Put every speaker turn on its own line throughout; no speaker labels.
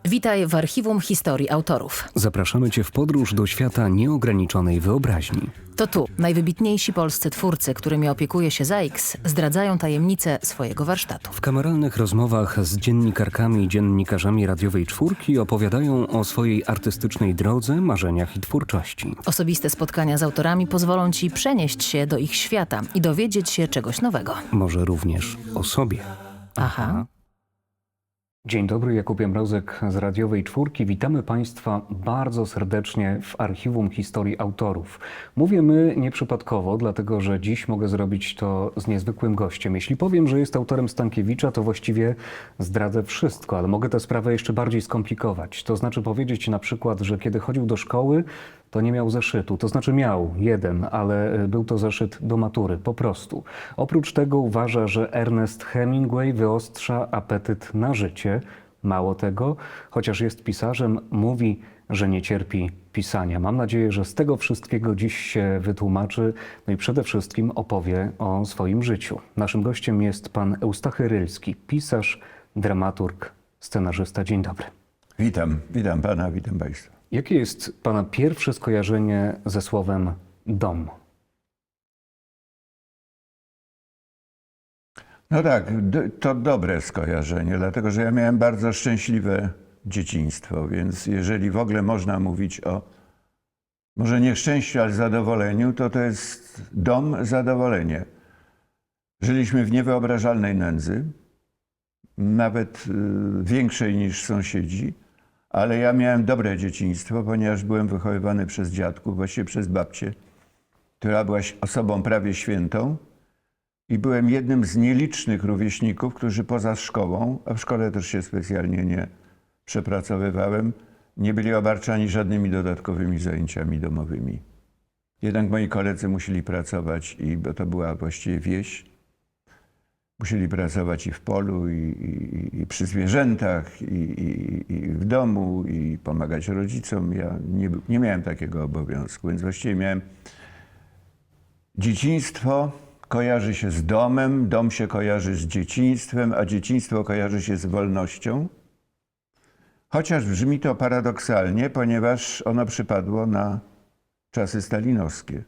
Witaj w Archiwum Historii Autorów.
Zapraszamy Cię w podróż do świata nieograniczonej wyobraźni.
To tu najwybitniejsi polscy twórcy, którymi opiekuje się ZAIKS, zdradzają tajemnice swojego warsztatu.
W kameralnych rozmowach z dziennikarkami i dziennikarzami radiowej czwórki opowiadają o swojej artystycznej drodze, marzeniach i twórczości.
Osobiste spotkania z autorami pozwolą Ci przenieść się do ich świata i dowiedzieć się czegoś nowego.
Może również o sobie.
Aha.
Dzień dobry, Jakub Jamrozek z radiowej czwórki. Witamy Państwa bardzo serdecznie w Archiwum Historii Autorów. Mówię my nieprzypadkowo, dlatego że dziś mogę zrobić to z niezwykłym gościem. Jeśli powiem, że jest autorem Stankiewicza, to właściwie zdradzę wszystko, ale mogę tę sprawę jeszcze bardziej skomplikować. To znaczy powiedzieć na przykład, że kiedy chodził do szkoły, to nie miał zeszytu. To znaczy miał jeden, ale był to zeszyt do matury, po prostu. Oprócz tego uważa, że Ernest Hemingway wyostrza apetyt na życie. Mało tego, chociaż jest pisarzem, mówi, że nie cierpi pisania. Mam nadzieję, że z tego wszystkiego dziś się wytłumaczy, no i przede wszystkim opowie o swoim życiu. Naszym gościem jest pan Eustachy Rylski, pisarz, dramaturg, scenarzysta. Dzień dobry.
Witam pana, witam państwa.
Jakie jest pana pierwsze skojarzenie ze słowem dom?
No tak, to dobre skojarzenie, dlatego że ja miałem bardzo szczęśliwe dzieciństwo, więc jeżeli w ogóle można mówić o, może nie szczęściu, ale zadowoleniu, to jest dom, zadowolenie. Żyliśmy w niewyobrażalnej nędzy, nawet większej niż sąsiedzi, ale ja miałem dobre dzieciństwo, ponieważ byłem wychowywany przez dziadków, właściwie przez babcię, która była osobą prawie świętą. I byłem jednym z nielicznych rówieśników, którzy poza szkołą, a w szkole też się specjalnie nie przepracowywałem, nie byli obarczani żadnymi dodatkowymi zajęciami domowymi. Jednak moi koledzy musieli pracować, bo to była właściwie wieś. Musieli pracować i w polu, i przy zwierzętach, i w domu, i pomagać rodzicom. Ja nie miałem takiego obowiązku, więc właściwie miałem dzieciństwo. Kojarzy się z domem, dom się kojarzy z dzieciństwem, a dzieciństwo kojarzy się z wolnością. Chociaż brzmi to paradoksalnie, ponieważ ono przypadło na czasy stalinowskie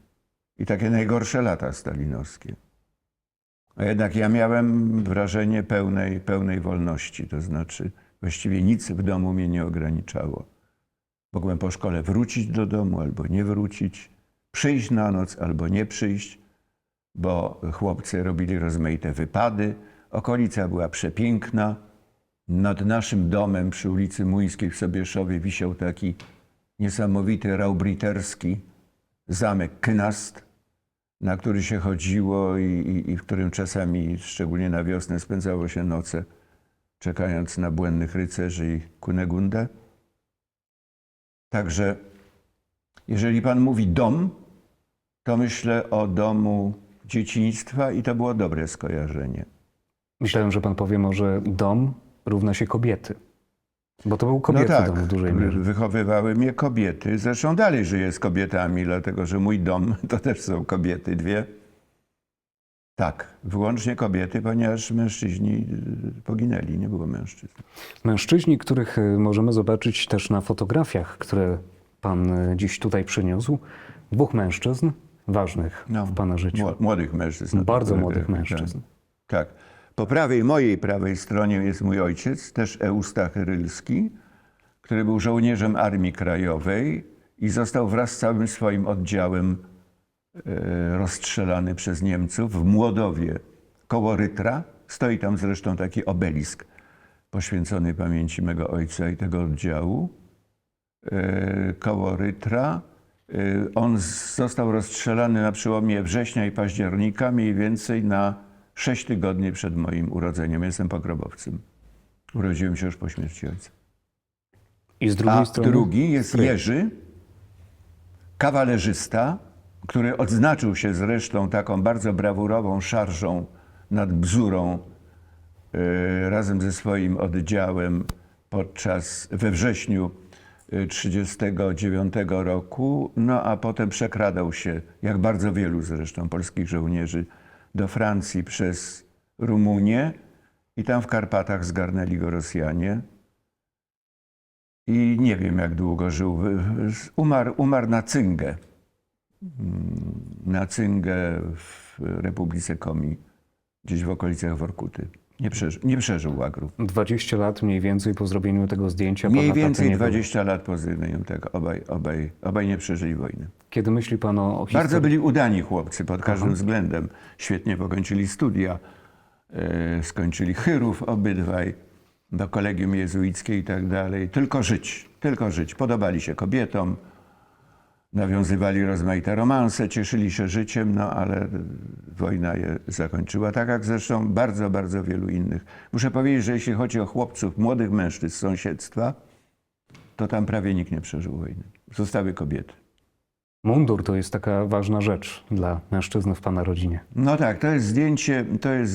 i takie najgorsze lata stalinowskie. A jednak ja miałem wrażenie pełnej wolności, to znaczy właściwie nic w domu mnie nie ograniczało. Mogłem po szkole wrócić do domu albo nie wrócić, przyjść na noc albo nie przyjść, bo chłopcy robili rozmaite wypady. Okolica była przepiękna. Nad naszym domem przy ulicy Młyńskiej w Sobieszowie wisiał taki niesamowity raubriterski zamek Knast, na który się chodziło i w którym czasami, szczególnie na wiosnę, spędzało się noce, czekając na błędnych rycerzy i Kunegundę. Także jeżeli pan mówi dom, to myślę o domu dzieciństwa i to było dobre skojarzenie.
Myślałem, że pan powie może dom równa się kobiety. Bo to był kobiecy
no tak,
dom w dużej mierze.
Wychowywały mnie kobiety. Zresztą dalej żyję z kobietami, dlatego że mój dom to też są kobiety, dwie. Tak, wyłącznie kobiety, ponieważ mężczyźni poginęli, nie było mężczyzn.
Mężczyźni, których możemy zobaczyć też na fotografiach, które pan dziś tutaj przyniósł. Dwóch mężczyzn ważnych w pana życiu.
Młodych mężczyzn.
Bardzo młodych mężczyzn.
Tak. Po mojej prawej stronie jest mój ojciec, też Eustachy Rylski, który był żołnierzem Armii Krajowej i został wraz z całym swoim oddziałem rozstrzelany przez Niemców w Młodowie koło Rytra. Stoi tam zresztą taki obelisk poświęcony pamięci mego ojca i tego oddziału. Koło Rytra. On został rozstrzelany na przełomie września i października, mniej więcej na 6 tygodni przed moim urodzeniem. Jestem pogrobowcem. Urodziłem się już po śmierci ojca.
I z drugiej strony
drugi jest Jerzy, kawalerzysta, który odznaczył się zresztą taką bardzo brawurową szarżą nad Bzurą razem ze swoim oddziałem we wrześniu 1939 roku, no a potem przekradał się, jak bardzo wielu zresztą polskich żołnierzy, do Francji przez Rumunię i tam w Karpatach zgarnęli go Rosjanie. i nie wiem, jak długo żył. Umarł na cyngę. Na cyngę w Republice Komi, gdzieś w okolicach Workuty. Nie przeżył łagru.
20 lat mniej więcej po zrobieniu tego zdjęcia.
Mniej
pana taty
więcej
nie było.
20 lat po zrobieniu tego. Obaj nie przeżyli wojny.
Kiedy myśli pan o historii...
Bardzo byli udani chłopcy pod każdym względem. Świetnie pokończyli studia, skończyli chyrów obydwaj, do kolegium jezuickie i tak dalej. Tylko żyć. Podobali się kobietom, nawiązywali rozmaite romanse, cieszyli się życiem, no ale wojna je zakończyła. Tak jak zresztą bardzo, bardzo wielu innych. Muszę powiedzieć, że jeśli chodzi o chłopców, młodych mężczyzn z sąsiedztwa, to tam prawie nikt nie przeżył wojny. Zostały kobiety.
Mundur to jest taka ważna rzecz dla mężczyzny w pana rodzinie.
No tak, to jest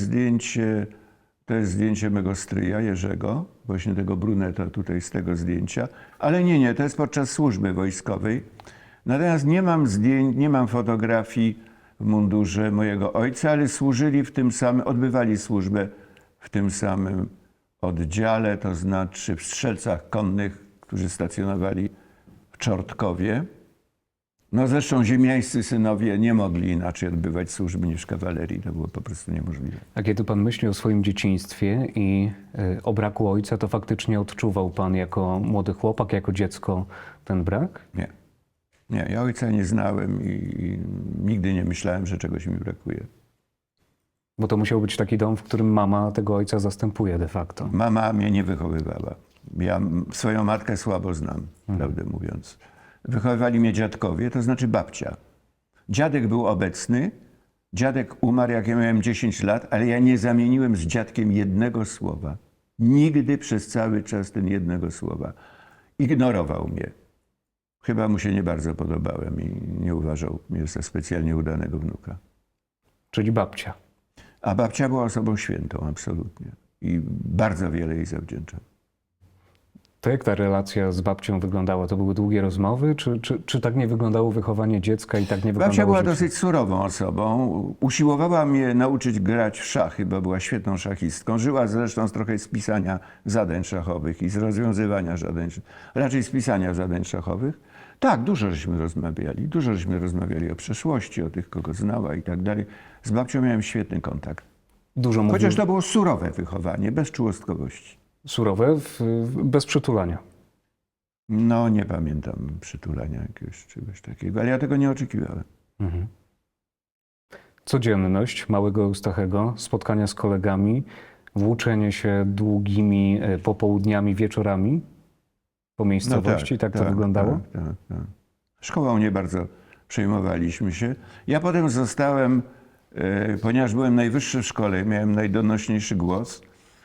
zdjęcie mego stryja Jerzego, właśnie tego bruneta tutaj z tego zdjęcia, ale nie, to jest podczas służby wojskowej. Natomiast nie mam fotografii w mundurze mojego ojca, ale służyli w tym samym, odbywali służbę w tym samym oddziale, to znaczy w strzelcach konnych, którzy stacjonowali w Czortkowie. No zresztą ziemiańscy synowie nie mogli inaczej odbywać służby niż kawalerii. To było po prostu niemożliwe.
A kiedy pan myśli o swoim dzieciństwie i o braku ojca, to faktycznie odczuwał pan jako młody chłopak, jako dziecko ten brak?
Nie, ja ojca nie znałem i nigdy nie myślałem, że czegoś mi brakuje.
Bo to musiał być taki dom, w którym mama tego ojca zastępuje de facto.
Mama mnie nie wychowywała. Ja swoją matkę słabo znam, prawdę mówiąc. Wychowywali mnie dziadkowie, to znaczy babcia. Dziadek był obecny, dziadek umarł, jak ja miałem 10 lat, ale ja nie zamieniłem z dziadkiem jednego słowa. Nigdy przez cały czas ten jednego słowa. Ignorował mnie. Chyba mu się nie bardzo podobałem i nie uważał mnie za specjalnie udanego wnuka.
Czyli babcia.
A babcia była osobą świętą, absolutnie. I bardzo wiele jej zawdzięczam.
To jak ta relacja z babcią wyglądała? To były długie rozmowy? Czy tak nie wyglądało wychowanie dziecka i tak nie wyglądało
Babcia była
życie?
dosyć surową osobą. Usiłowała mnie nauczyć grać w szachy, bo była świetną szachistką. Żyła zresztą trochę z pisania zadań szachowych i z rozwiązywania raczej z pisania zadań szachowych. Tak, dużo żeśmy rozmawiali o przeszłości, o tych, kogo znała i tak dalej. Z babcią miałem świetny kontakt.
Dużo mówił,
Chociaż to było surowe wychowanie, bez czułostkowości.
surowe, bez przytulania.
No, nie pamiętam przytulania jakiegoś czegoś takiego, ale ja tego nie oczekiwałem.
Codzienność małego Eustachego, spotkania z kolegami, włóczenie się długimi popołudniami, wieczorami po miejscowości. Tak to wyglądało?
Tak. Szkołą nie bardzo przejmowaliśmy się. Ja potem zostałem, ponieważ byłem najwyższy w szkole, miałem najdonośniejszy głos,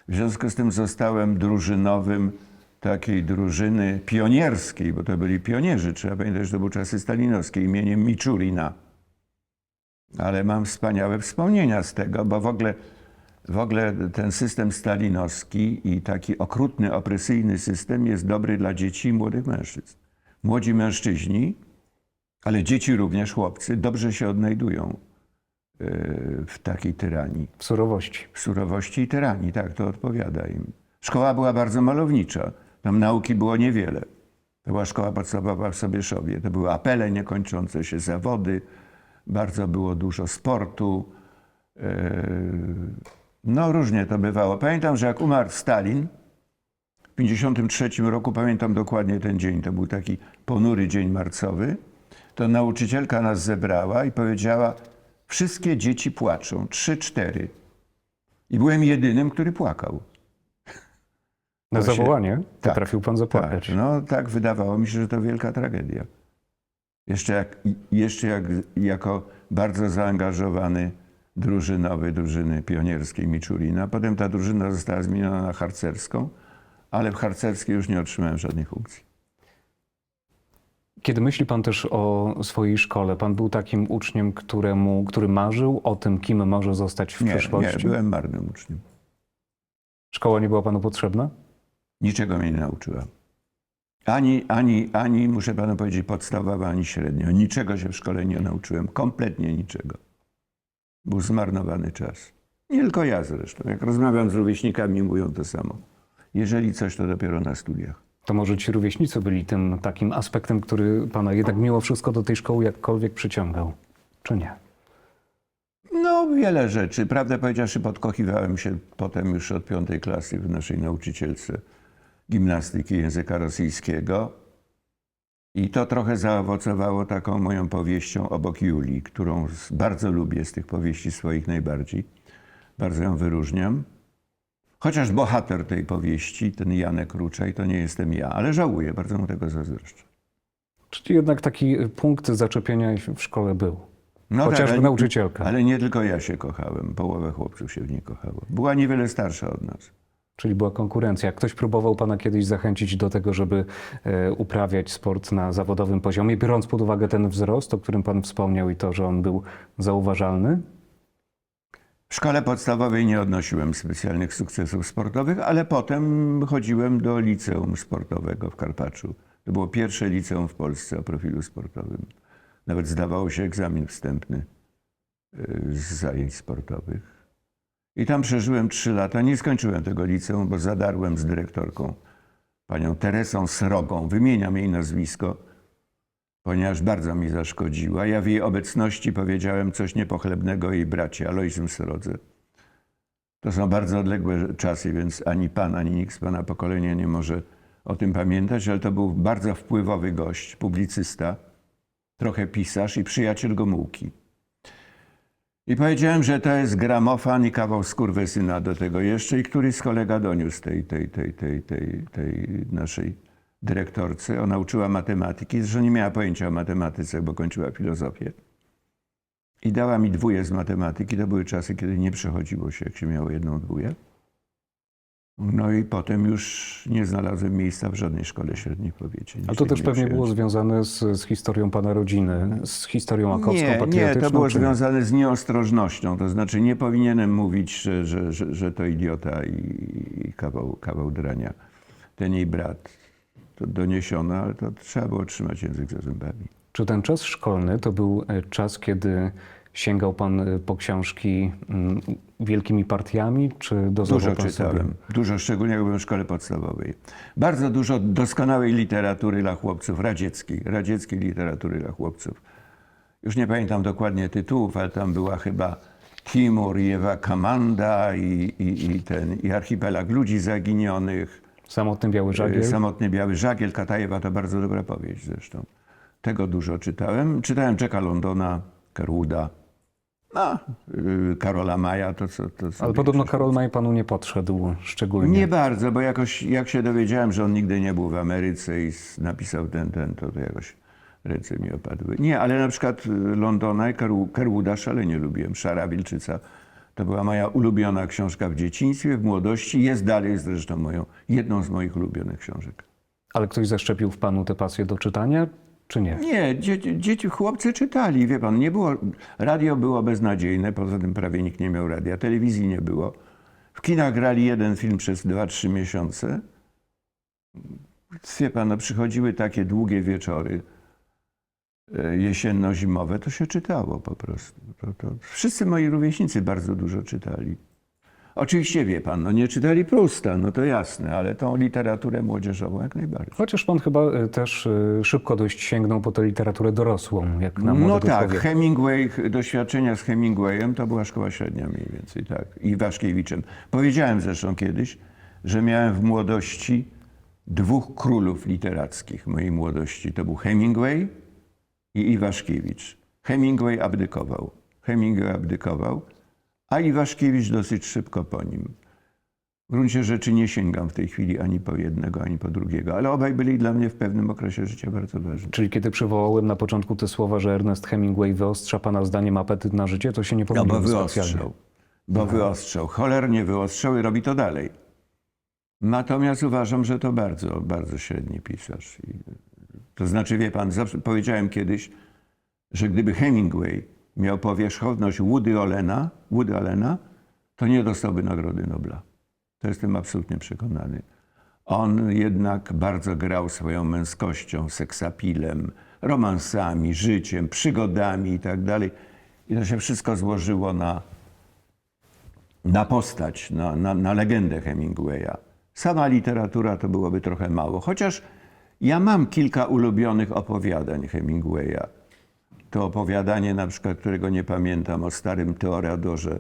w związku z tym zostałem drużynowym takiej drużyny pionierskiej, bo to byli pionierzy, trzeba pamiętać, że to były czasy stalinowskie, imieniem Miczurina. Ale mam wspaniałe wspomnienia z tego, bo w ogóle ten system stalinowski i taki okrutny, opresyjny system jest dobry dla dzieci i młodych mężczyzn. Młodzi mężczyźni, ale dzieci również, chłopcy, dobrze się odnajdują w takiej tyranii.
W surowości.
W surowości i tyranii, tak, to odpowiada im. Szkoła była bardzo malownicza. Tam nauki było niewiele. To była szkoła podstawowa w Sobieszowie. To były apele niekończące się, zawody. Bardzo było dużo sportu. No różnie to bywało. Pamiętam, że jak umarł Stalin w 1953 roku, pamiętam dokładnie ten dzień, to był taki ponury dzień marcowy, to nauczycielka nas zebrała i powiedziała: wszystkie dzieci płaczą, 3-4. I byłem jedynym, który płakał.
Na
Właśnie.
zawołanie
Tak,
potrafił pan zapłakać.
Tak, no tak, wydawało mi się, że to wielka tragedia. Jeszcze jako bardzo zaangażowany drużyny pionierskiej Miczurina. Potem ta drużyna została zmieniona na harcerską, ale w harcerskiej już nie otrzymałem żadnej funkcji.
Kiedy myśli pan też o swojej szkole, pan był takim uczniem, który marzył o tym, kim może zostać w przyszłości?
Nie, byłem marnym uczniem.
Szkoła nie była panu potrzebna?
Niczego mnie nie nauczyła. Ani, muszę panu powiedzieć, podstawowa, ani średnio. Niczego się w szkole nie nauczyłem. Kompletnie niczego. Był zmarnowany czas. Nie tylko ja zresztą. Jak rozmawiam z rówieśnikami, mówią to samo. Jeżeli coś, to dopiero na studiach.
To może ci rówieśnicy byli tym takim aspektem, który pana jednak mimo wszystko do tej szkoły jakkolwiek przyciągał, czy nie?
No, wiele rzeczy. Prawdę powiedziawszy, podkochiwałem się potem już od 5. klasy w naszej nauczycielce gimnastyki języka rosyjskiego. I to trochę zaowocowało taką moją powieścią Obok Julii, którą bardzo lubię z tych powieści swoich najbardziej. Bardzo ją wyróżniam. Chociaż bohater tej powieści, ten Janek Ruczaj, to nie jestem ja, ale żałuję, bardzo mu tego zazdroszczę.
Czyli jednak taki punkt zaczepienia w szkole był.
No
Chociażby
ale-
nauczycielka.
Ale nie tylko ja się kochałem, połowa chłopców się w niej kochało. Była niewiele starsza od nas.
Czyli była konkurencja. Ktoś próbował pana kiedyś zachęcić do tego, żeby uprawiać sport na zawodowym poziomie, biorąc pod uwagę ten wzrost, o którym pan wspomniał i to, że on był zauważalny?
W szkole podstawowej nie odnosiłem specjalnych sukcesów sportowych, ale potem chodziłem do liceum sportowego w Karpaczu. To było pierwsze liceum w Polsce o profilu sportowym. Nawet zdawało się egzamin wstępny z zajęć sportowych. I tam przeżyłem 3 lata. Nie skończyłem tego liceum, bo zadarłem z dyrektorką, panią Teresą Srogą. Wymieniam jej nazwisko, ponieważ bardzo mi zaszkodziła. Ja w jej obecności powiedziałem coś niepochlebnego jej bracie, Alojzym Srodze. To są bardzo odległe czasy, więc ani pan, ani nikt z pana pokolenia nie może o tym pamiętać, ale to był bardzo wpływowy gość, publicysta, trochę pisarz i przyjaciel Gomułki. I powiedziałem, że to jest gramofon i kawał skurwysyna do tego jeszcze i któryś kolega doniósł tej naszej dyrektorce. Ona uczyła matematyki, zresztą nie miała pojęcia o matematyce, bo kończyła filozofię. I dała mi 2 z matematyki. To były czasy, kiedy nie przechodziło się, jak się miało 1 2. No i potem już nie znalazłem miejsca w żadnej szkole średniej w powiecie.
A to też pewnie było związane z historią pana rodziny, z historią akowską, patriotyczną?
Nie, to było
czy...
związane z nieostrożnością. To znaczy nie powinienem mówić, że to idiota i kawał drania. Ten jej brat. To doniesiono, ale to trzeba było trzymać język za zębami.
Czy ten czas szkolny to był czas, kiedy sięgał pan po książki wielkimi partiami, czy dozował
Dużo
pan
czytałem.
sobie?
Dużo, szczególnie jak byłem w szkole podstawowej. Bardzo dużo doskonałej literatury dla chłopców, radzieckiej literatury dla chłopców. Już nie pamiętam dokładnie tytułów, ale tam była chyba Timur i Ewa Kamanda i Archipelag Ludzi Zaginionych.
Samotny Biały Żagiel?
Samotny Biały Żagiel, Katajewa to bardzo dobra powieść zresztą. Tego dużo czytałem. Czytałem Jacka Londona, Kerwooda, Karola Maja.
Ale podobno Karol Maj panu nie podszedł szczególnie.
Nie bardzo, bo jakoś jak się dowiedziałem, że on nigdy nie był w Ameryce i napisał to jakoś ręce mi opadły. Nie, ale na przykład Londona i Kerwooda szalenie lubiłem. Szara Wilczyca to była moja ulubiona książka w dzieciństwie, w młodości. Jest dalej zresztą jedną z moich ulubionych książek.
Ale ktoś zaszczepił w panu tę pasję do czytania, czy nie?
Nie, dzieci, chłopcy czytali, wie pan, radio było beznadziejne, poza tym prawie nikt nie miał radia, telewizji nie było. W kinach grali 1 film przez 2-3 miesiące. Wie pan, przychodziły takie długie wieczory jesienno-zimowe, to się czytało po prostu. Wszyscy moi rówieśnicy bardzo dużo czytali. Oczywiście, wie pan, nie czytali Prousta, to jasne, ale tą literaturę młodzieżową jak najbardziej.
Chociaż pan chyba też szybko dość sięgnął po tę literaturę dorosłą, jak na młodego
No tak,
człowieka.
Hemingway, doświadczenia z Hemingwayem to była szkoła średnia mniej więcej, tak. I Waszkiewiczem. Powiedziałem zresztą kiedyś, że miałem w młodości 2 królów literackich mojej młodości. To był Hemingway i Iwaszkiewicz. Hemingway abdykował, a Iwaszkiewicz dosyć szybko po nim. W gruncie rzeczy nie sięgam w tej chwili ani po jednego, ani po drugiego, ale obaj byli dla mnie w pewnym okresie życia bardzo ważni.
Czyli kiedy przywołałem na początku te słowa, że Ernest Hemingway wyostrza pana zdaniem apetyt na życie, to się nie pomyliłem specjalnie.
Wyostrzał. Cholernie wyostrzał i robi to dalej. Natomiast uważam, że to bardzo, bardzo średni pisarz. To znaczy, wie pan, powiedziałem kiedyś, że gdyby Hemingway miał powierzchowność Woody Allena, to nie dostałby Nagrody Nobla. To jestem absolutnie przekonany. On jednak bardzo grał swoją męskością, seksapilem, romansami, życiem, przygodami i tak dalej. I to się wszystko złożyło na postać, na legendę Hemingwaya. Sama literatura to byłoby trochę mało. Chociaż ja mam kilka ulubionych opowiadań Hemingwaya. To opowiadanie na przykład, którego nie pamiętam, o starym Teoradorze,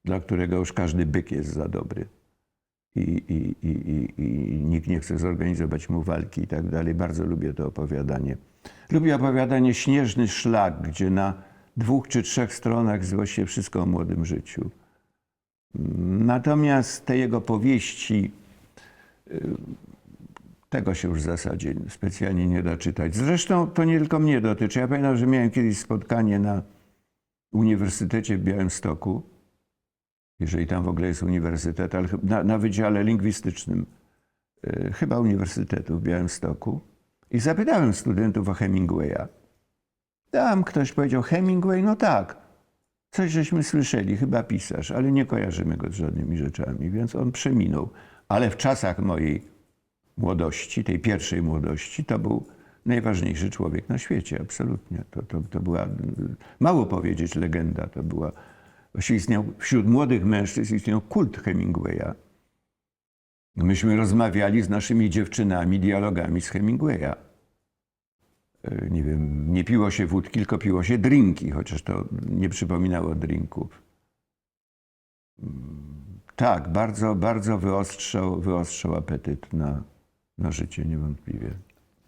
dla którego już każdy byk jest za dobry. I nikt nie chce zorganizować mu walki i tak dalej. Bardzo lubię to opowiadanie. Lubię opowiadanie Śnieżny Szlak, gdzie na 2 czy 3 stronach jest właściwie wszystko o młodym życiu. Natomiast te jego powieści, tego się już w zasadzie specjalnie nie da czytać. Zresztą to nie tylko mnie dotyczy. Ja pamiętam, że miałem kiedyś spotkanie na Uniwersytecie w Białymstoku, jeżeli tam w ogóle jest uniwersytet, ale na Wydziale Lingwistycznym chyba Uniwersytetu w Białymstoku i zapytałem studentów o Hemingwaya. Tam ktoś powiedział, Hemingway, no tak, coś żeśmy słyszeli, chyba pisarz, ale nie kojarzymy go z żadnymi rzeczami, więc on przeminął. Ale w czasach mojej młodości, tej pierwszej młodości, to był najważniejszy człowiek na świecie, absolutnie. To była, mało powiedzieć, legenda. To była, właściwie istniał, wśród młodych mężczyzn istniał kult Hemingwaya. Myśmy rozmawiali z naszymi dziewczynami dialogami z Hemingwaya. Nie wiem, nie piło się wódki, tylko piło się drinki, chociaż to nie przypominało drinków. Tak, bardzo wyostrzał apetyt na życie, niewątpliwie.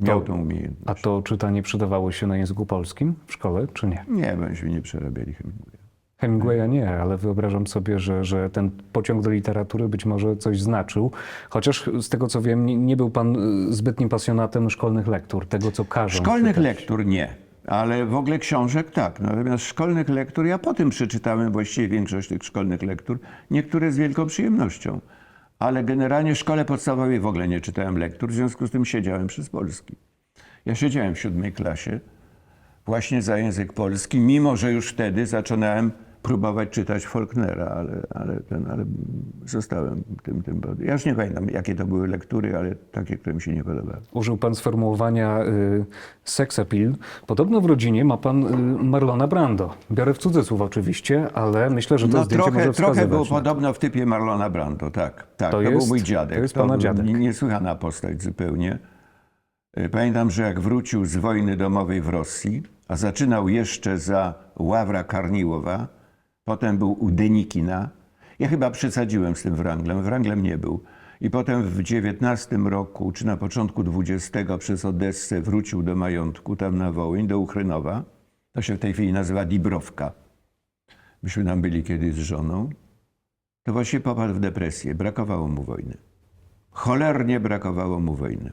Miał tą umiejętność.
A to czytanie przydawało się na języku polskim w szkole, czy nie?
Nie, myśmy nie przerabiali Hemingwaya.
Hemingwaya nie, ale wyobrażam sobie, że ten pociąg do literatury być może coś znaczył. Chociaż z tego co wiem, nie był pan zbytnim pasjonatem szkolnych lektur, tego co każą.
Szkolnych
czytać.
lektur nie, ale w ogóle książek tak. Natomiast szkolnych lektur, ja potem przeczytałem właściwie większość tych szkolnych lektur, niektóre z wielką przyjemnością. Ale generalnie w szkole podstawowej w ogóle nie czytałem lektur, w związku z tym siedziałem przez polski. Ja siedziałem w 7. klasie właśnie za język polski, mimo że już wtedy zaczynałem próbować czytać Faulknera, ale zostałem tym. Ja już nie pamiętam, jakie to były lektury, ale takie, które mi się nie podobały.
Użył pan sformułowania sex appeal. Podobno w rodzinie ma pan Marlona Brando. Biorę w cudzysłów oczywiście, ale myślę, że to zdjęcie może wskazywać.
Trochę było
na to.
podobno w typie Marlona Brando, tak. To
jest-
był mój dziadek.
to jest pana
był
dziadek.
Niesłychana postać zupełnie. Pamiętam, że jak wrócił z wojny domowej w Rosji, a zaczynał jeszcze za Ławra Karniłowa, potem był u Denikina. Ja chyba przesadziłem z tym Wranglem. Wranglem nie był. I potem w 19 roku, czy na początku 20 przez Odessę wrócił do majątku, tam na Wołyń, do Uchrynowa. To się w tej chwili nazywa Dibrowka. Myśmy tam byli kiedyś z żoną. To właśnie popadł w depresję. Brakowało mu wojny. Cholernie brakowało mu wojny.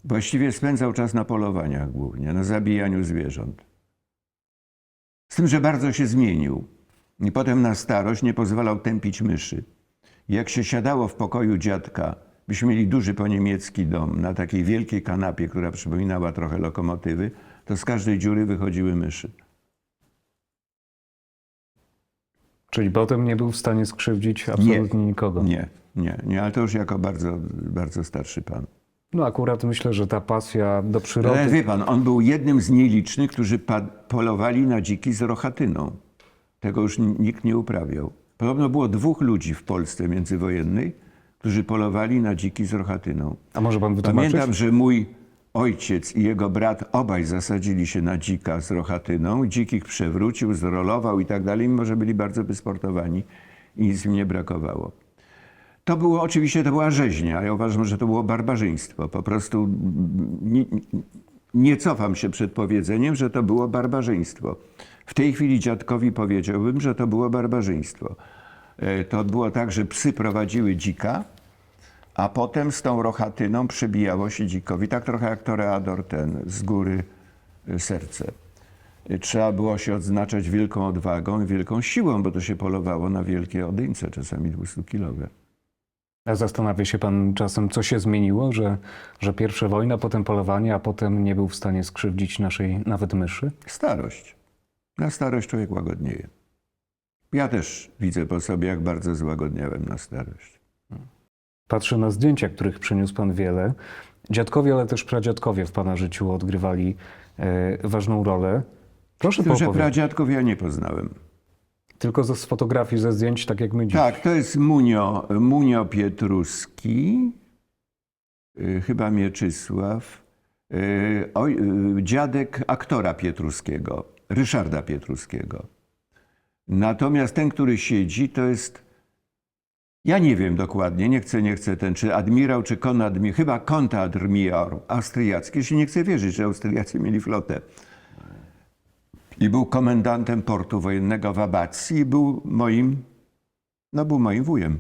Właściwie spędzał czas na polowaniach głównie, na zabijaniu zwierząt. Z tym, że bardzo się zmienił. I potem na starość nie pozwalał tępić myszy. Jak się siadało w pokoju dziadka, byśmy mieli duży poniemiecki dom, na takiej wielkiej kanapie, która przypominała trochę lokomotywy, to z każdej dziury wychodziły myszy.
Czyli potem nie był w stanie skrzywdzić absolutnie nikogo.
Nie, ale to już jako bardzo, bardzo starszy pan.
No akurat myślę, że ta pasja do przyrody...
Ale wie pan, on był jednym z nielicznych, którzy polowali na dziki z rochatyną. Tego już nikt nie uprawiał. Podobno było 2 ludzi w Polsce międzywojennej, którzy polowali na dziki z rochatyną.
A może pan wytłumaczyć?
Pamiętam, że mój ojciec i jego brat obaj zasadzili się na dzika z rochatyną. Dzik ich przewrócił, zrolował i tak dalej, mimo że byli bardzo wysportowani i nic im nie brakowało. To było oczywiście, to była rzeźnia. Ja uważam, że to było barbarzyństwo. Po prostu nie cofam się przed powiedzeniem, że to było barbarzyństwo. W tej chwili dziadkowi powiedziałbym, że to było barbarzyństwo. To było tak, że psy prowadziły dzika, a potem z tą rochatyną przebijało się dzikowi. Tak trochę jak toreador ten, z góry serce. Trzeba było się odznaczać wielką odwagą i wielką siłą, bo to się polowało na wielkie odyńce, czasami 200-kilowe.
A zastanawia się pan czasem, co się zmieniło, że pierwsza wojna, potem polowanie, a potem nie był w stanie skrzywdzić naszej nawet myszy?
Starość. Na starość człowiek łagodnieje. Ja też widzę po sobie, jak bardzo złagodniałem na starość.
Patrzę na zdjęcia, których przyniósł pan wiele. Dziadkowie, ale też pradziadkowie w pana życiu odgrywali ważną rolę. Proszę
Z tym, że
poopowiadać.
pradziadków ja nie poznałem.
tylko z fotografii, ze zdjęć, tak jak my dziś.
Tak, to jest Munio Pietruski, chyba Mieczysław, dziadek aktora Pietruskiego, Ryszarda Pietruskiego. Natomiast ten, który siedzi, to jest, ja nie wiem dokładnie, nie chcę ten, czy admirał, czy konadmirał, chyba kontadmirał austriacki. Jeśli nie chcę wierzyć, że Austriacy mieli flotę. I był komendantem portu wojennego w Abacji i był moim wujem.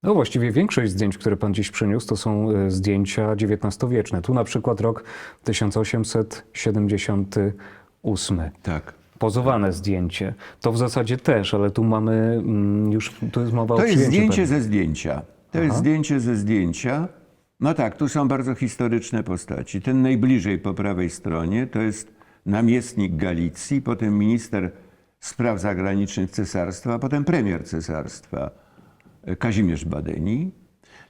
No właściwie większość zdjęć, które pan dziś przyniósł, to są zdjęcia XIX-wieczne. Tu na przykład rok 1878.
Tak.
Pozowane zdjęcie. To w zasadzie też, ale tu mamy tu jest mowa o
To jest
przyjęciu
zdjęcie
pewnie.
ze zdjęcia. To jest
Aha.
zdjęcie ze zdjęcia. No tak, tu są bardzo historyczne postaci. Ten najbliżej po prawej stronie to jest namiestnik Galicji, potem minister spraw zagranicznych cesarstwa, a potem premier cesarstwa Kazimierz Badeni.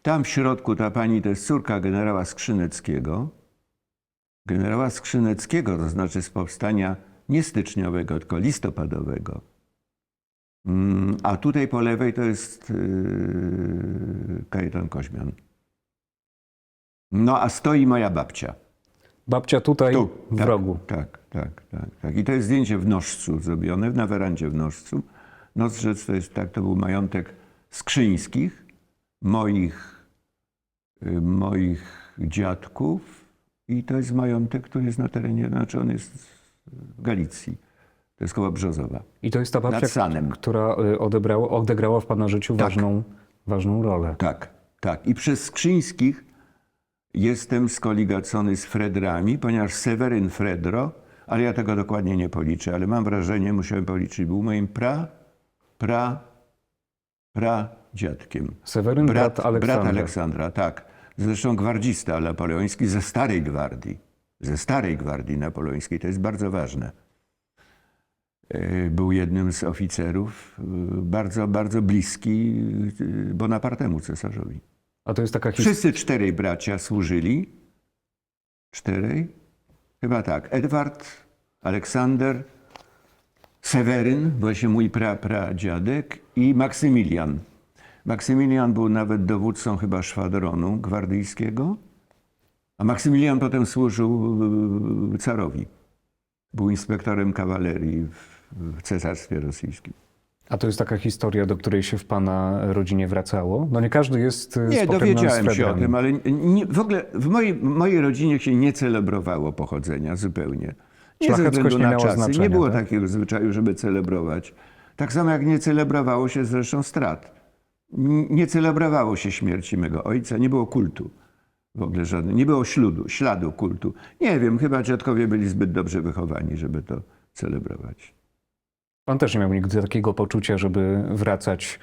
Tam w środku ta pani to jest córka generała Skrzyneckiego. Generała Skrzyneckiego, to znaczy z powstania nie styczniowego, tylko listopadowego. A tutaj po lewej to jest Kajetan Koźmian. No a stoi moja babcia.
Babcia tutaj
Tu,
w
tak,
rogu.
Tak. I to jest zdjęcie w Nożcu zrobione, na werandzie w Nożcu. Nożdżec to jest tak, to był majątek Skrzyńskich, moich dziadków i to jest majątek, który jest na terenie, znaczy on jest w Galicji. To jest koło Brzozowa.
I to jest ta babcia,
Nad Sanem.
która odegrała w pana życiu
Tak.
ważną rolę.
Tak. I przez Skrzyńskich jestem skoligacony z Fredrami, ponieważ Seweryn Fredro, ale ja tego dokładnie nie policzę, ale mam wrażenie, musiałem policzyć, był moim pradziadkiem.
Seweryn, brat Aleksandra.
Brat Aleksandra, tak. Zresztą gwardzista napoleoński ze Starej Gwardii. Ze Starej Gwardii napoleońskiej, to jest bardzo ważne. Był jednym z oficerów, bardzo, bardzo bliski Bonapartemu, cesarzowi.
A to jest taka historia.
Wszyscy czterej bracia służyli. Czterej? Chyba tak. Edward, Aleksander, Seweryn, właśnie mój pradziadek i Maksymilian. Maksymilian był nawet dowódcą chyba szwadronu gwardyjskiego, a Maksymilian potem służył carowi. Był inspektorem kawalerii w Cesarstwie Rosyjskim.
A to jest taka historia, do której się w pana rodzinie wracało? No nie każdy jest
Nie,
spokrewniony z
dowiedziałem się o
Fredrami.
tym, ale w ogóle w mojej rodzinie się nie celebrowało pochodzenia zupełnie. Nie ze
Szlacheckość
względu
nie
na
miała
czasy.
znaczenia,
Nie było
tak?
takiego zwyczaju, żeby celebrować. Tak samo jak nie celebrowało się zresztą strat. Nie celebrowało się śmierci mego ojca, nie było kultu. W ogóle żadnego. Nie było śladu kultu. Nie wiem, chyba dziadkowie byli zbyt dobrze wychowani, żeby to celebrować.
Pan też nie miał nigdy takiego poczucia, żeby wracać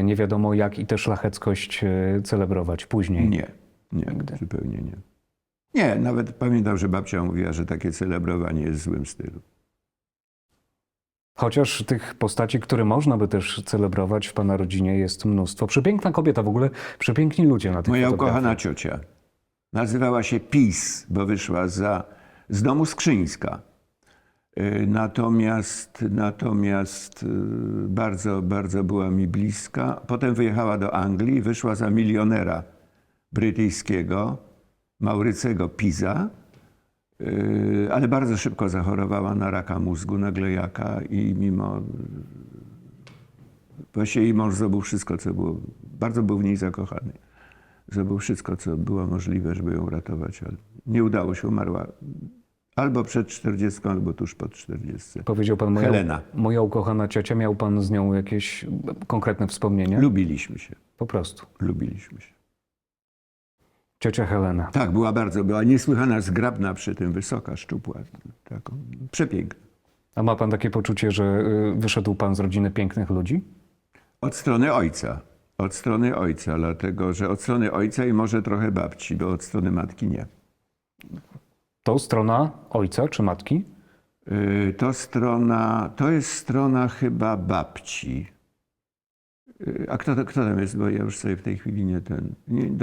nie wiadomo jak i tę szlacheckość celebrować później?
Nie, zupełnie nie. Nie, nawet pamiętam, że babcia mówiła, że takie celebrowanie jest w złym stylu.
Chociaż tych postaci, które można by też celebrować w pana rodzinie jest mnóstwo. Przepiękna kobieta, w ogóle przepiękni ludzie na tych
Moja
fotografiach.
ukochana ciocia. Nazywała się Pis, bo wyszła z domu Skrzyńska. Natomiast bardzo, bardzo była mi bliska. Potem wyjechała do Anglii i wyszła za milionera brytyjskiego, Maurycego Pisa, ale bardzo szybko zachorowała na raka mózgu, na glejaka i właściwie jej mąż zrobił wszystko, co było. Bardzo był w niej zakochany. Zrobił wszystko, co było możliwe, żeby ją uratować, ale nie udało się, umarła albo przed 40, albo tuż po 40.
Powiedział pan
Helena.
Moja ukochana ciocia. Miał pan z nią jakieś konkretne wspomnienia?
Lubiliśmy się.
Po prostu.
Lubiliśmy się.
Ciocia Helena.
Tak, była niesłychana, zgrabna przy tym, wysoka, szczupła. Taką, przepiękna.
A ma pan takie poczucie, że wyszedł pan z rodziny pięknych ludzi?
Od strony ojca. Od strony ojca, dlatego że od strony ojca i może trochę babci, bo od strony matki nie.
To strona ojca czy matki?
To jest strona chyba babci. A kto tam jest? Bo ja już sobie w tej chwili nie ten...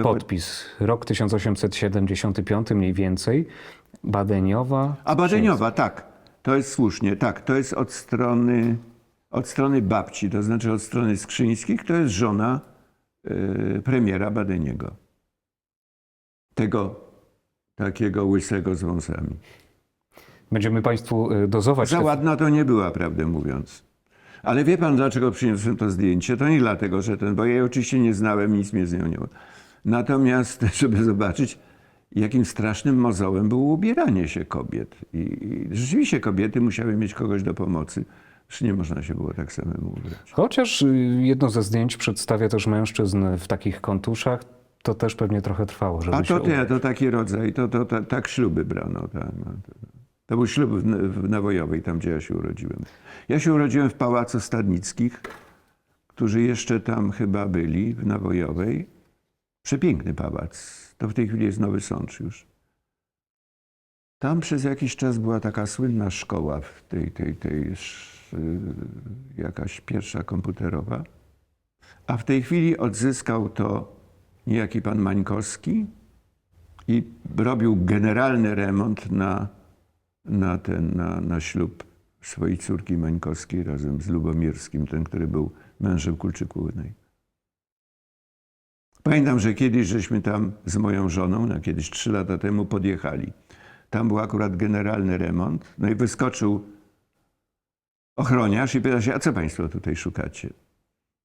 Podpis. Rok 1875 mniej więcej. Badeniowa.
A Badeniowa, tak. To jest słusznie, tak, to jest od strony babci, to znaczy od strony Skrzyńskich, to jest żona premiera Badeniego. Tego takiego łysego z wąsami.
Będziemy Państwu dozować.
Za ładna to nie była, prawdę mówiąc. Ale wie pan, dlaczego przyniosłem to zdjęcie? To nie dlatego, że bo ja jej oczywiście nie znałem, nic mnie z nią nie było. Natomiast, żeby zobaczyć, jakim strasznym mozołem było ubieranie się kobiet. I rzeczywiście kobiety musiały mieć kogoś do pomocy. Już nie można się było tak samemu ubrać.
Chociaż jedno ze zdjęć przedstawia też mężczyzn w takich kontuszach, to też pewnie trochę trwało, żeby
A
się
to taki rodzaj, tak śluby brano. Tak, no, to był ślub w Nawojowej, tam gdzie ja się urodziłem. Ja się urodziłem w Pałacu Stadnickich, którzy jeszcze tam chyba byli, w Nawojowej. Przepiękny pałac. To w tej chwili jest Nowy Sącz już. Tam przez jakiś czas była taka słynna szkoła, jakaś pierwsza komputerowa. A w tej chwili odzyskał to niejaki pan Mańkowski i robił generalny remont na ślub swojej córki Mańkowskiej razem z Lubomirskim, ten, który był mężem Kulczykułnej. Pamiętam, że kiedyś żeśmy tam z moją żoną, kiedyś 3 lata temu podjechali. Tam był akurat generalny remont. No i wyskoczył ochroniarz i pyta się, a co państwo tutaj szukacie?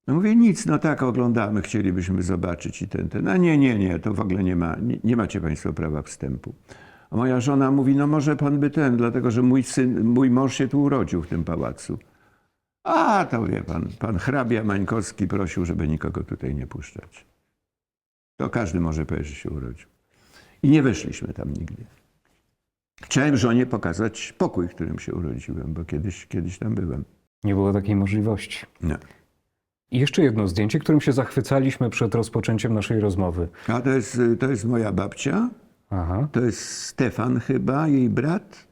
No mówię, nic, no tak, oglądamy, chcielibyśmy zobaczyć i ten. A nie, to w ogóle nie macie państwo prawa wstępu. A moja żona mówi, no może pan by dlatego że mój mąż się tu urodził w tym pałacu. A to wie pan hrabia Mańkowski prosił, żeby nikogo tutaj nie puszczać. To każdy może powiedzieć, że się urodził. I nie weszliśmy tam nigdy. Chciałem żonie pokazać pokój, w którym się urodziłem, bo kiedyś tam byłem.
Nie było takiej możliwości.
Nie.
I jeszcze jedno zdjęcie, którym się zachwycaliśmy przed rozpoczęciem naszej rozmowy.
A to jest moja babcia.
Aha.
To jest Stefan chyba, jej brat,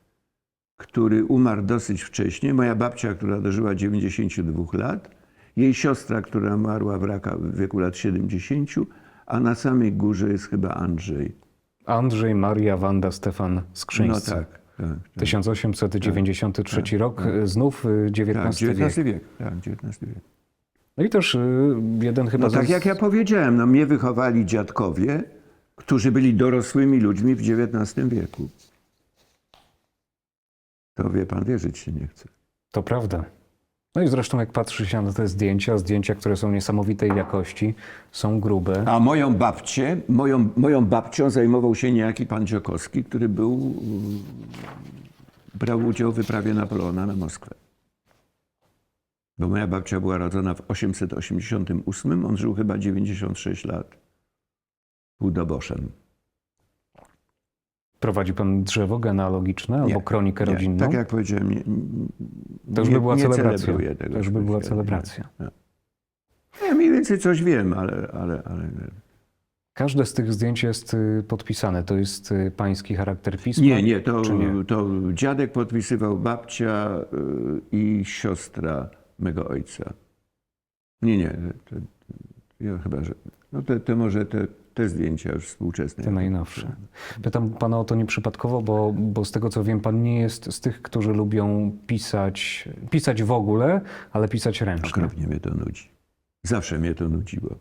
który umarł dosyć wcześnie. Moja babcia, która dożyła 92 lat. Jej siostra, która umarła w wieku lat 70, a na samej górze jest chyba Andrzej.
Andrzej, Maria, Wanda, Stefan Skrzyńscy.
No tak.
1893 rok, znów XIX
Tak,
wiek.
XIX wiek. Tak, XIX wiek.
No i też jeden chyba
No tak jak ja powiedziałem, no mnie wychowali dziadkowie, którzy byli dorosłymi ludźmi w XIX wieku. To wie pan, wierzyć się nie chce.
To prawda. No i zresztą jak patrzy się na te zdjęcia, które są niesamowitej jakości, są grube.
A moją babcią zajmował się niejaki pan Dziokowski, który brał udział w wyprawie Napoleona na Moskwę. Bo moja babcia była rodzona w 888, on żył chyba 96 lat. Był doboszem.
Prowadzi pan drzewo genealogiczne albo kronikę rodzinną?
Tak jak powiedziałem,
To już by była
nie
celebracja.
celebruję tego.
To już by była celebracja.
Ja mniej więcej coś wiem, ale
Każde z tych zdjęć jest podpisane. To jest pański charakter pisma?
nie,
czy nie?
to dziadek podpisywał, babcia i siostra mego ojca. Nie, ja chyba, że no to może te zdjęcia już współczesne.
Te najnowsze. Pytam pana o to nieprzypadkowo, bo z tego co wiem, pan nie jest z tych, którzy lubią pisać w ogóle, ale pisać ręcznie.
Okropnie mnie to nudzi. Zawsze mnie to nudziło.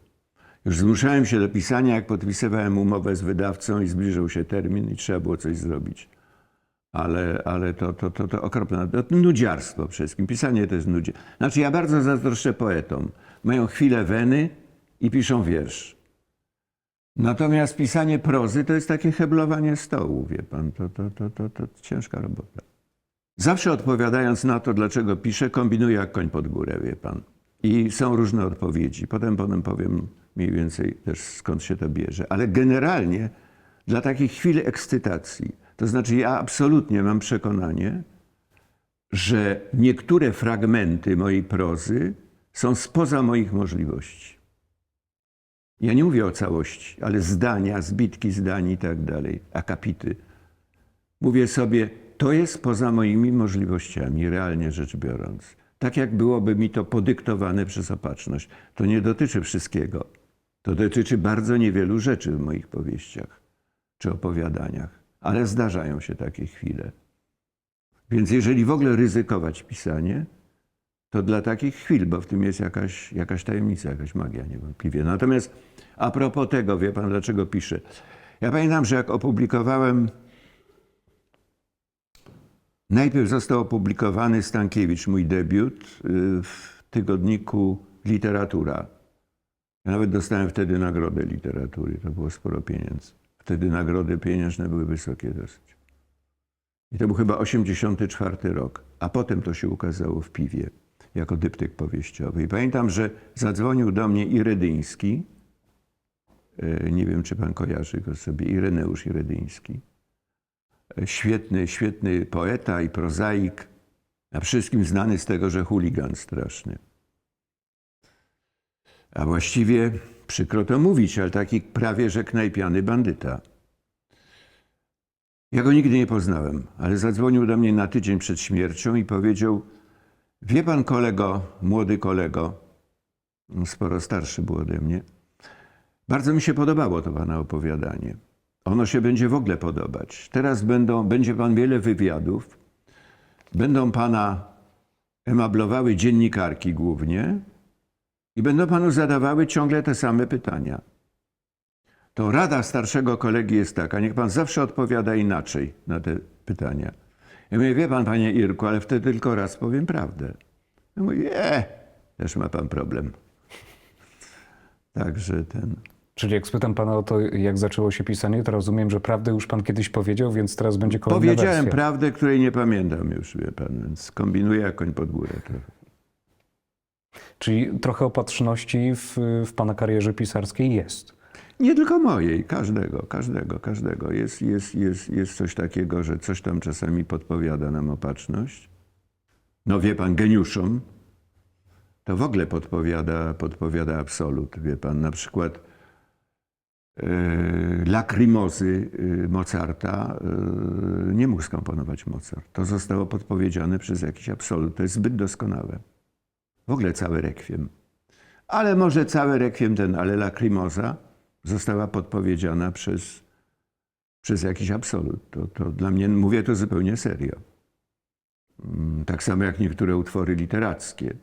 Już zmuszałem się do pisania, jak podpisywałem umowę z wydawcą i zbliżył się termin i trzeba było coś zrobić. Ale to okropne. To nudziarstwo przede wszystkim. Pisanie to jest nudzie. Znaczy ja bardzo zazdroszczę poetom. Mają chwilę weny i piszą wiersz. Natomiast pisanie prozy to jest takie heblowanie stołu, wie pan. To ciężka robota. Zawsze odpowiadając na to, dlaczego piszę, kombinuję jak koń pod górę, wie pan. I są różne odpowiedzi. Potem powiem mniej więcej też skąd się to bierze. Ale generalnie dla takich chwil ekscytacji, to znaczy ja absolutnie mam przekonanie, że niektóre fragmenty mojej prozy są spoza moich możliwości. Ja nie mówię o całości, ale zdania, zbitki zdań i tak dalej, akapity. Mówię sobie, to jest poza moimi możliwościami, realnie rzecz biorąc. Tak jak byłoby mi to podyktowane przez opatrzność. To nie dotyczy wszystkiego. To dotyczy bardzo niewielu rzeczy w moich powieściach czy opowiadaniach. Ale zdarzają się takie chwile. Więc jeżeli w ogóle ryzykować pisanie, to dla takich chwil, bo w tym jest jakaś tajemnica, jakaś magia niewątpliwie. Natomiast a propos tego, wie pan dlaczego piszę? Ja pamiętam, że jak opublikowałem, najpierw został opublikowany Stankiewicz, mój debiut, w tygodniku Literatura. Ja nawet dostałem wtedy nagrodę literatury, to było sporo pieniędzy. Wtedy nagrody pieniężne były wysokie dosyć. I to był chyba 1984 rok, a potem to się ukazało w Piwie jako dyptyk powieściowy. I pamiętam, że zadzwonił do mnie Iredyński, nie wiem, czy pan kojarzy go sobie, Ireneusz Iredyński. Świetny poeta i prozaik, a wszystkim znany z tego, że chuligan straszny. A właściwie, przykro to mówić, ale taki prawie że knajpiany bandyta. Ja go nigdy nie poznałem, ale zadzwonił do mnie na tydzień przed śmiercią i powiedział: wie pan kolego, młody kolego, sporo starszy był ode mnie, bardzo mi się podobało to pana opowiadanie. Ono się będzie w ogóle podobać. Teraz będzie pan wiele wywiadów, będą pana emablowały dziennikarki głównie i będą panu zadawały ciągle te same pytania. To rada starszego kolegi jest taka, niech pan zawsze odpowiada inaczej na te pytania. Ja mówię: wie pan, panie Irku, ale wtedy tylko raz powiem prawdę. Ja mówię: też ma pan problem. Także
Czyli jak spytam pana o to, jak zaczęło się pisanie, to rozumiem, że prawdę już pan kiedyś powiedział, więc teraz będzie kolejna
powiedziałem
wersja.
prawdę, której nie pamiętam już, wie pan, więc kombinuję jak koń pod górę trochę.
Czyli trochę opatrzności w pana karierze pisarskiej jest.
Nie tylko mojej, każdego. Jest coś takiego, że coś tam czasami podpowiada nam opatrzność. No wie pan, geniuszom to w ogóle podpowiada absolut. Wie pan, na przykład Lacrimozy Mozarta nie mógł skomponować Mozart. To zostało podpowiedziane przez jakiś absolut. To jest zbyt doskonałe. W ogóle cały rekwiem. Ale może cały rekwiem ale Lacrimosa została podpowiedziana przez jakiś absolut. To dla mnie, mówię to zupełnie serio. Tak samo jak niektóre utwory literackie.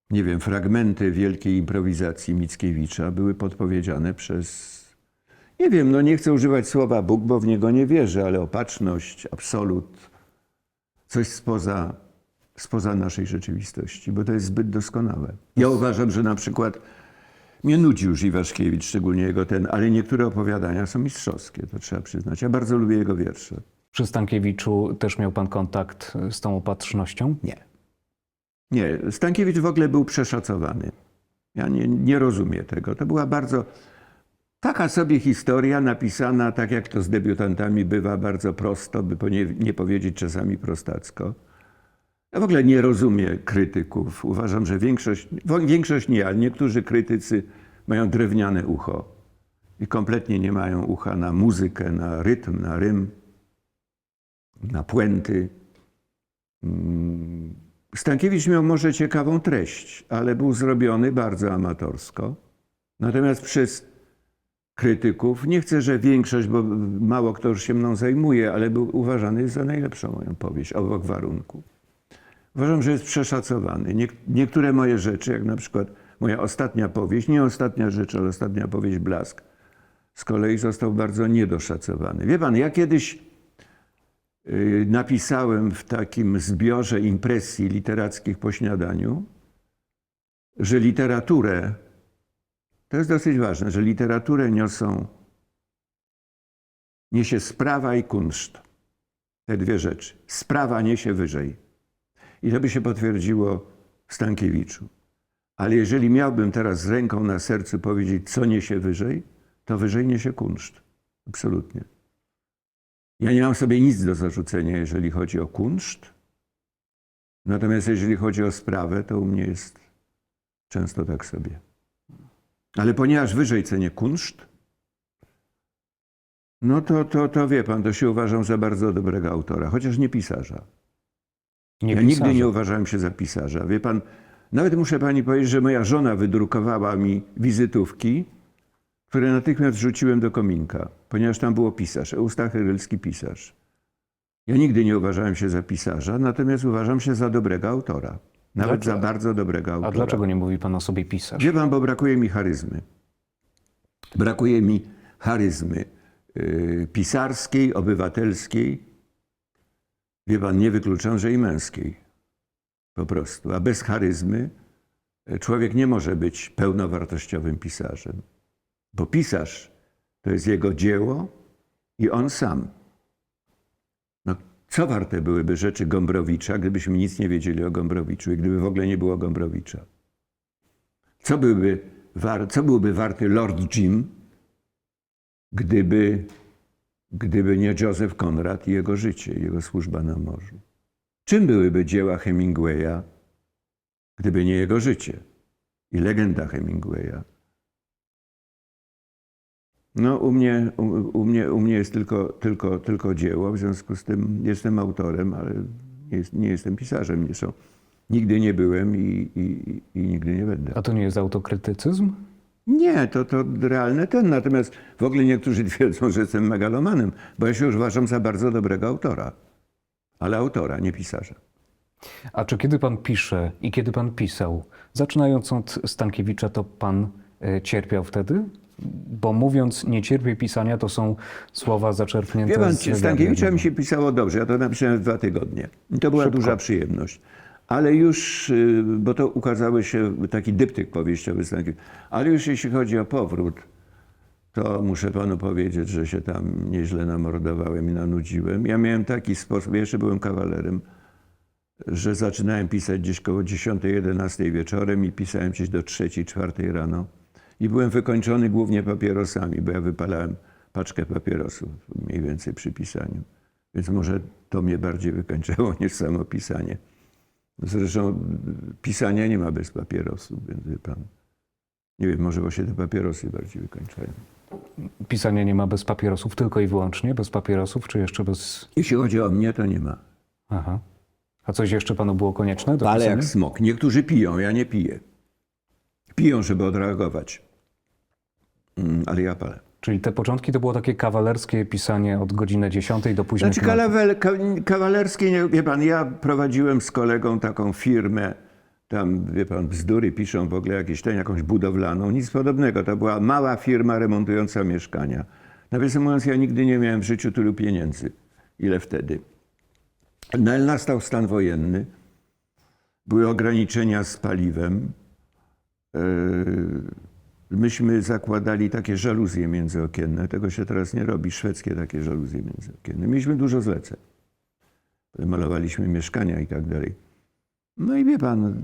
Nie wiem, fragmenty wielkiej improwizacji Mickiewicza były podpowiedziane przez, nie wiem, no nie chcę używać słowa Bóg, bo w niego nie wierzę, ale opatrzność, absolut, coś spoza naszej rzeczywistości, bo to jest zbyt doskonałe. Ja uważam, że na przykład mnie nudzi już Iwaszkiewicz, szczególnie jego ale niektóre opowiadania są mistrzowskie, to trzeba przyznać. Ja bardzo lubię jego wiersze.
Przy Stankiewiczu też miał pan kontakt z tą opatrznością?
Nie, Stankiewicz w ogóle był przeszacowany. Ja nie rozumiem tego. To była bardzo taka sobie historia napisana, tak jak to z debiutantami bywa, bardzo prosto, by nie powiedzieć czasami prostacko. Ja w ogóle nie rozumiem krytyków. Uważam, że większość nie, ale niektórzy krytycy mają drewniane ucho i kompletnie nie mają ucha na muzykę, na rytm, na rym, na puenty. Stankiewicz miał może ciekawą treść, ale był zrobiony bardzo amatorsko. Natomiast przez krytyków, nie chcę, że większość, bo mało kto już się mną zajmuje, ale był uważany za najlepszą moją powieść, obok warunku. Uważam, że jest przeszacowany. Niektóre moje rzeczy, jak na przykład moja ostatnia powieść, nie ostatnia rzecz, ale ostatnia powieść Blask, z kolei został bardzo niedoszacowany. Wie pan, ja kiedyś napisałem w takim zbiorze impresji literackich po śniadaniu, że literaturę, to jest dosyć ważne, że literaturę niesie sprawa i kunszt. Te dwie rzeczy. Sprawa niesie wyżej. I to by się potwierdziło w Stankiewiczu. Ale jeżeli miałbym teraz z ręką na sercu powiedzieć, co niesie wyżej, to wyżej niesie kunszt. Absolutnie. Ja nie mam sobie nic do zarzucenia, jeżeli chodzi o kunszt. Natomiast jeżeli chodzi o sprawę, to u mnie jest często tak sobie. Ale ponieważ wyżej cenię kunszt, no to wie pan, to się uważam za bardzo dobrego autora, chociaż nie pisarza. Ja nigdy nie uważałem się za pisarza. Wie pan, nawet muszę pani powiedzieć, że moja żona wydrukowała mi wizytówki, które natychmiast wrzuciłem do kominka, ponieważ tam było pisarz, Eustachy Rylski pisarz. Ja nigdy nie uważałem się za pisarza, natomiast uważam się za dobrego autora. Nawet
Dlaczego?
za bardzo dobrego autora.
A dlaczego nie mówi pan o sobie pisarz?
Wie pan, bo brakuje mi charyzmy. Brakuje mi charyzmy pisarskiej, obywatelskiej. Wie pan, nie wykluczam, że i męskiej. Po prostu. A bez charyzmy człowiek nie może być pełnowartościowym pisarzem. Bo pisarz to jest jego dzieło i on sam. No, co warte byłyby rzeczy Gombrowicza, gdybyśmy nic nie wiedzieli o Gombrowiczu i gdyby w ogóle nie było Gombrowicza? Co byłby warty Lord Jim, gdyby nie Joseph Conrad i jego życie, jego służba na morzu? Czym byłyby dzieła Hemingwaya, gdyby nie jego życie i legenda Hemingwaya? No, u mnie jest tylko dzieło, w związku z tym jestem autorem, ale nie jestem pisarzem. Nigdy nie byłem i nigdy nie będę.
A to nie jest autokrytycyzm?
Nie, to realne ten. Natomiast w ogóle niektórzy twierdzą, że jestem megalomanem, bo ja się już uważam za bardzo dobrego autora. Ale autora, nie pisarza.
A czy kiedy pan pisze i kiedy pan pisał, zaczynając od Stankiewicza, to pan cierpiał wtedy? Bo mówiąc nie cierpię pisania, to są słowa zaczerpnięte
Wie pan,
z wywiadu.
Stankiewicza mi się pisało dobrze. Ja to napisałem w 2 tygodnie. I to była
Szybko.
duża przyjemność. Ale już, bo to ukazały się taki dyptyk powieściowy Stankiewicza. Ale już jeśli chodzi o powrót, to muszę panu powiedzieć, że się tam nieźle namordowałem i nanudziłem. Ja miałem taki sposób, ja jeszcze byłem kawalerem, że zaczynałem pisać gdzieś koło 10-11 wieczorem i pisałem gdzieś do 3-4 rano. I byłem wykończony głównie papierosami, bo ja wypalałem paczkę papierosów mniej więcej przy pisaniu. Więc może to mnie bardziej wykańczało niż samo pisanie. Zresztą pisania nie ma bez papierosów, więc wie pan. Nie wiem, może właśnie te papierosy bardziej wykańczają.
Pisania nie ma bez papierosów, tylko i wyłącznie bez papierosów, czy jeszcze bez...
Jeśli chodzi o mnie, to nie ma.
Aha. A coś jeszcze panu było konieczne do
Ale
pisania?
jak smok. Niektórzy piją, ja nie piję. Piją, żeby odreagować. Ale ja palę.
Czyli te początki to było takie kawalerskie pisanie od godziny 10 do późnej
Znaczy kawalerskie, wie pan, ja prowadziłem z kolegą taką firmę, tam, wie pan, bzdury piszą w ogóle jakąś budowlaną, nic podobnego. To była mała firma remontująca mieszkania. Nawiasem mówiąc, ja nigdy nie miałem w życiu tylu pieniędzy, ile wtedy. No, nastał stan wojenny, były ograniczenia z paliwem. Myśmy zakładali takie żaluzje międzyokienne. Tego się teraz nie robi. Szwedzkie takie żaluzje międzyokienne. Mieliśmy dużo zleceń. Malowaliśmy mieszkania i tak dalej. No i wie pan,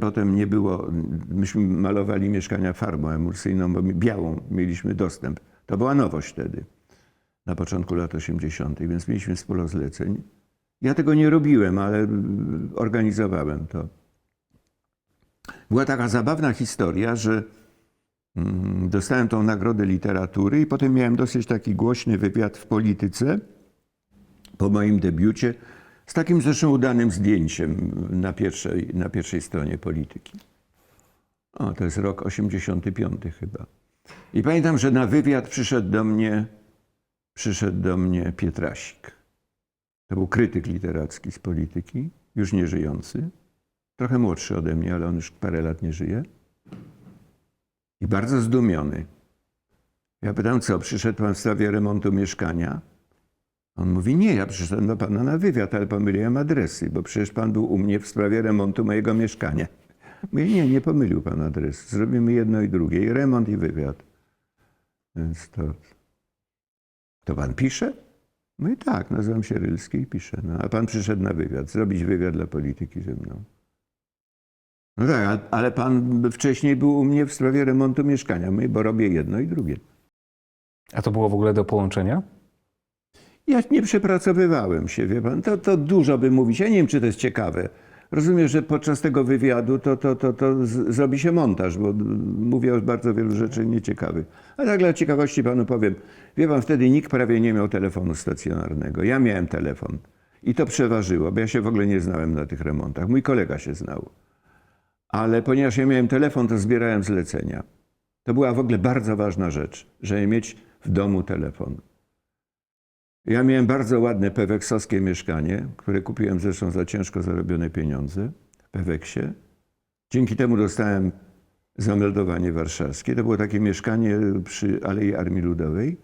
potem nie było. Myśmy malowali mieszkania farbą emulsyjną, bo białą mieliśmy dostęp. To była nowość wtedy, na początku lat 80., więc mieliśmy sporo zleceń. Ja tego nie robiłem, ale organizowałem to. Była taka zabawna historia, że dostałem tą nagrodę literatury i potem miałem dosyć taki głośny wywiad w Polityce po moim debiucie z takim zresztą udanym zdjęciem na pierwszej stronie Polityki. O, to jest rok 85 chyba. I pamiętam, że na wywiad przyszedł do mnie Pietrasik. To był krytyk literacki z Polityki, już nie żyjący. Trochę młodszy ode mnie, ale on już parę lat nie żyje. I bardzo zdumiony. Ja pytam, co, przyszedł pan w sprawie remontu mieszkania? On mówi, nie, ja przyszedłem do pana na wywiad, ale pomyliłem adresy, bo przecież pan był u mnie w sprawie remontu mojego mieszkania. Mówię, nie pomylił pan adres. Zrobimy jedno i drugie, i remont, i wywiad. Więc to pan pisze? Mówię, tak, nazywam się Rylski i piszę. No, a pan przyszedł na wywiad, zrobić wywiad dla Polityki ze mną. No tak, ale pan wcześniej był u mnie w sprawie remontu mieszkania, bo robię jedno i drugie.
A to było w ogóle do połączenia?
Ja nie przepracowywałem się, wie pan. To dużo by mówić. Ja nie wiem, czy to jest ciekawe. Rozumiem, że podczas tego wywiadu to zrobi się montaż, bo mówię o bardzo wielu rzeczy nieciekawych. Ale tak dla ciekawości panu powiem. Wie pan, wtedy nikt prawie nie miał telefonu stacjonarnego. Ja miałem telefon. I to przeważyło, bo ja się w ogóle nie znałem na tych remontach. Mój kolega się znał. Ale ponieważ ja miałem telefon, to zbierałem zlecenia. To była w ogóle bardzo ważna rzecz, żeby mieć w domu telefon. Ja miałem bardzo ładne peweksowskie mieszkanie, które kupiłem zresztą za ciężko zarobione pieniądze w Peweksie. Dzięki temu dostałem zameldowanie warszawskie. To było takie mieszkanie przy Alei Armii Ludowej.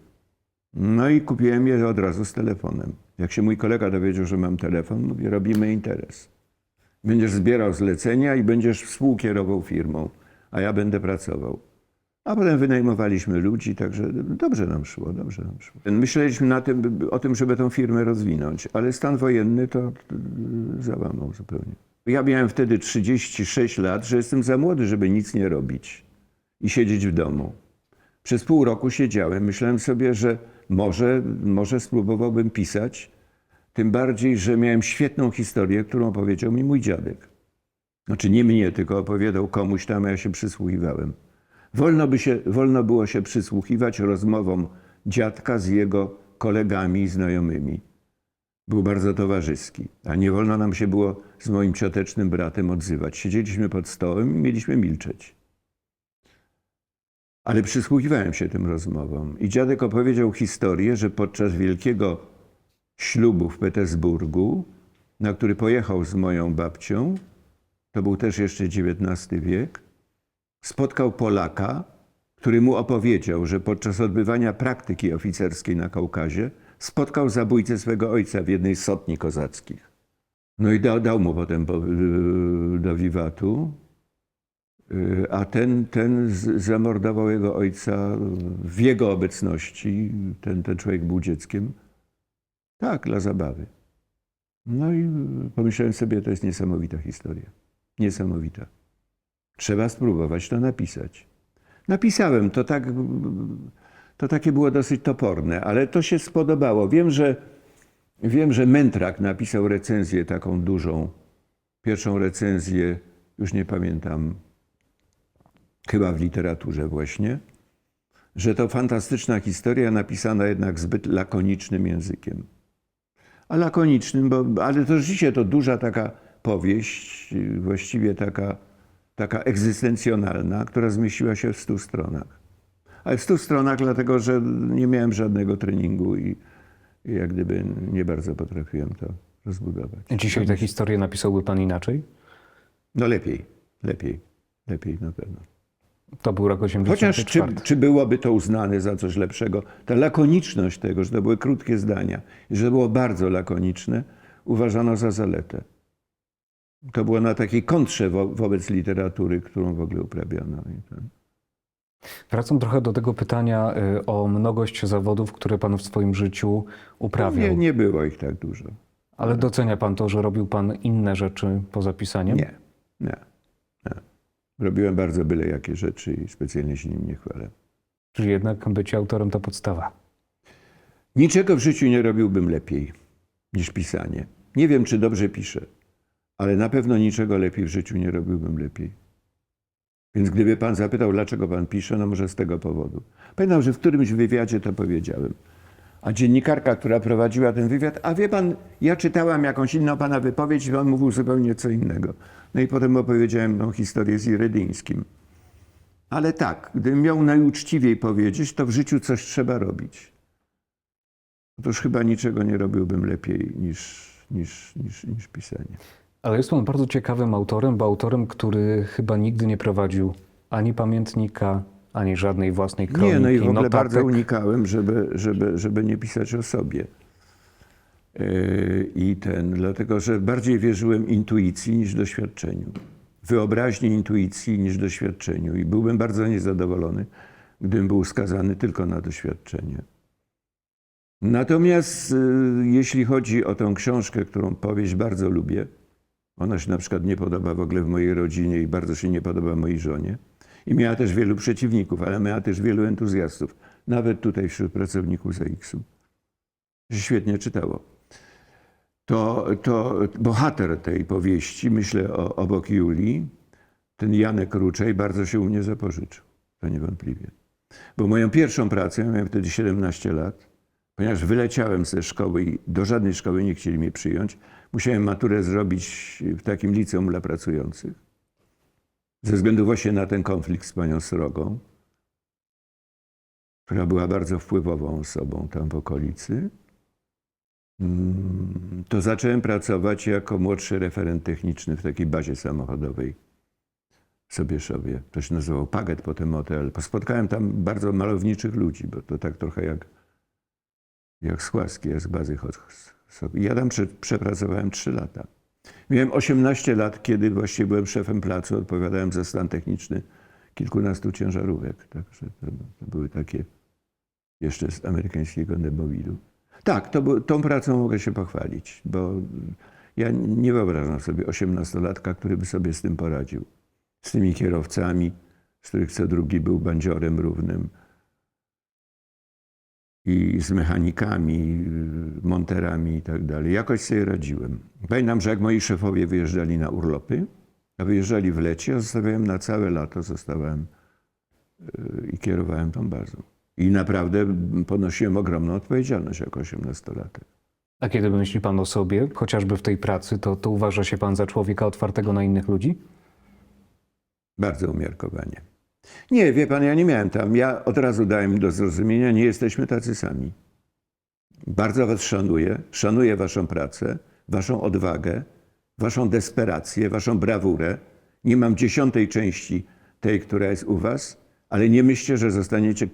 No i kupiłem je od razu z telefonem. Jak się mój kolega dowiedział, że mam telefon, mówię, robimy interes. Będziesz zbierał zlecenia i będziesz współkierował firmą, a ja będę pracował. A potem wynajmowaliśmy ludzi, także dobrze nam szło, dobrze nam szło. Myśleliśmy o tym, żeby tą firmę rozwinąć, ale stan wojenny to załamał zupełnie. Ja miałem wtedy 36 lat, że jestem za młody, żeby nic nie robić i siedzieć w domu. Przez pół roku siedziałem, myślałem sobie, że może spróbowałbym pisać, tym bardziej, że miałem świetną historię, którą opowiedział mi mój dziadek. Znaczy nie mnie, tylko opowiadał komuś tam, a ja się przysłuchiwałem. Wolno było się przysłuchiwać rozmowom dziadka z jego kolegami i znajomymi. Był bardzo towarzyski, a nie wolno nam się było z moim ciotecznym bratem odzywać. Siedzieliśmy pod stołem i mieliśmy milczeć. Ale przysłuchiwałem się tym rozmowom. I dziadek opowiedział historię, że podczas wielkiego ślubu w Petersburgu, na który pojechał z moją babcią, to był też jeszcze XIX wiek, spotkał Polaka, który mu opowiedział, że podczas odbywania praktyki oficerskiej na Kaukazie spotkał zabójcę swego ojca w jednej z sotni kozackich. No i dał mu potem do wiwatu, a ten zamordował jego ojca w jego obecności. Ten człowiek był dzieckiem. Tak, dla zabawy. No i pomyślałem sobie, to jest niesamowita historia. Niesamowita. Trzeba spróbować to napisać. Napisałem, to takie było dosyć toporne, ale to się spodobało. Wiem, że Mędrak napisał recenzję taką dużą, pierwszą recenzję, już nie pamiętam, chyba w literaturze właśnie, że to fantastyczna historia napisana jednak zbyt lakonicznym językiem. A lakonicznym, ale to rzeczywiście to duża taka powieść, właściwie taka egzystencjonalna, która zmieściła się w 100 stronach. Ale w 100 stronach dlatego, że nie miałem żadnego treningu i jak gdyby nie bardzo potrafiłem to rozbudować.
Dzisiaj tę historię napisałby pan inaczej?
No lepiej na pewno.
To był rok 84.
Chociaż czy byłoby to uznane za coś lepszego? Ta lakoniczność tego, że to były krótkie zdania i że to było bardzo lakoniczne, uważano za zaletę. To było na takiej kontrze wobec literatury, którą w ogóle uprawiano.
Wracam trochę do tego pytania o mnogość zawodów, które pan w swoim życiu uprawiał.
Nie było ich tak dużo.
Ale docenia pan to, że robił pan inne rzeczy poza pisaniem?
Nie. Robiłem bardzo byle jakie rzeczy i specjalnie się nim nie chwalę.
Czyli jednak bycie autorem to podstawa.
Niczego w życiu nie robiłbym lepiej niż pisanie. Nie wiem, czy dobrze piszę, ale na pewno niczego lepiej w życiu nie robiłbym lepiej. Więc gdyby pan zapytał, dlaczego pan pisze, no może z tego powodu. Pamiętam, że w którymś wywiadzie to powiedziałem. A dziennikarka, która prowadziła ten wywiad, a wie pan, ja czytałam jakąś inną pana wypowiedź i on mówił zupełnie co innego. No i potem opowiedziałem tą historię z Iredyńskim. Ale tak, gdybym miał najuczciwiej powiedzieć, to w życiu coś trzeba robić. Otóż chyba niczego nie robiłbym lepiej niż pisanie.
Ale jest pan bardzo ciekawym autorem, bo autorem, który chyba nigdy nie prowadził ani pamiętnika, ani żadnej własnej kroniki,
Nie, no i w ogóle
notatek.
bardzo unikałem, żeby nie pisać o sobie. Dlatego, że bardziej wierzyłem intuicji niż doświadczeniu. Wyobraźni intuicji niż doświadczeniu. I byłbym bardzo niezadowolony, gdybym był skazany tylko na doświadczenie. Natomiast jeśli chodzi o tę książkę, którą powieść bardzo lubię, ona się na przykład nie podoba w ogóle w mojej rodzinie i bardzo się nie podoba mojej żonie. I miała też wielu przeciwników, ale miała też wielu entuzjastów. Nawet tutaj wśród pracowników ZAX-u. Się świetnie czytało. To bohater tej powieści, myślę obok Julii, ten Janek Ruczej, bardzo się u mnie zapożyczył. To niewątpliwie. Bo moją pierwszą pracę, ja miałem wtedy 17 lat, ponieważ wyleciałem ze szkoły i do żadnej szkoły nie chcieli mnie przyjąć, musiałem maturę zrobić w takim liceum dla pracujących. Ze względu właśnie na ten konflikt z panią Srogą, która była bardzo wpływową osobą tam w okolicy. to zacząłem pracować jako młodszy referent techniczny w takiej bazie samochodowej w Sobieszowie. To się nazywało Paget, potem Motel. Spotkałem tam bardzo malowniczych ludzi, bo to tak trochę jak z Łaski, jak z bazy. Ja tam przepracowałem 3 lata. Miałem 18 lat, kiedy właściwie byłem szefem placu, odpowiadałem za stan techniczny kilkunastu ciężarówek. Także to były takie jeszcze z amerykańskiego Nebowilu. Tak, tą pracą mogę się pochwalić, bo ja nie wyobrażam sobie 18-latka, który by sobie z tym poradził. Z tymi kierowcami, z których co drugi był bandziorem równym. I z mechanikami, monterami i tak dalej. Jakoś sobie radziłem. Pamiętam, że jak moi szefowie wyjeżdżali na urlopy, a wyjeżdżali w lecie, zostawiałem na całe lato, zostawałem i kierowałem tą bazą. I naprawdę ponosiłem ogromną odpowiedzialność jako 18-latek.
A kiedy myśli pan o sobie, chociażby w tej pracy, to uważa się pan za człowieka otwartego na innych ludzi?
Bardzo umiarkowanie. Nie, wie pan, ja nie miałem tam. Ja od razu dałem do zrozumienia, nie jesteśmy tacy sami. Bardzo was szanuję. Szanuję waszą pracę, waszą odwagę, waszą desperację, waszą brawurę. Nie mam 10. części tej, która jest u was, ale nie myślcie, że zostaniecie,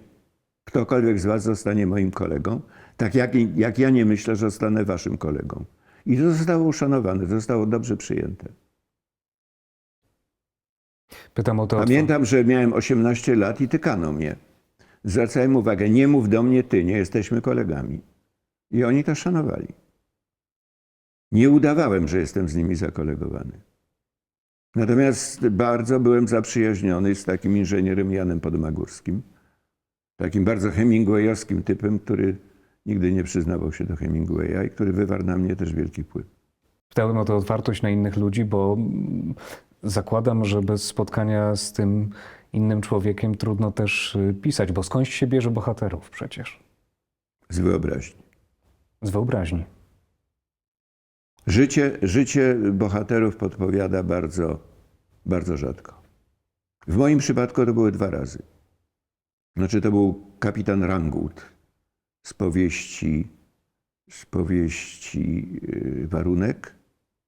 ktokolwiek z was zostanie moim kolegą, tak jak ja nie myślę, że zostanę waszym kolegą. I to zostało uszanowane, to zostało dobrze przyjęte.
Pytam o to.
Pamiętam, że miałem 18 lat i tykano mnie. Zwracałem uwagę, nie mów do mnie ty, nie jesteśmy kolegami. I oni to szanowali. Nie udawałem, że jestem z nimi zakolegowany. Natomiast bardzo byłem zaprzyjaźniony z takim inżynierem Janem Podmagórskim. Takim bardzo hemingwayowskim typem, który nigdy nie przyznawał się do Hemingwaya i który wywarł na mnie też wielki wpływ.
Pytałem o tę otwartość na innych ludzi, bo zakładam, że bez spotkania z tym innym człowiekiem trudno też pisać, bo skądś się bierze bohaterów przecież?
Z wyobraźni.
Z wyobraźni.
Życie bohaterów podpowiada bardzo, bardzo rzadko. W moim przypadku to były 2 razy. Znaczy to był kapitan Rangut z powieści Warunek,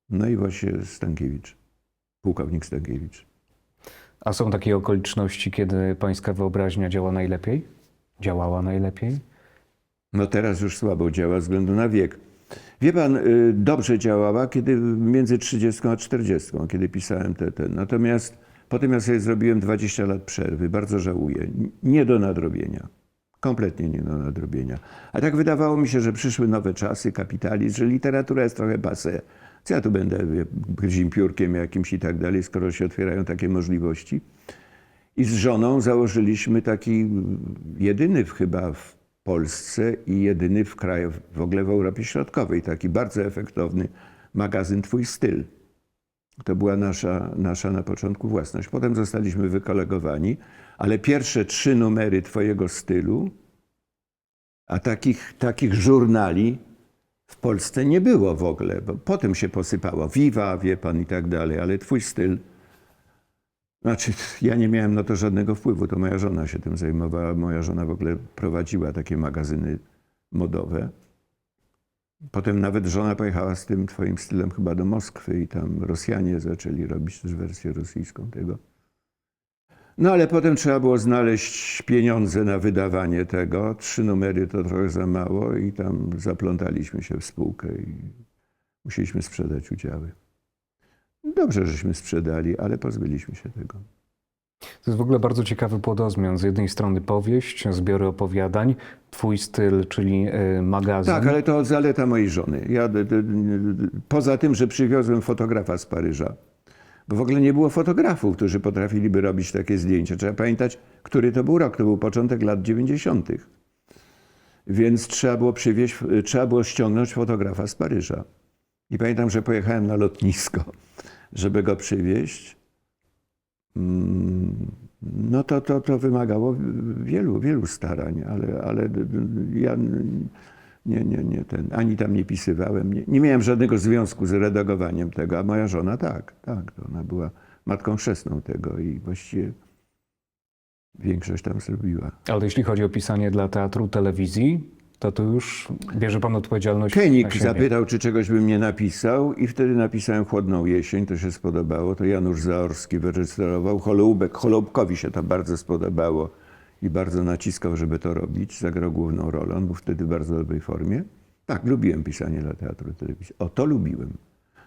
no i właśnie Stankiewicz, pułkownik Stankiewicz.
A są takie okoliczności, kiedy pańska wyobraźnia działa najlepiej? Działała najlepiej?
No teraz już słabo działa ze względu na wiek. Wie pan, dobrze działała, kiedy między 30 a 40, kiedy pisałem te. Natomiast potem ja sobie zrobiłem 20 lat przerwy. Bardzo żałuję. Nie do nadrobienia. Kompletnie nie do nadrobienia. A tak wydawało mi się, że przyszły nowe czasy, kapitalizm, że literatura jest trochę passé. Co ja tu będę gryzim piórkiem jakimś i tak dalej, skoro się otwierają takie możliwości. I z żoną założyliśmy taki jedyny chyba w Polsce i jedyny w kraju, w ogóle w Europie Środkowej, taki bardzo efektowny magazyn Twój styl. To była nasza na początku własność. Potem zostaliśmy wykolegowani, ale pierwsze 3 numery Twojego stylu, a takich żurnali w Polsce nie było w ogóle, bo potem się posypało Viva, wie pan, i tak dalej, ale Twój styl. Znaczy, ja nie miałem na to żadnego wpływu, to moja żona się tym zajmowała. Moja żona w ogóle prowadziła takie magazyny modowe. Potem nawet żona pojechała z tym twoim stylem chyba do Moskwy i tam Rosjanie zaczęli robić też wersję rosyjską tego. No ale potem trzeba było znaleźć pieniądze na wydawanie tego. 3 numery to trochę za mało i tam zaplątaliśmy się w spółkę i musieliśmy sprzedać udziały. Dobrze, żeśmy sprzedali, ale pozbyliśmy się tego.
To jest w ogóle bardzo ciekawy płodozmian. Z jednej strony powieść, zbiory opowiadań, Twój styl, czyli magazyn.
Tak, ale to zaleta mojej żony. Poza tym, że przywiozłem fotografa z Paryża, bo w ogóle nie było fotografów, którzy potrafiliby robić takie zdjęcia. Trzeba pamiętać, który to był rok. To był początek lat 90. Więc trzeba było ściągnąć fotografa z Paryża. I pamiętam, że pojechałem na lotnisko, żeby go przywieźć. No to wymagało wielu starań, ale ja ani tam nie pisywałem, nie miałem żadnego związku z redagowaniem tego, a moja żona tak, to ona była matką chrzestną tego i właściwie większość tam zrobiła.
Ale jeśli chodzi o pisanie dla teatru, telewizji, to tu już bierze pan odpowiedzialność na
Kenik
siebie.
zapytał, czy czegoś bym nie napisał i wtedy napisałem Chłodną jesień, to się spodobało. To Janusz Zaorski wyreżyserował. Choloubkowi się to bardzo spodobało i bardzo naciskał, żeby to robić. Zagrał główną rolę. On był wtedy w bardzo dobrej formie. Tak, lubiłem pisanie dla teatru i telewizji. O, to lubiłem.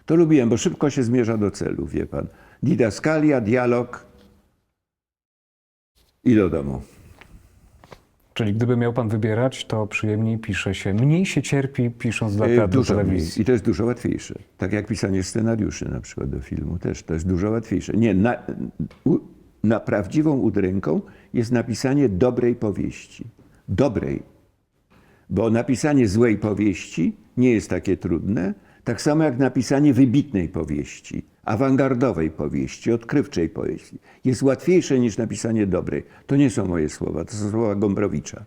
To lubiłem, bo szybko się zmierza do celu, wie pan. Didaskalia, dialog i do domu.
Czyli gdyby miał pan wybierać, to przyjemniej pisze się, mniej się cierpi pisząc dla teatru,
Dużo mniej.
telewizji.
I to jest dużo łatwiejsze. Tak jak pisanie scenariuszy na przykład do filmu też. To jest dużo łatwiejsze. Nie, na prawdziwą udręką jest napisanie dobrej powieści. Dobrej. Bo napisanie złej powieści nie jest takie trudne. Tak samo jak napisanie wybitnej powieści, awangardowej powieści, odkrywczej powieści. Jest łatwiejsze niż napisanie dobrej. To nie są moje słowa, to są słowa Gombrowicza.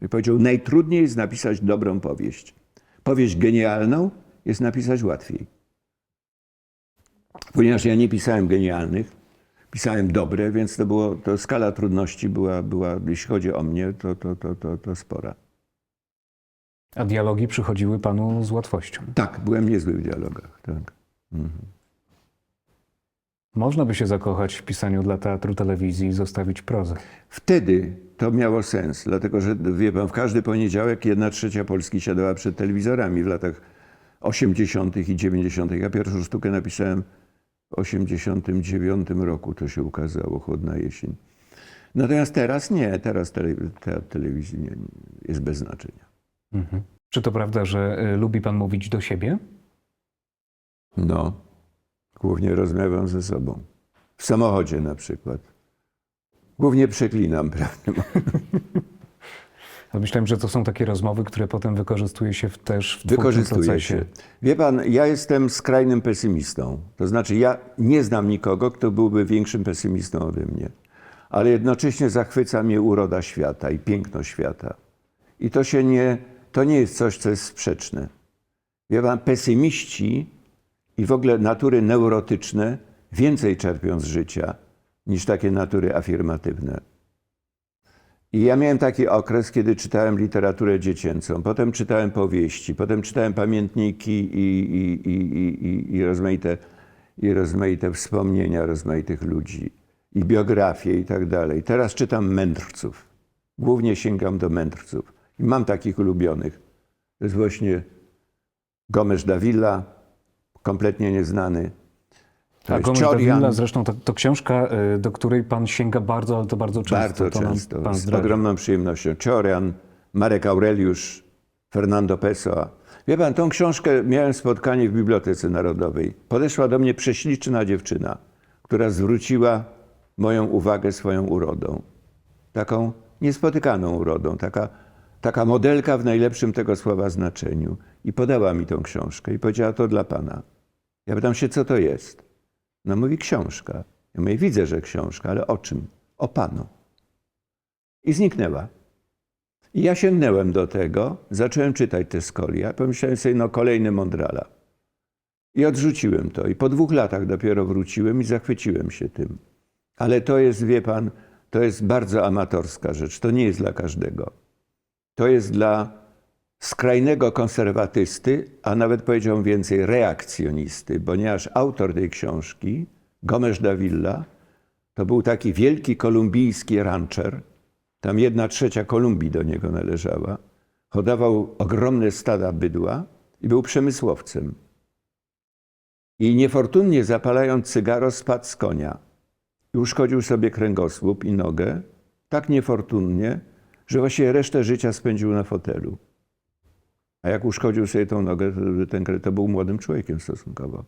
I powiedział, najtrudniej jest napisać dobrą powieść. Powieść genialną jest napisać łatwiej. Ponieważ ja nie pisałem genialnych, pisałem dobre, więc to skala trudności była, jeśli chodzi o mnie, to spora.
A dialogi przychodziły panu z łatwością.
Tak, byłem niezły w dialogach. Tak.
Można by się zakochać w pisaniu dla teatru, telewizji i zostawić prozę.
Wtedy to miało sens, dlatego że, wie pan, w każdy poniedziałek 1/3 Polski siadała przed telewizorami w latach 80. i 90. Ja pierwszą sztukę napisałem w 89 roku, to się ukazało, Chłodna jesień. Natomiast teraz nie, teraz teatr telewizji jest bez znaczenia.
Mhm. Czy to prawda, że lubi pan mówić do siebie?
No, głównie rozmawiam ze sobą. W samochodzie na przykład. Głównie przeklinam, prawda?
Myślałem, że to są takie rozmowy, które potem wykorzystuje się też w twórczym
Wykorzystuje
procesie.
się. Wie pan, ja jestem skrajnym pesymistą. To znaczy, ja nie znam nikogo, kto byłby większym pesymistą ode mnie. Ale jednocześnie zachwyca mnie uroda świata i piękno świata. I to nie jest coś, co jest sprzeczne. Wie pan, pesymiści i w ogóle natury neurotyczne więcej czerpią z życia niż takie natury afirmatywne. I ja miałem taki okres, kiedy czytałem literaturę dziecięcą, potem czytałem powieści, potem czytałem pamiętniki i rozmaite wspomnienia rozmaitych ludzi i biografie i tak dalej. Teraz czytam mędrców. Głównie sięgam do mędrców. I mam takich ulubionych. To jest właśnie Gomes Davila, kompletnie nieznany. To
A
jest
Gomes
Ciorian.
Davila, zresztą to książka, do której pan sięga bardzo, ale to bardzo często.
Bardzo
to nam
często,
pan
z
zdradzi.
ogromną przyjemnością. Ciorian, Marek Aureliusz, Fernando Pessoa. Wie pan, tą książkę miałem spotkanie w Bibliotece Narodowej. Podeszła do mnie prześliczna dziewczyna, która zwróciła moją uwagę swoją urodą. Taką niespotykaną urodą, taka modelka w najlepszym tego słowa znaczeniu. I podała mi tą książkę i powiedziała, to dla pana. Ja pytam się, co to jest? No mówi, książka. Ja mówię, widzę, że książka, ale o czym? O panu. I zniknęła. I ja sięgnąłem do tego, zacząłem czytać te skolia, pomyślałem sobie, no kolejny mądrala. I odrzuciłem to. I po 2 latach dopiero wróciłem i zachwyciłem się tym. Ale to jest, wie pan, to jest bardzo amatorska rzecz. To nie jest dla każdego. To jest dla skrajnego konserwatysty, a nawet powiedziałbym więcej reakcjonisty, ponieważ autor tej książki, Gomes Davila, to był taki wielki kolumbijski rancher. Tam 1/3 Kolumbii do niego należała. Hodował ogromne stada bydła i był przemysłowcem. I niefortunnie zapalając cygaro spadł z konia i uszkodził sobie kręgosłup i nogę tak niefortunnie, że właściwie resztę życia spędził na fotelu. A jak uszkodził sobie tą nogę, to był młodym człowiekiem stosunkowo.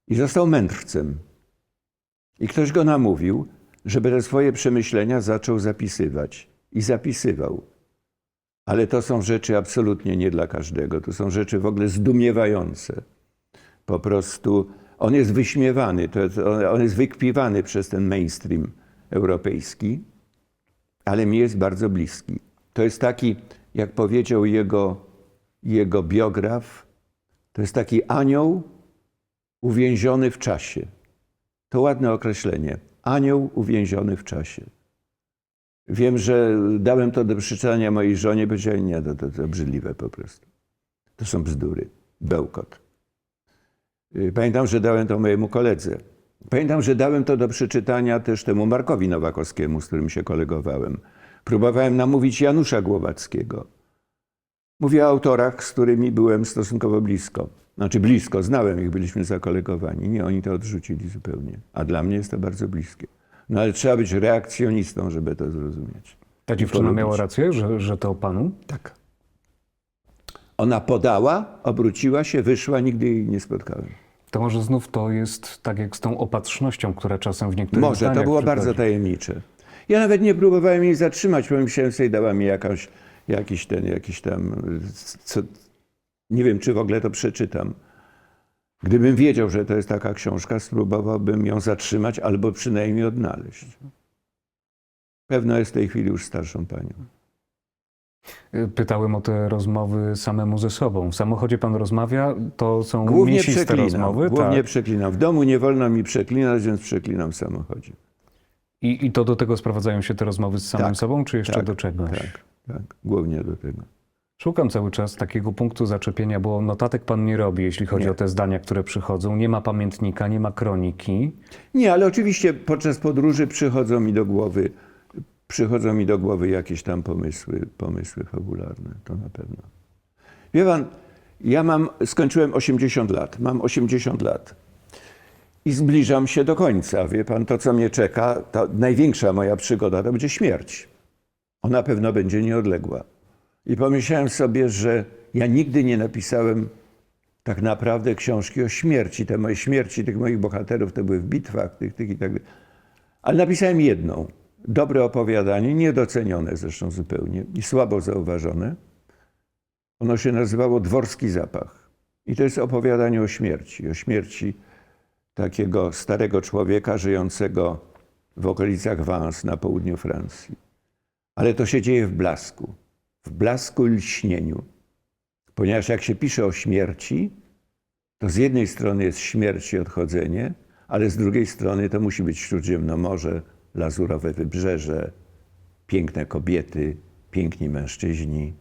I został mędrcem. I ktoś go namówił, żeby te swoje przemyślenia zaczął zapisywać. I zapisywał. Ale to są rzeczy absolutnie nie dla każdego. To są rzeczy w ogóle zdumiewające. Po prostu on jest wyśmiewany, on jest wykpiwany przez ten mainstream europejski, ale mi jest bardzo bliski. To jest taki, jak powiedział jego biograf, to jest taki anioł uwięziony w czasie. To ładne określenie. Anioł uwięziony w czasie. Wiem, że dałem to do przeczytania mojej żonie, powiedziała, nie, to obrzydliwe po prostu. To są bzdury, bełkot. Pamiętam, że dałem to mojemu koledze. Pamiętam, że dałem to do przeczytania też temu Markowi Nowakowskiemu, z którym się kolegowałem. Próbowałem namówić Janusza Głowackiego. Mówię o autorach, z którymi byłem stosunkowo blisko. Znaczy blisko, znałem ich, byliśmy zakolegowani. Nie, oni to odrzucili zupełnie. A dla mnie jest to bardzo bliskie. No ale trzeba być reakcjonistą, żeby to zrozumieć.
Ta dziewczyna miała rację, że to o panu?
Tak. Ona podała, obróciła się, wyszła, nigdy jej nie spotkałem.
To może znów to jest tak jak z tą opatrznością, która czasem w niektórych
Może,
zdaniach
to było
przychodzi.
bardzo tajemnicze. Ja nawet nie próbowałem jej zatrzymać, pomyślałem sobie, dała mi jakiś tam, co, nie wiem, czy w ogóle to przeczytam. Gdybym wiedział, że to jest taka książka, spróbowałbym ją zatrzymać albo przynajmniej odnaleźć. Pewno jest w tej chwili już starszą panią.
Pytałem o te rozmowy samemu ze sobą. W samochodzie pan rozmawia, to są
Głównie
mięsiste
przeklinam,
rozmowy.
głównie
Tak.
przeklinam. W domu nie wolno mi przeklinać, więc przeklinam w samochodzie.
I to do tego sprowadzają się te rozmowy z samym
Tak,
sobą, czy jeszcze
tak,
do czegoś?
Tak, głównie do tego.
Szukam cały czas takiego punktu zaczepienia, bo notatek pan nie robi, jeśli chodzi
Nie.
o te zdania, które przychodzą. Nie ma pamiętnika, nie ma kroniki.
Nie, ale oczywiście podczas podróży przychodzą mi do głowy jakieś tam pomysły fabularne, to na pewno. Wie pan, skończyłem 80 lat, mam 80 lat i zbliżam się do końca. Wie pan, to co mnie czeka, ta największa moja przygoda to będzie śmierć. Ona pewno będzie nieodległa. I pomyślałem sobie, że ja nigdy nie napisałem tak naprawdę książki o śmierci. Te moje śmierci tych moich bohaterów to były w bitwach, tych i tak dalej. Ale napisałem jedną. Dobre opowiadanie, niedocenione zresztą zupełnie i słabo zauważone. Ono się nazywało Dworski Zapach. I to jest opowiadanie o śmierci takiego starego człowieka żyjącego w okolicach Vence na południu Francji. Ale to się dzieje w blasku i lśnieniu. Ponieważ jak się pisze o śmierci, to z jednej strony jest śmierć i odchodzenie, ale z drugiej strony to musi być Śródziemnomorze, lazurowe wybrzeże, piękne kobiety, piękni mężczyźni,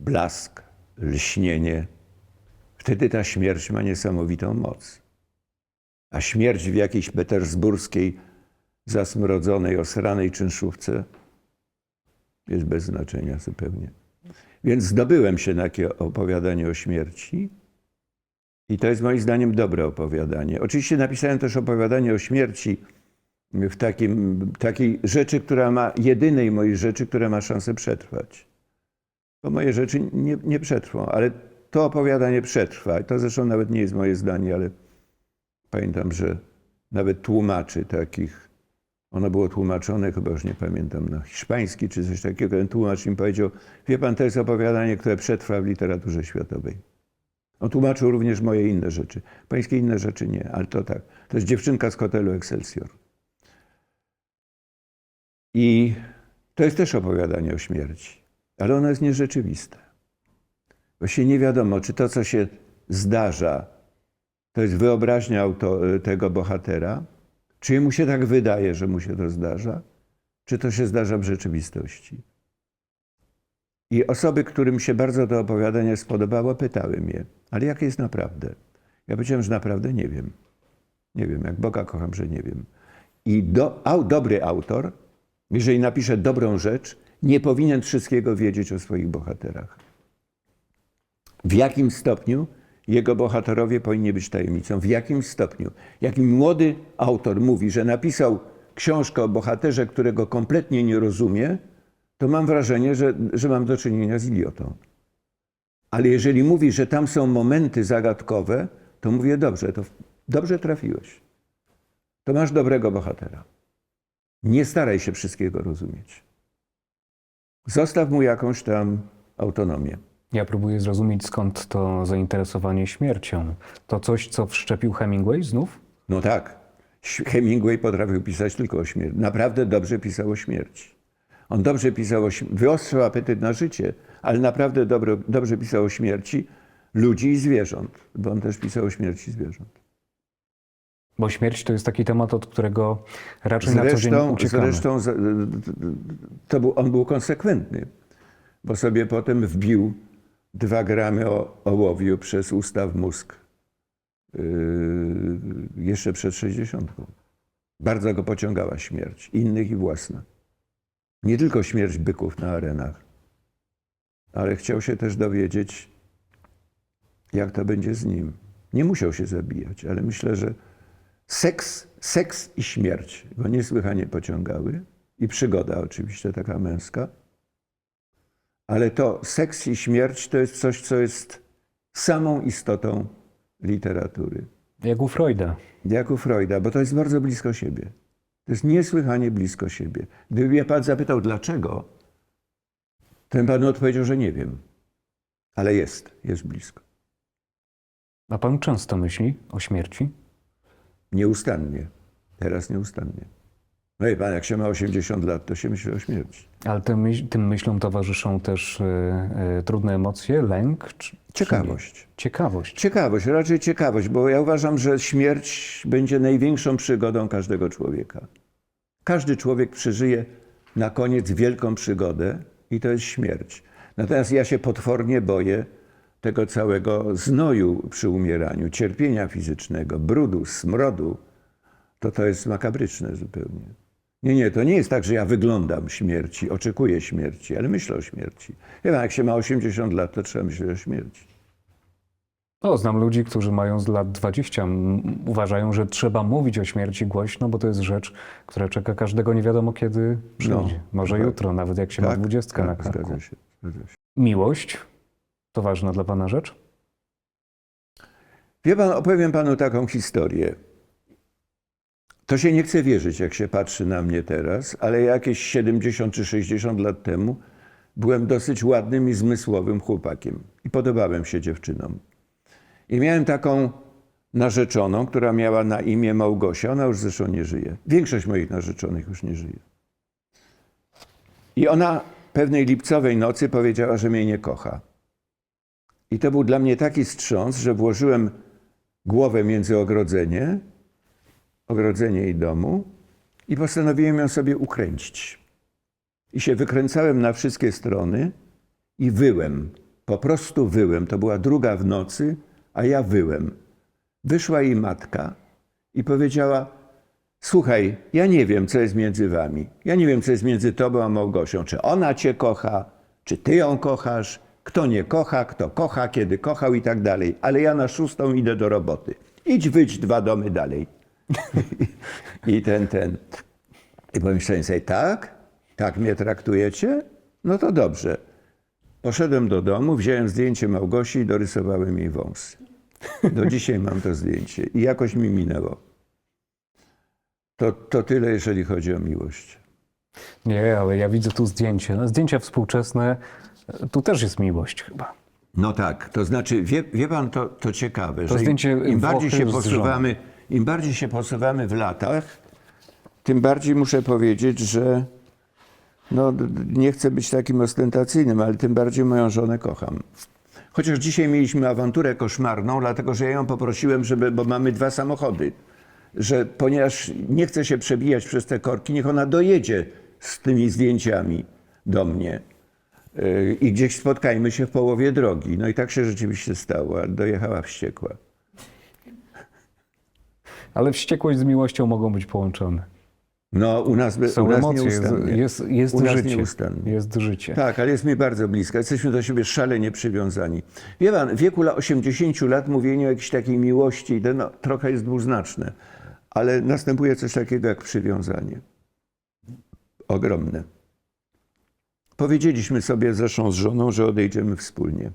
blask, lśnienie. Wtedy ta śmierć ma niesamowitą moc. A śmierć w jakiejś petersburskiej, zasmrodzonej, osranej czynszówce jest bez znaczenia zupełnie. Więc zdobyłem się na takie opowiadanie o śmierci i to jest moim zdaniem dobre opowiadanie. Oczywiście napisałem też opowiadanie o śmierci w takiej rzeczy, jedynej mojej rzeczy, która ma szansę przetrwać. Bo moje rzeczy nie przetrwą, ale to opowiadanie przetrwa. I to zresztą nawet nie jest moje zdanie, ale pamiętam, że nawet tłumaczy takich, ono było tłumaczone, chyba już nie pamiętam, na hiszpański czy coś takiego. Ten tłumacz im powiedział, wie pan, to jest opowiadanie, które przetrwa w literaturze światowej. On tłumaczył również moje inne rzeczy. Pańskie inne rzeczy nie, ale to tak. To jest Dziewczynka z hotelu Excelsior. I to jest też opowiadanie o śmierci, ale ono jest nierzeczywiste. Właściwie nie wiadomo, czy to, co się zdarza, to jest wyobraźnia tego bohatera, czy mu się tak wydaje, że mu się to zdarza, czy to się zdarza w rzeczywistości. I osoby, którym się bardzo to opowiadanie spodobało, pytały mnie, ale jak jest naprawdę? Ja powiedziałem, że naprawdę nie wiem. Nie wiem, jak Boga kocham, że nie wiem. I dobry autor, jeżeli napisze dobrą rzecz, nie powinien wszystkiego wiedzieć o swoich bohaterach. W jakim stopniu jego bohaterowie powinni być tajemnicą? W jakim stopniu? Jak młody autor mówi, że napisał książkę o bohaterze, którego kompletnie nie rozumie, to mam wrażenie, że mam do czynienia z idiotą. Ale jeżeli mówi, że tam są momenty zagadkowe, to mówię, dobrze, to dobrze trafiłeś. To masz dobrego bohatera. Nie staraj się wszystkiego rozumieć. Zostaw mu jakąś tam autonomię.
Ja próbuję zrozumieć, skąd to zainteresowanie śmiercią. To coś, co wszczepił Hemingway znów?
No tak. Hemingway potrafił pisać tylko o śmierci. Naprawdę dobrze pisał o śmierci. On dobrze pisał wyostrzał apetyt na życie, ale naprawdę dobrze pisał o śmierci ludzi i zwierząt, bo on też pisał o śmierci zwierząt.
Bo śmierć to jest taki temat, od którego raczej na co dzień uciekamy.
Zresztą on był konsekwentny, bo sobie potem wbił 2 gramy ołowiu przez usta w mózg jeszcze przed 60. Bardzo go pociągała śmierć, innych i własna. Nie tylko śmierć byków na arenach, ale chciał się też dowiedzieć, jak to będzie z nim. Nie musiał się zabijać, ale myślę, że seks i śmierć go niesłychanie pociągały. I przygoda oczywiście taka męska. Ale to seks i śmierć to jest coś, co jest samą istotą literatury.
Jak u Freuda.
Jak u Freuda, bo to jest bardzo blisko siebie. To jest niesłychanie blisko siebie. Gdyby mnie pan zapytał dlaczego, to bym panu odpowiedział, że nie wiem. Ale jest blisko.
A pan często myśli o śmierci?
Nieustannie. Teraz nieustannie. No i pan, jak się ma 80 lat, to się myśli o śmierci.
Ale tym myślom towarzyszą też trudne emocje, lęk? Czy
Ciekawość.
nie? Ciekawość.
Ciekawość, raczej ciekawość, bo ja uważam, że śmierć będzie największą przygodą każdego człowieka. Każdy człowiek przeżyje na koniec wielką przygodę i to jest śmierć. Natomiast ja się potwornie boję tego całego znoju przy umieraniu, cierpienia fizycznego, brudu, smrodu. To jest makabryczne zupełnie. Nie, to nie jest tak, że ja wyglądam śmierci, oczekuję śmierci, ale myślę o śmierci. Jak się ma 80 lat, to trzeba myśleć o śmierci.
No, znam ludzi, którzy mają z lat 20, uważają, że trzeba mówić o śmierci głośno, bo to jest rzecz, która czeka każdego nie wiadomo kiedy przyjdzie. Może
tak.
jutro, nawet jak się ma 20 na karku.
Zgadza się.
Miłość to ważna dla pana rzecz?
Wie pan, opowiem panu taką historię. To się nie chce wierzyć, jak się patrzy na mnie teraz, ale jakieś 70 czy 60 lat temu byłem dosyć ładnym i zmysłowym chłopakiem i podobałem się dziewczynom. I miałem taką narzeczoną, która miała na imię Małgosia. Ona już zresztą nie żyje. Większość moich narzeczonych już nie żyje. I ona pewnej lipcowej nocy powiedziała, że mnie nie kocha. I to był dla mnie taki wstrząs, że włożyłem głowę między ogrodzenie jej domu i postanowiłem ją sobie ukręcić. I się wykręcałem na wszystkie strony i wyłem. Po prostu wyłem. To była 2 w nocy, a ja wyłem. Wyszła jej matka i powiedziała: słuchaj, ja nie wiem, co jest między wami. Ja nie wiem, co jest między tobą a Małgosią. Czy ona cię kocha, czy ty ją kochasz, kto nie kocha, kto kocha, kiedy kochał i tak dalej. Ale ja na 6 idę do roboty. Idź wyjdź 2 domy dalej. I I pomyślałem sobie, tak mnie traktujecie? No to dobrze. Poszedłem do domu, wziąłem zdjęcie Małgosi i dorysowałem jej wąsy. Do dzisiaj mam to zdjęcie i jakoś mi minęło. To tyle, jeżeli chodzi o miłość.
Nie, ale ja widzę tu zdjęcie. No, zdjęcia współczesne, tu też jest miłość chyba.
No tak, to znaczy, wie pan, to ciekawe, że
zdjęcie
im bardziej się
Włochy z żoną.
im bardziej się posuwamy w latach, tym bardziej muszę powiedzieć, że nie chcę być takim ostentacyjnym, ale tym bardziej moją żonę kocham. Chociaż dzisiaj mieliśmy awanturę koszmarną, dlatego że ja ją poprosiłem, bo mamy 2 samochody, że ponieważ nie chce się przebijać przez te korki, niech ona dojedzie z tymi zdjęciami do mnie. I gdzieś spotkajmy się w połowie drogi. No i tak się rzeczywiście stało, ale dojechała wściekła.
Ale wściekłość z miłością mogą być połączone.
No u nas
emocje,
nieustannie.
jest
U nas
życie.
nieustannie.
Jest życie.
Tak, ale jest mi bardzo bliska. Jesteśmy do siebie szalenie przywiązani. Wie pan, w wieku 80 lat mówienie o jakiejś takiej miłości trochę jest dwuznaczne, ale następuje coś takiego jak przywiązanie. Ogromne. Powiedzieliśmy sobie zresztą z żoną, że odejdziemy wspólnie.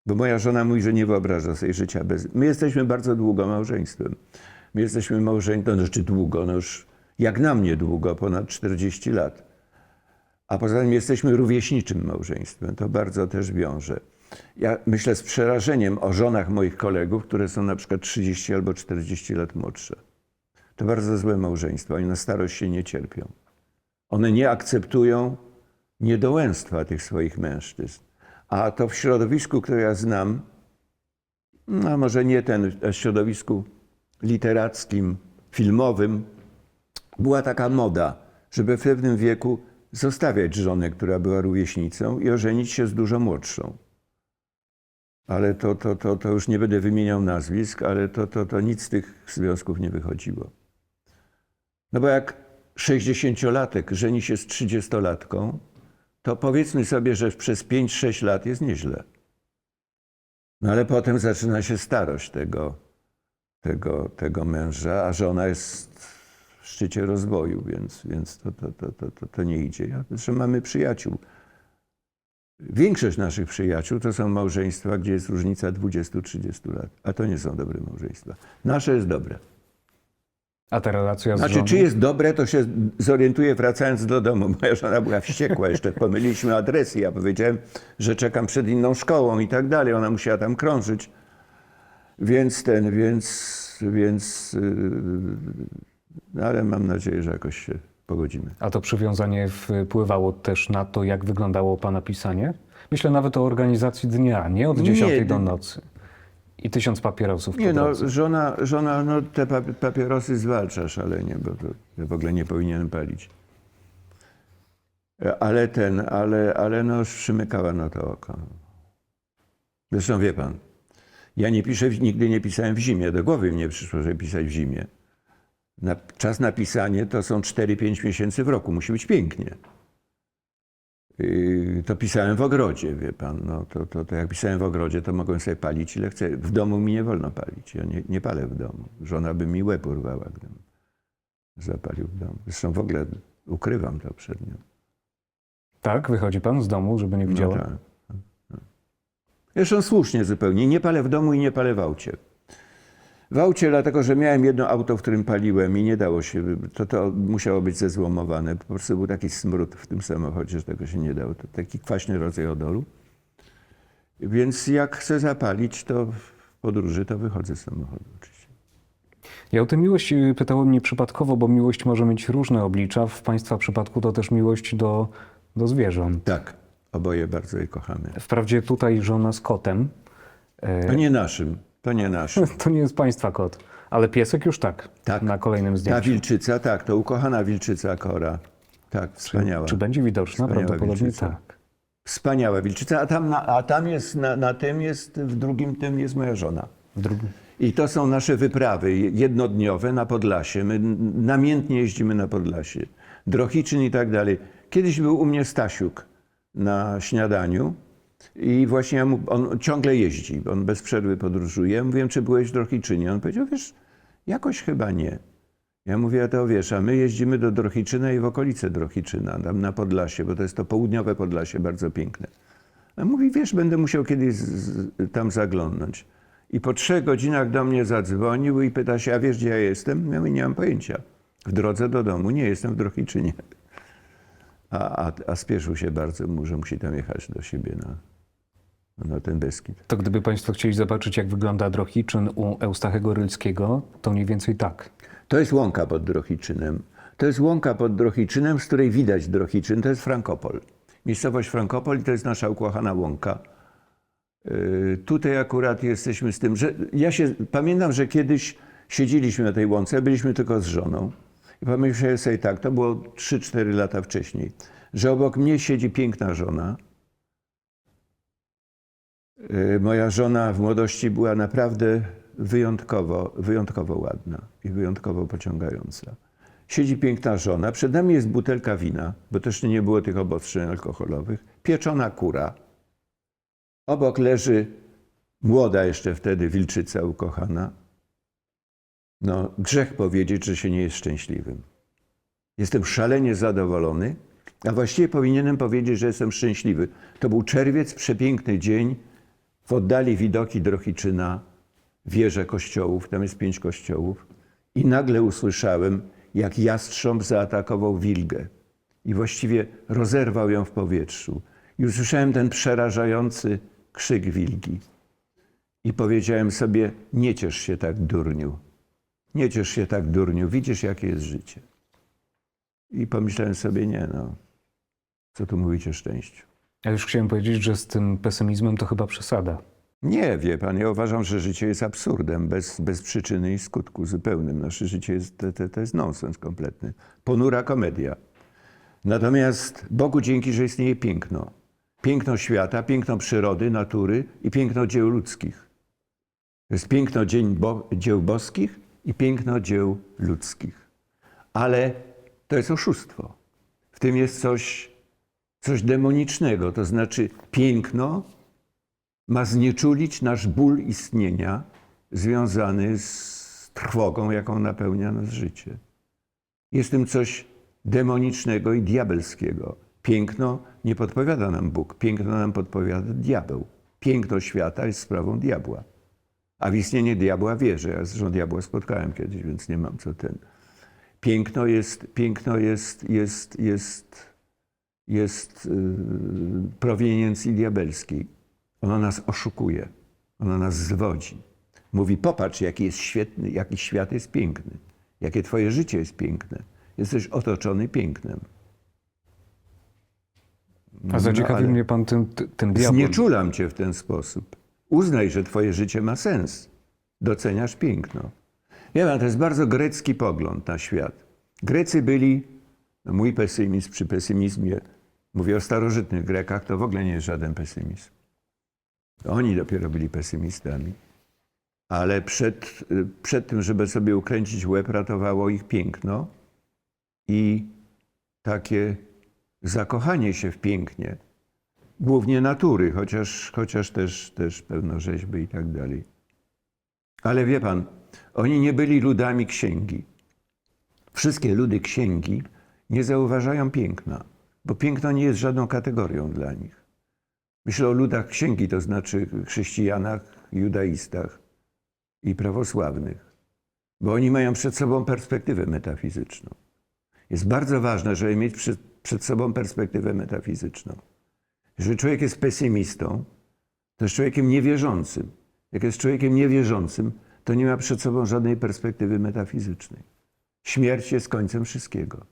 Bo moja żona mówi, że nie wyobraża sobie życia bez... My jesteśmy bardzo długo małżeństwem. My jesteśmy małżeństwem, znaczy długo, już jak na mnie długo, ponad 40 lat. A poza tym jesteśmy rówieśniczym małżeństwem. To bardzo też wiąże. Ja myślę z przerażeniem o żonach moich kolegów, które są na przykład 30 albo 40 lat młodsze. To bardzo złe małżeństwa. Oni na starość się nie cierpią. One nie akceptują niedołęstwa tych swoich mężczyzn. A to w środowisku, które ja znam, no może nie w środowisku literackim, filmowym była taka moda, żeby w pewnym wieku zostawiać żonę, która była rówieśnicą i ożenić się z dużo młodszą. Ale to już nie będę wymieniał nazwisk, ale to nic z tych związków nie wychodziło. No bo jak 60-latek żeni się z 30-latką, to powiedzmy sobie, że przez 5-6 lat jest nieźle. No ale potem zaczyna się starość tego męża, a żona jest w szczycie rozwoju, więc to nie idzie. Zresztą mamy przyjaciół. Większość naszych przyjaciół to są małżeństwa, gdzie jest różnica 20-30 lat, a to nie są dobre małżeństwa. Nasze jest dobre.
A ta relacja z
Znaczy,
żoną?
czy jest dobre, to się zorientuję wracając do domu. Moja żona była wściekła, jeszcze pomyliliśmy adresy. Ja powiedziałem, że czekam przed inną szkołą i tak dalej. Ona musiała tam krążyć. No ale mam nadzieję, że jakoś się pogodzimy.
A to przywiązanie wpływało też na to, jak wyglądało pana pisanie? Myślę nawet o organizacji dnia, nie od 10 do nocy. I 1000 papierosów po
Nie, no,
drodze.
żona no, te papierosy zwalcza szalenie, bo to ja w ogóle nie powinienem palić. Ale no, przymykała na to oko. Zresztą wie pan, ja nie piszę, nigdy nie pisałem w zimie. Do głowy mi nie przyszło, żeby pisać w zimie. Czas na pisanie to są 4-5 miesięcy w roku. Musi być pięknie. To pisałem w ogrodzie, wie pan. No, to jak pisałem w ogrodzie, to mogłem sobie palić ile chcę. W domu mi nie wolno palić. Ja nie palę w domu. Żona by mi łeb urwała, gdybym zapalił w domu. Zresztą w ogóle ukrywam to przed nią.
Tak? Wychodzi pan z domu, żeby nie widziała?
No, tak. Zresztą słusznie zupełnie. Nie palę w domu i nie palę w aucie. W aucie, dlatego że miałem jedno auto, w którym paliłem i nie dało się, to musiało być zezłomowane. Po prostu był taki smród w tym samochodzie, że tego się nie dało. To taki kwaśny rodzaj odoru. Więc jak chcę zapalić, to w podróży to wychodzę z samochodu oczywiście.
Ja o tę miłość pytałem nieprzypadkowo, bo miłość może mieć różne oblicza. W państwa przypadku to też miłość do zwierząt.
Tak, oboje bardzo je kochamy.
Wprawdzie tutaj żona z kotem.
To nie naszym, to nie naszym.
To nie jest państwa kot, ale piesek już tak,
Tak.
na kolejnym
Ta
zdjęciu.
wilczyca, tak, to ukochana wilczyca Kora. Tak, wspaniała.
Czy będzie widoczna?
Wspaniała
Prawdopodobnie
wilczyca.
tak.
Wspaniała wilczyca, a tam jest, na tym jest, w drugim tym jest moja żona.
W drugim.
I to są nasze wyprawy jednodniowe na Podlasie. My namiętnie jeździmy na Podlasie. Drohiczyn i tak dalej. Kiedyś był u mnie Stasiuk na śniadaniu i właśnie on ciągle jeździ, on bez przerwy podróżuje. Ja mówiłem, czy byłeś w Drohiczynie? On powiedział, wiesz, jakoś chyba nie. Ja mówię, a to wiesz, a my jeździmy do Drohiczyna i w okolice Drohiczyna, tam na Podlasie, bo to jest to południowe Podlasie, bardzo piękne. A mówi, wiesz, będę musiał kiedyś tam zaglądnąć. I po 3 godzinach do mnie zadzwonił i pyta się, a wiesz, gdzie ja jestem? Ja mówię, nie mam pojęcia. W drodze do domu, nie jestem w Drohiczynie. A spieszył się bardzo, że musi tam jechać do siebie na ten Beskid.
To gdyby państwo chcieli zobaczyć, jak wygląda Drohiczyn u Eustachego Rylskiego, to mniej więcej tak.
To jest łąka pod Drohiczynem. To jest łąka pod Drohiczynem, z której widać Drohiczyn. To jest Frankopol. Miejscowość Frankopol i to jest nasza ukochana łąka. Tutaj akurat jesteśmy z tym, że pamiętam, że kiedyś siedzieliśmy na tej łące, byliśmy tylko z żoną. I pomyślałem sobie tak, to było 3-4 lata wcześniej, że obok mnie siedzi piękna żona. Moja żona w młodości była naprawdę wyjątkowo ładna i wyjątkowo pociągająca. Siedzi piękna żona, przed nami jest butelka wina, bo też nie było tych obostrzeń alkoholowych, pieczona kura. Obok leży młoda jeszcze wtedy wilczyca ukochana. No, grzech powiedzieć, że się nie jest szczęśliwym. Jestem szalenie zadowolony, a właściwie powinienem powiedzieć, że jestem szczęśliwy. To był czerwiec, przepiękny dzień, w oddali widoki Drohiczyna, wieże kościołów, tam jest 5 kościołów i nagle usłyszałem, jak jastrząb zaatakował wilgę i właściwie rozerwał ją w powietrzu. I usłyszałem ten przerażający krzyk wilgi. I powiedziałem sobie, nie ciesz się tak, durniu. Nie ciesz się tak, durniu. Widzisz, jakie jest życie. I pomyślałem sobie, nie no, co tu mówić o szczęściu.
Ja już chciałem powiedzieć, że z tym pesymizmem to chyba przesada.
Nie, wie pan, ja uważam, że życie jest absurdem, bez przyczyny i skutku zupełnym. Nasze życie jest, to jest nonsens kompletny. Ponura komedia. Natomiast Bogu dzięki, że istnieje piękno. Piękno świata, piękno przyrody, natury i piękno dzieł ludzkich. To jest piękno dzieł boskich i piękno dzieł ludzkich. Ale to jest oszustwo. W tym jest coś demonicznego, to znaczy piękno ma znieczulić nasz ból istnienia związany z trwogą, jaką napełnia nas życie. Jest w tym coś demonicznego i diabelskiego. Piękno nie podpowiada nam Bóg, piękno nam podpowiada diabeł. Piękno świata jest sprawą diabła. A w istnienie diabła wierzę. Ja zresztą diabła spotkałem kiedyś, więc nie mam co ten. Piękno jest proweniencji diabelskiej. Ono nas oszukuje, ono nas zwodzi. Mówi, popatrz, jaki jest świetny, jaki świat jest piękny, jakie twoje życie jest piękne. Jesteś otoczony pięknem.
A zaciekawił mnie pan tym diabłem.
Znieczulam cię w ten sposób. Uznaj, że twoje życie ma sens. Doceniasz piękno. Wie pan, to jest bardzo grecki pogląd na świat. Grecy byli, no mój pesymizm przy pesymizmie, mówię o starożytnych Grekach, to w ogóle nie jest żaden pesymizm. Oni dopiero byli pesymistami. Ale przed tym, żeby sobie ukręcić łeb, ratowało ich piękno i takie zakochanie się w pięknie. Głównie natury, chociaż też pełno rzeźby i tak dalej. Ale wie pan, oni nie byli ludami księgi. Wszystkie ludy księgi nie zauważają piękna, bo piękno nie jest żadną kategorią dla nich. Myślę o ludach księgi, to znaczy chrześcijanach, judaistach i prawosławnych, bo oni mają przed sobą perspektywę metafizyczną. Jest bardzo ważne, żeby mieć przed sobą perspektywę metafizyczną. Jeżeli człowiek jest pesymistą, to jest człowiekiem niewierzącym. Jak jest człowiekiem niewierzącym, to nie ma przed sobą żadnej perspektywy metafizycznej. Śmierć jest końcem wszystkiego.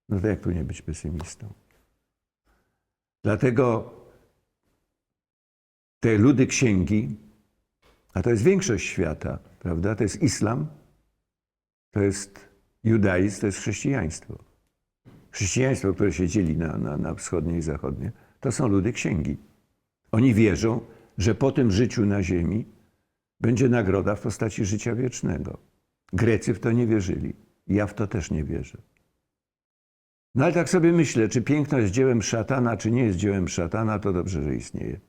No to jak tu nie być pesymistą? Dlatego te ludy księgi, a to jest większość świata, prawda? To jest islam, to jest judaizm, to jest chrześcijaństwo. Chrześcijaństwo, które się dzieli na wschodnie i zachodnie, to są ludy księgi. Oni wierzą, że po tym życiu na ziemi będzie nagroda w postaci życia wiecznego. Grecy w to nie wierzyli. Ja w to też nie wierzę. No ale tak sobie myślę, czy piękno jest dziełem szatana, czy nie jest dziełem szatana, to dobrze, że istnieje.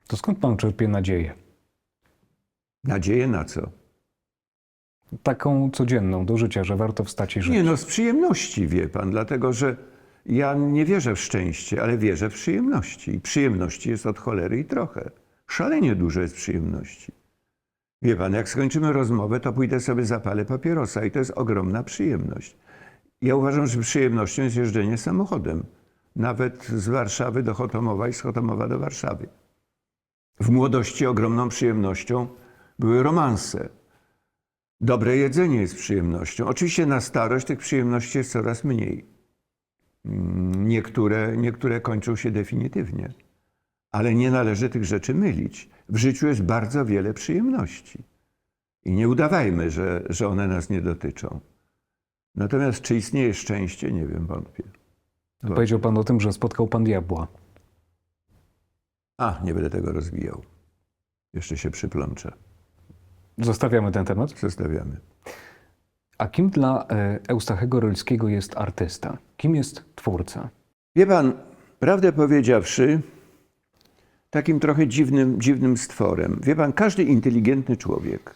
To skąd pan czerpie nadzieję?
Nadzieję na co?
Taką codzienną do życia, że warto wstać i żyć.
Nie, no z przyjemności, wie pan, dlatego że ja nie wierzę w szczęście, ale wierzę w przyjemności. I przyjemności jest od cholery i trochę. Szalenie dużo jest przyjemności. Wie pan, jak skończymy rozmowę, to pójdę sobie zapalę papierosa i to jest ogromna przyjemność. Ja uważam, że przyjemnością jest jeżdżenie samochodem. Nawet z Warszawy do Chotomowa i z Chotomowa do Warszawy. W młodości ogromną przyjemnością były romanse. Dobre jedzenie jest przyjemnością. Oczywiście na starość tych przyjemności jest coraz mniej. Niektóre kończą się definitywnie. Ale nie należy tych rzeczy mylić. W życiu jest bardzo wiele przyjemności. I nie udawajmy, że one nas nie dotyczą. Natomiast czy istnieje szczęście? Nie wiem, wątpię.
Powiedział pan o tym, że spotkał pan diabła.
Nie będę tego rozwijał. Jeszcze się przyplączę.
Zostawiamy ten temat.
Zostawiamy.
A kim dla Eustachego Rylskiego jest artysta? Kim jest twórca?
Wie pan, prawdę powiedziawszy, takim trochę dziwnym stworem. Wie pan, każdy inteligentny człowiek,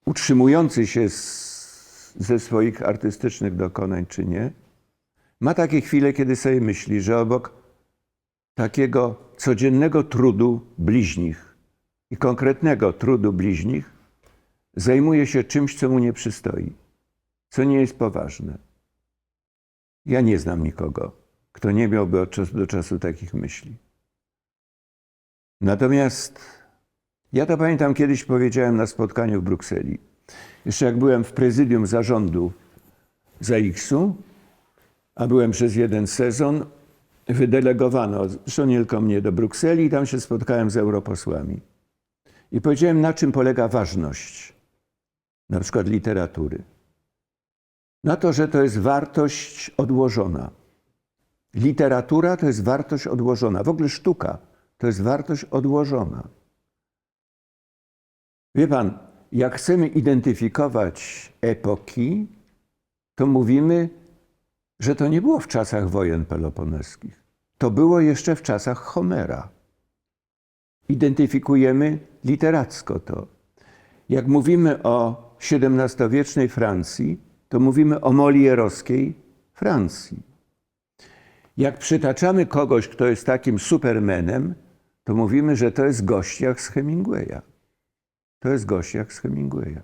utrzymujący się ze swoich artystycznych dokonań czy nie, ma takie chwile, kiedy sobie myśli, że obok takiego codziennego trudu bliźnich i konkretnego trudu bliźnich zajmuje się czymś, co mu nie przystoi, co nie jest poważne. Ja nie znam nikogo, kto nie miałby od czasu do czasu takich myśli. Natomiast ja to pamiętam, kiedyś powiedziałem na spotkaniu w Brukseli. Jeszcze jak byłem w prezydium zarządu ZAIKS-u, a byłem przez jeden sezon, wydelegowano, zresztą nie tylko mnie, do Brukseli i tam się spotkałem z europosłami. I powiedziałem, na czym polega ważność na przykład literatury. Na to, że to jest wartość odłożona. Literatura to jest wartość odłożona. W ogóle sztuka to jest wartość odłożona. Wie pan, jak chcemy identyfikować epoki, to mówimy, że to nie było w czasach wojen peloponeskich. To było jeszcze w czasach Homera. Identyfikujemy literacko to. Jak mówimy o XVII-wiecznej Francji, to mówimy o molierowskiej Francji. Jak przytaczamy kogoś, kto jest takim supermenem, to mówimy, że to jest gość jak z Hemingwaya. To jest gość jak z Hemingwaya.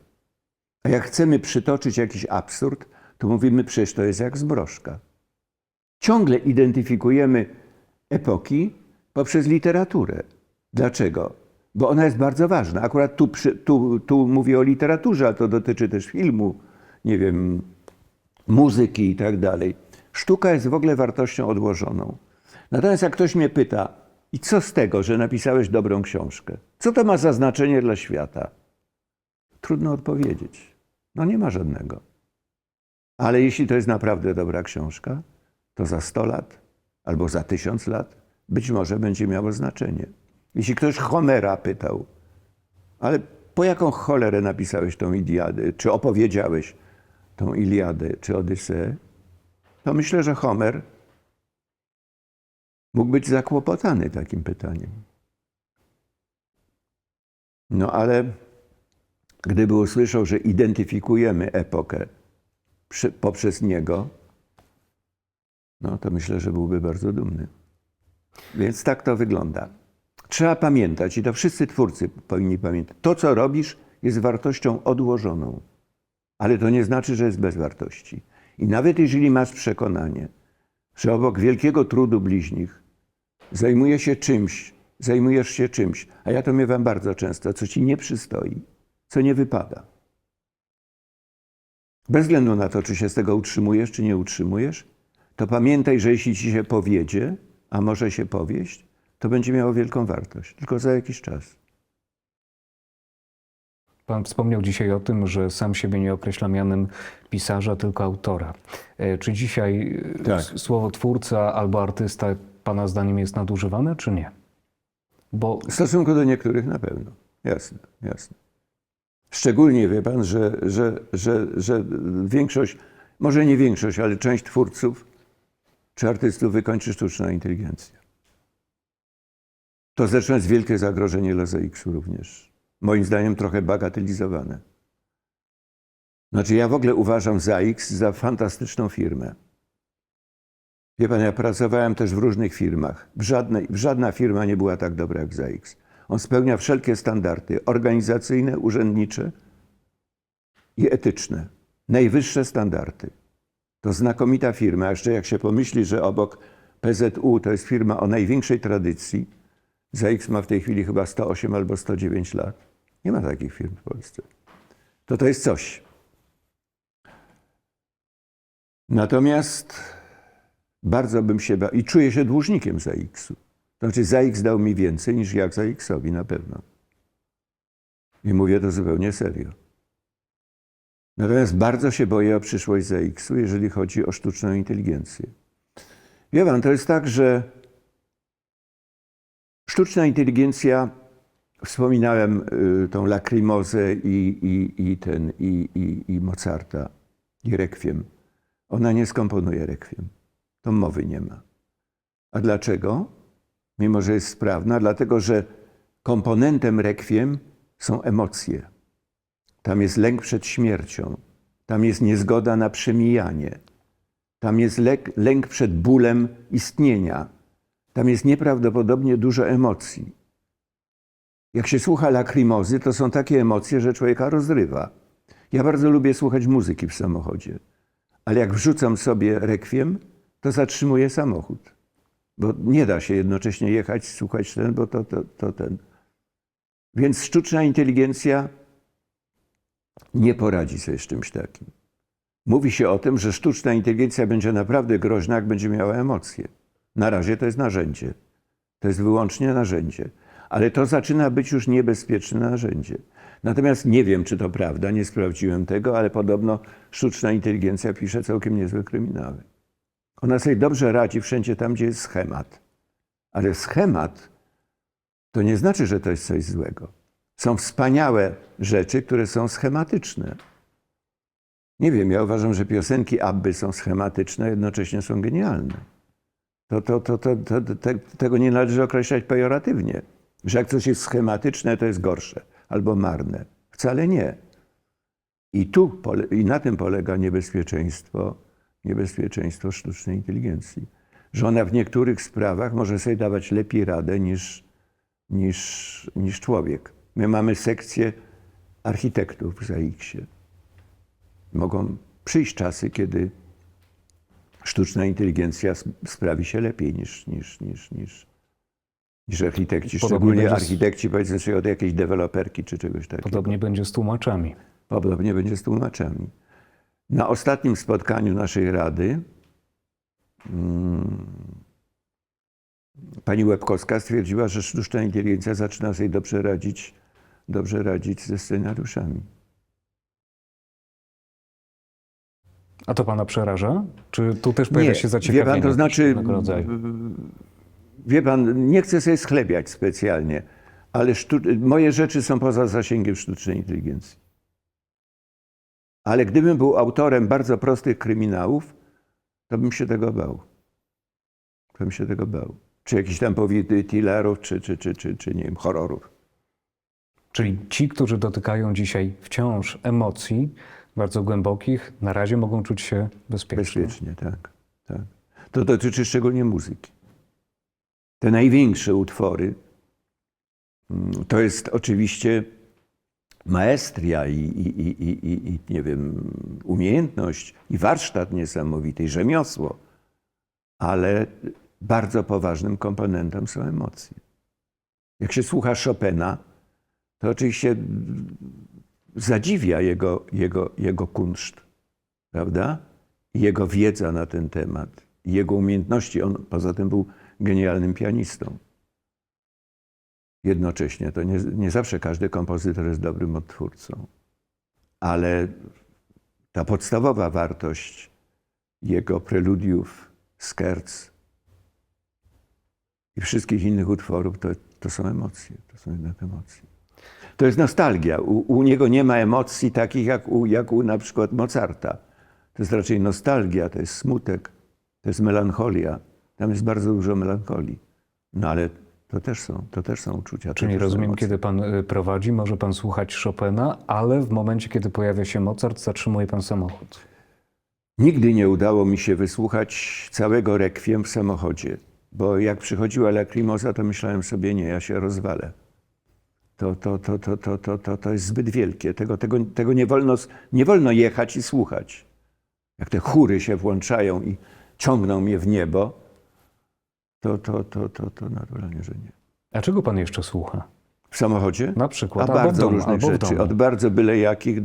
A jak chcemy przytoczyć jakiś absurd, to mówimy, przecież to jest jak z Broszka. Ciągle identyfikujemy epoki poprzez literaturę. Dlaczego? Bo ona jest bardzo ważna. Akurat tu mówię o literaturze, a to dotyczy też filmu, nie wiem, muzyki i tak dalej. Sztuka jest w ogóle wartością odłożoną. Natomiast jak ktoś mnie pyta, i co z tego, że napisałeś dobrą książkę? Co to ma za znaczenie dla świata? Trudno odpowiedzieć. No nie ma żadnego. Ale jeśli to jest naprawdę dobra książka, to za 100 lat albo za 1000 lat być może będzie miało znaczenie. Jeśli ktoś Homera pytał, ale po jaką cholerę napisałeś tą Iliadę, czy opowiedziałeś tą Iliadę, czy Odyseę, to myślę, że Homer mógł być zakłopotany takim pytaniem. No ale gdyby usłyszał, że identyfikujemy epokę poprzez niego, no to myślę, że byłby bardzo dumny. Więc tak to wygląda. Trzeba pamiętać, i to wszyscy twórcy powinni pamiętać, to co robisz jest wartością odłożoną, ale to nie znaczy, że jest bez wartości. I nawet jeżeli masz przekonanie, że obok wielkiego trudu bliźnich zajmujesz się czymś, a ja to miewam bardzo często, co ci nie przystoi, co nie wypada. Bez względu na to, czy się z tego utrzymujesz, czy nie utrzymujesz, to pamiętaj, że jeśli ci się powiedzie, a może się powieść, to będzie miało wielką wartość, tylko za jakiś czas.
Pan wspomniał dzisiaj o tym, że sam siebie nie określa mianem pisarza, tylko autora. Czy dzisiaj
Tak.
słowo twórca albo artysta pana zdaniem jest nadużywane, czy nie? Bo
W stosunku do niektórych na pewno. Jasne, jasne. Szczególnie wie pan, że większość, może nie większość, ale część twórców czy artystów wykończy sztuczna inteligencja. To zresztą jest wielkie zagrożenie dla ZX-u również. Moim zdaniem trochę bagatelizowane. Znaczy ja w ogóle uważam ZAX za fantastyczną firmę. Wie pan, ja pracowałem też w różnych firmach. Żadna firma nie była tak dobra jak ZAX. On spełnia wszelkie standardy organizacyjne, urzędnicze i etyczne. Najwyższe standardy. To znakomita firma. A jeszcze jak się pomyśli, że obok PZU to jest firma o największej tradycji, ZAX ma w tej chwili chyba 108 albo 109 lat. Nie ma takich firm w Polsce. To jest coś. Natomiast bardzo bym się bał i czuję się dłużnikiem ZAX-u. To znaczy ZAX dał mi więcej niż jak ZAX-owi na pewno. I mówię to zupełnie serio. Natomiast bardzo się boję o przyszłość ZAX-u, jeżeli chodzi o sztuczną inteligencję. Wie pan, to jest tak, że sztuczna inteligencja, wspominałem tą Lacrimozę i Mozarta i Requiem. Ona nie skomponuje Requiem. To mowy nie ma. A dlaczego? Mimo że jest sprawna, dlatego że komponentem Requiem są emocje. Tam jest lęk przed śmiercią. Tam jest niezgoda na przemijanie. Tam jest lęk przed bólem istnienia. Tam jest nieprawdopodobnie dużo emocji. Jak się słucha Lacrimozy, to są takie emocje, że człowieka rozrywa. Ja bardzo lubię słuchać muzyki w samochodzie. Ale jak wrzucam sobie Requiem, to zatrzymuję samochód. Bo nie da się jednocześnie jechać, słuchać ten, bo to ten. Więc sztuczna inteligencja nie poradzi sobie z czymś takim. Mówi się o tym, że sztuczna inteligencja będzie naprawdę groźna, jak będzie miała emocje. Na razie to jest narzędzie. To jest wyłącznie narzędzie. Ale to zaczyna być już niebezpieczne narzędzie. Natomiast nie wiem, czy to prawda, nie sprawdziłem tego, ale podobno sztuczna inteligencja pisze całkiem niezłe kryminały. Ona sobie dobrze radzi wszędzie tam, gdzie jest schemat. Ale schemat to nie znaczy, że to jest coś złego. Są wspaniałe rzeczy, które są schematyczne. Nie wiem, ja uważam, że piosenki Abby są schematyczne, a jednocześnie są genialne. Tego nie należy określać pejoratywnie. Że jak coś jest schematyczne, to jest gorsze albo marne. Wcale nie. I na tym polega niebezpieczeństwo sztucznej inteligencji. Że ona w niektórych sprawach może sobie dawać lepiej radę niż człowiek. My mamy sekcję architektów w ZAIKS-ie. Mogą przyjść czasy, kiedy sztuczna inteligencja sprawi się lepiej niż architekci. Szczególnie architekci, powiedzmy sobie, od jakiejś deweloperki czy czegoś takiego.
Podobnie będzie z tłumaczami.
Podobnie będzie z tłumaczami. Na ostatnim spotkaniu naszej Rady pani Łebkowska stwierdziła, że sztuczna inteligencja zaczyna sobie dobrze radzić ze scenariuszami.
A to pana przeraża? Czy tu też pojawia się zaciekawienie?
Wie pan, to znaczy,
pewnego rodzaju?
wie pan, nie chcę sobie schlebiać specjalnie, ale moje rzeczy są poza zasięgiem sztucznej inteligencji. Ale gdybym był autorem bardzo prostych kryminałów, to bym się tego bał. Czy jakichś tam thrillerów, czy nie wiem, horrorów.
Czyli ci, którzy dotykają dzisiaj wciąż emocji bardzo głębokich, na razie mogą czuć się bezpiecznie.
Bezpiecznie, tak. To dotyczy szczególnie muzyki. Te największe utwory to jest oczywiście maestria i nie wiem, umiejętność i warsztat niesamowity, i rzemiosło, ale bardzo poważnym komponentem są emocje. Jak się słucha Chopina, to oczywiście zadziwia jego kunszt, prawda? I jego wiedza na ten temat, i jego umiejętności. On poza tym był genialnym pianistą. Jednocześnie to nie zawsze każdy kompozytor jest dobrym odtwórcą, ale ta podstawowa wartość jego preludiów, skerc i wszystkich innych utworów to są emocje, to są jednak emocje. To jest nostalgia. U niego nie ma emocji takich jak u na przykład Mozarta. To jest raczej nostalgia, to jest smutek, to jest melancholia. Tam jest bardzo dużo melancholii. No ale to też są uczucia.
Czyli rozumiem, kiedy pan prowadzi, może pan słuchać Chopina, ale w momencie, kiedy pojawia się Mozart, zatrzymuje pan samochód.
Nigdy nie udało mi się wysłuchać całego rekwiem w samochodzie, bo jak przychodziła Lacrimosa, to myślałem sobie, nie, ja się rozwalę. To jest zbyt wielkie. Tego nie wolno jechać i słuchać. Jak te chóry się włączają i ciągną mnie w niebo, to naturalnie, że nie.
A czego pan jeszcze słucha?
W samochodzie?
Na przykład,
A
albo
bardzo
w domu,
różnych
albo w
rzeczy.
domu.
Od bardzo byle jakich,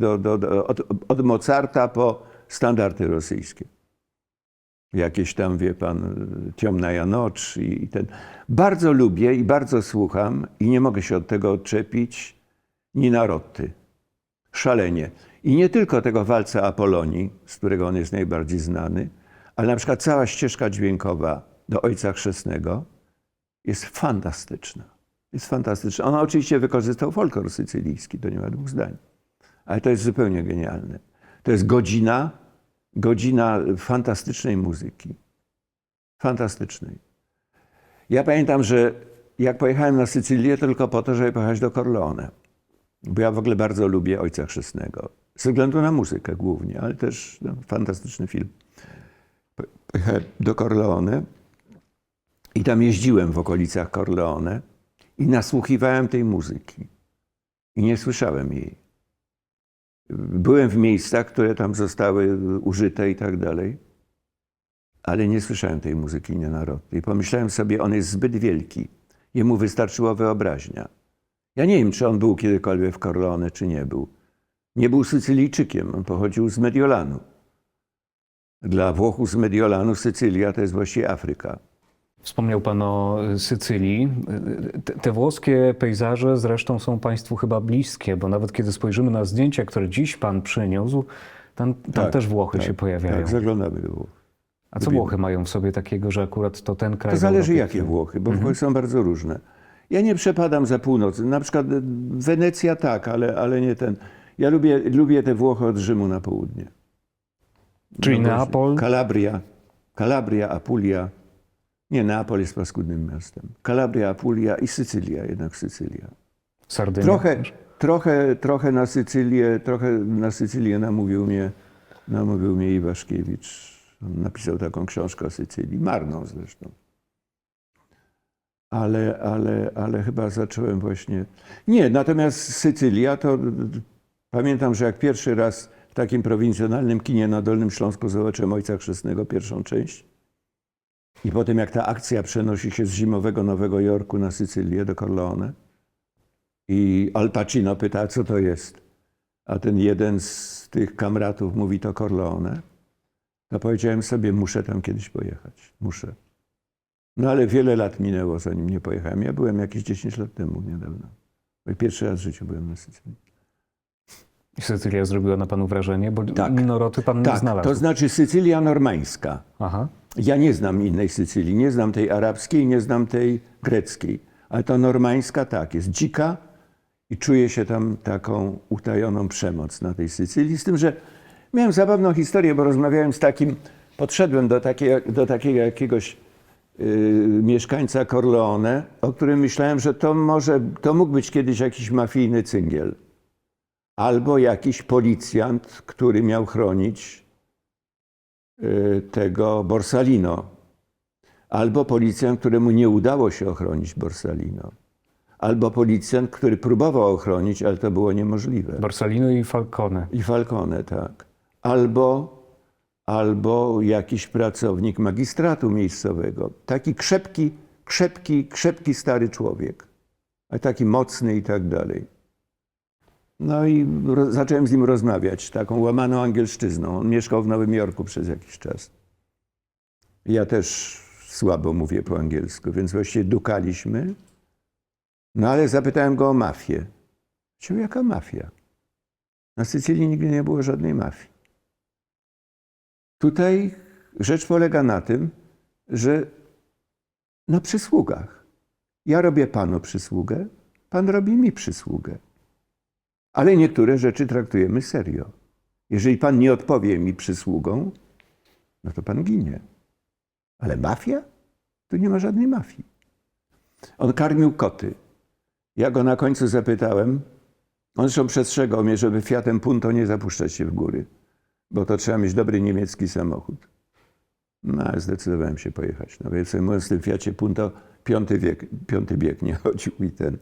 od Mozarta po standardy rosyjskie. Jakieś tam, wie pan, Ciemna Noc i ten. Bardzo lubię i bardzo słucham i nie mogę się od tego odczepić Nina Rotty. Szalenie. I nie tylko tego walca Apolonii, z którego on jest najbardziej znany, ale na przykład cała ścieżka dźwiękowa do Ojca Chrzestnego jest fantastyczna. Jest fantastyczna. Ona oczywiście wykorzystał folklor sycylijski, to nie ma dwóch zdań. Ale to jest zupełnie genialne. To jest godzina fantastycznej muzyki. Fantastycznej. Ja pamiętam, że jak pojechałem na Sycylię, to tylko po to, żeby pojechać do Corleone. Bo ja w ogóle bardzo lubię Ojca Chrzestnego. Ze względu na muzykę głównie, ale też fantastyczny film. Pojechałem do Corleone i tam jeździłem w okolicach Corleone i nasłuchiwałem tej muzyki. I nie słyszałem jej. Byłem w miejscach, które tam zostały użyte i tak dalej, ale nie słyszałem tej muzyki Nina Rotty. I pomyślałem sobie, on jest zbyt wielki. Jemu wystarczyła wyobraźnia. Ja nie wiem, czy on był kiedykolwiek w Corleone, czy nie był. Nie był Sycylijczykiem, on pochodził z Mediolanu. Dla Włochów z Mediolanu Sycylia to jest właściwie Afryka.
Wspomniał pan o Sycylii. Te włoskie pejzaże zresztą są państwu chyba bliskie, bo nawet kiedy spojrzymy na zdjęcia, które dziś pan przyniósł, tam też Włochy się pojawiają.
Tak, zaglądamy do Włoch.
A co Włochy mają w sobie takiego, że akurat to ten kraj...
To
w
zależy
Europie,
jakie Włochy, bo Włochy są bardzo różne. Ja nie przepadam za północ. Na przykład Wenecja tak, ale nie ten. Ja lubię te Włochy od Rzymu na południe.
Czyli
właśnie.
Neapol?
Kalabria, Apulia. Nie, Neapol jest paskudnym miastem. Kalabria, Apulia i Sycylia, jednak Sycylia.
Sardynia?
Trochę na Sycylię namówił mnie Iwaszkiewicz. On napisał taką książkę o Sycylii, marną zresztą. Ale chyba zacząłem właśnie... Nie, natomiast Sycylia to... Pamiętam, że jak pierwszy raz w takim prowincjonalnym kinie na Dolnym Śląsku zobaczyłem Ojca Chrzestnego, pierwszą część. I potem jak ta akcja przenosi się z zimowego Nowego Jorku na Sycylię do Corleone. I Al Pacino pyta, co to jest. A ten jeden z tych kamratów mówi, to Corleone. To powiedziałem sobie, muszę tam kiedyś pojechać. Muszę. No ale wiele lat minęło, zanim nie pojechałem. Ja byłem jakieś 10 lat temu niedawno. Pierwszy raz w życiu byłem na Sycylii.
I Sycylia zrobiła na panu wrażenie, bo
Tak.
Noroty pan nie znalazł.
To znaczy Sycylia normańska.
Aha.
Ja nie znam innej Sycylii. Nie znam tej arabskiej, nie znam tej greckiej. Ale to normańska tak, jest dzika i czuje się tam taką utajoną przemoc na tej Sycylii. Z tym, że miałem zabawną historię, bo rozmawiałem z takim, podszedłem do takiego jakiegoś mieszkańca Corleone, o którym myślałem, że to mógł być kiedyś jakiś mafijny cyngiel. Albo jakiś policjant, który miał chronić tego Borsalino. Albo policjant, któremu nie udało się ochronić Borsalino. Albo policjant, który próbował ochronić, ale to było niemożliwe.
Borsalino i Falcone.
I Falcone, tak. Albo jakiś pracownik magistratu miejscowego. Taki krzepki stary człowiek. A taki mocny i tak dalej. No i zacząłem z nim rozmawiać taką łamaną angielszczyzną. On mieszkał w Nowym Jorku przez jakiś czas. Ja też słabo mówię po angielsku, więc właściwie dukaliśmy. No ale zapytałem go o mafię. Powiedział, jaka mafia? Na Sycylii nigdy nie było żadnej mafii. Tutaj rzecz polega na tym, że na przysługach. Ja robię panu przysługę, pan robi mi przysługę. Ale niektóre rzeczy traktujemy serio. Jeżeli pan nie odpowie mi przysługą, no to pan ginie. Ale mafia? Tu nie ma żadnej mafii. On karmił koty. Ja go na końcu zapytałem, on zresztą przestrzegał mnie, żeby Fiatem Punto nie zapuszczać się w góry, bo to trzeba mieć dobry niemiecki samochód. No ale zdecydowałem się pojechać. No więc mówiąc, w tym Fiacie Punto piąty bieg nie chodził i ten...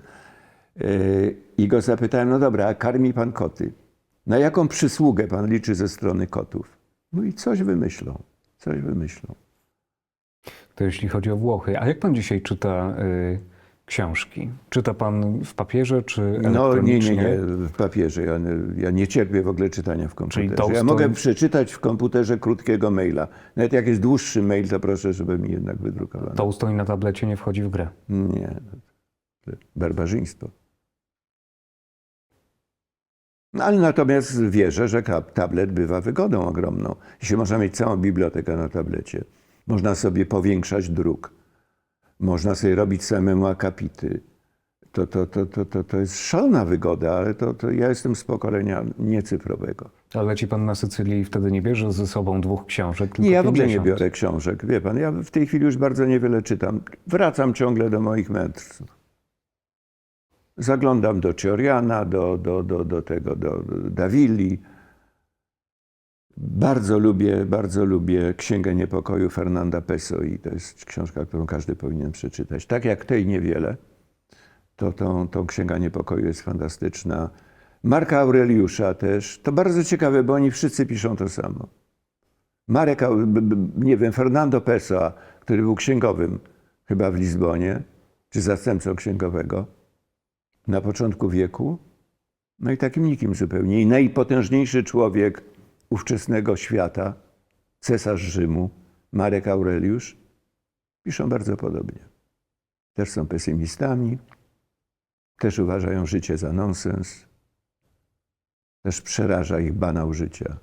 I go zapytałem, no dobra, a karmi pan koty? Na jaką przysługę pan liczy ze strony kotów? No i coś wymyślą.
To jeśli chodzi o Włochy. A jak pan dzisiaj czyta książki? Czyta pan w papierze czy elektronicznie?
No nie, w papierze. Ja nie cierpię w ogóle czytania w komputerze.
Czyli Tolstoj...
Ja mogę przeczytać w komputerze krótkiego maila. Nawet jak jest dłuższy mail, to proszę, żeby mi jednak wydrukowano.
Tolstoj na tablecie nie wchodzi w grę.
Nie, barbarzyństwo. No, ale natomiast wierzę, że tablet bywa wygodą ogromną. Jeśli można mieć całą bibliotekę na tablecie, można sobie powiększać druk, można sobie robić samemu akapity. To jest szalona wygoda, ale to ja jestem z pokolenia niecyfrowego.
Ale leci pan na Sycylię i wtedy nie bierze ze sobą 2 książek, tylko
Nie, ja w ogóle
50.
nie biorę książek. Wie pan, ja w tej chwili już bardzo niewiele czytam. Wracam ciągle do moich mędrców. Zaglądam do Cioriana, do Davilli. Bardzo lubię Księgę Niepokoju Fernanda Pessoa i to jest książka, którą każdy powinien przeczytać. Tak jak tej niewiele, to Księga Niepokoju jest fantastyczna. Marka Aureliusza też. To bardzo ciekawe, bo oni wszyscy piszą to samo. Fernando Pessoa, który był księgowym chyba w Lizbonie, czy zastępcą księgowego, na początku wieku, no i takim nikim zupełnie. I najpotężniejszy człowiek ówczesnego świata, cesarz Rzymu, Marek Aureliusz, Piszą bardzo podobnie. Też są pesymistami, też uważają życie za nonsens, też przeraża ich banał życia.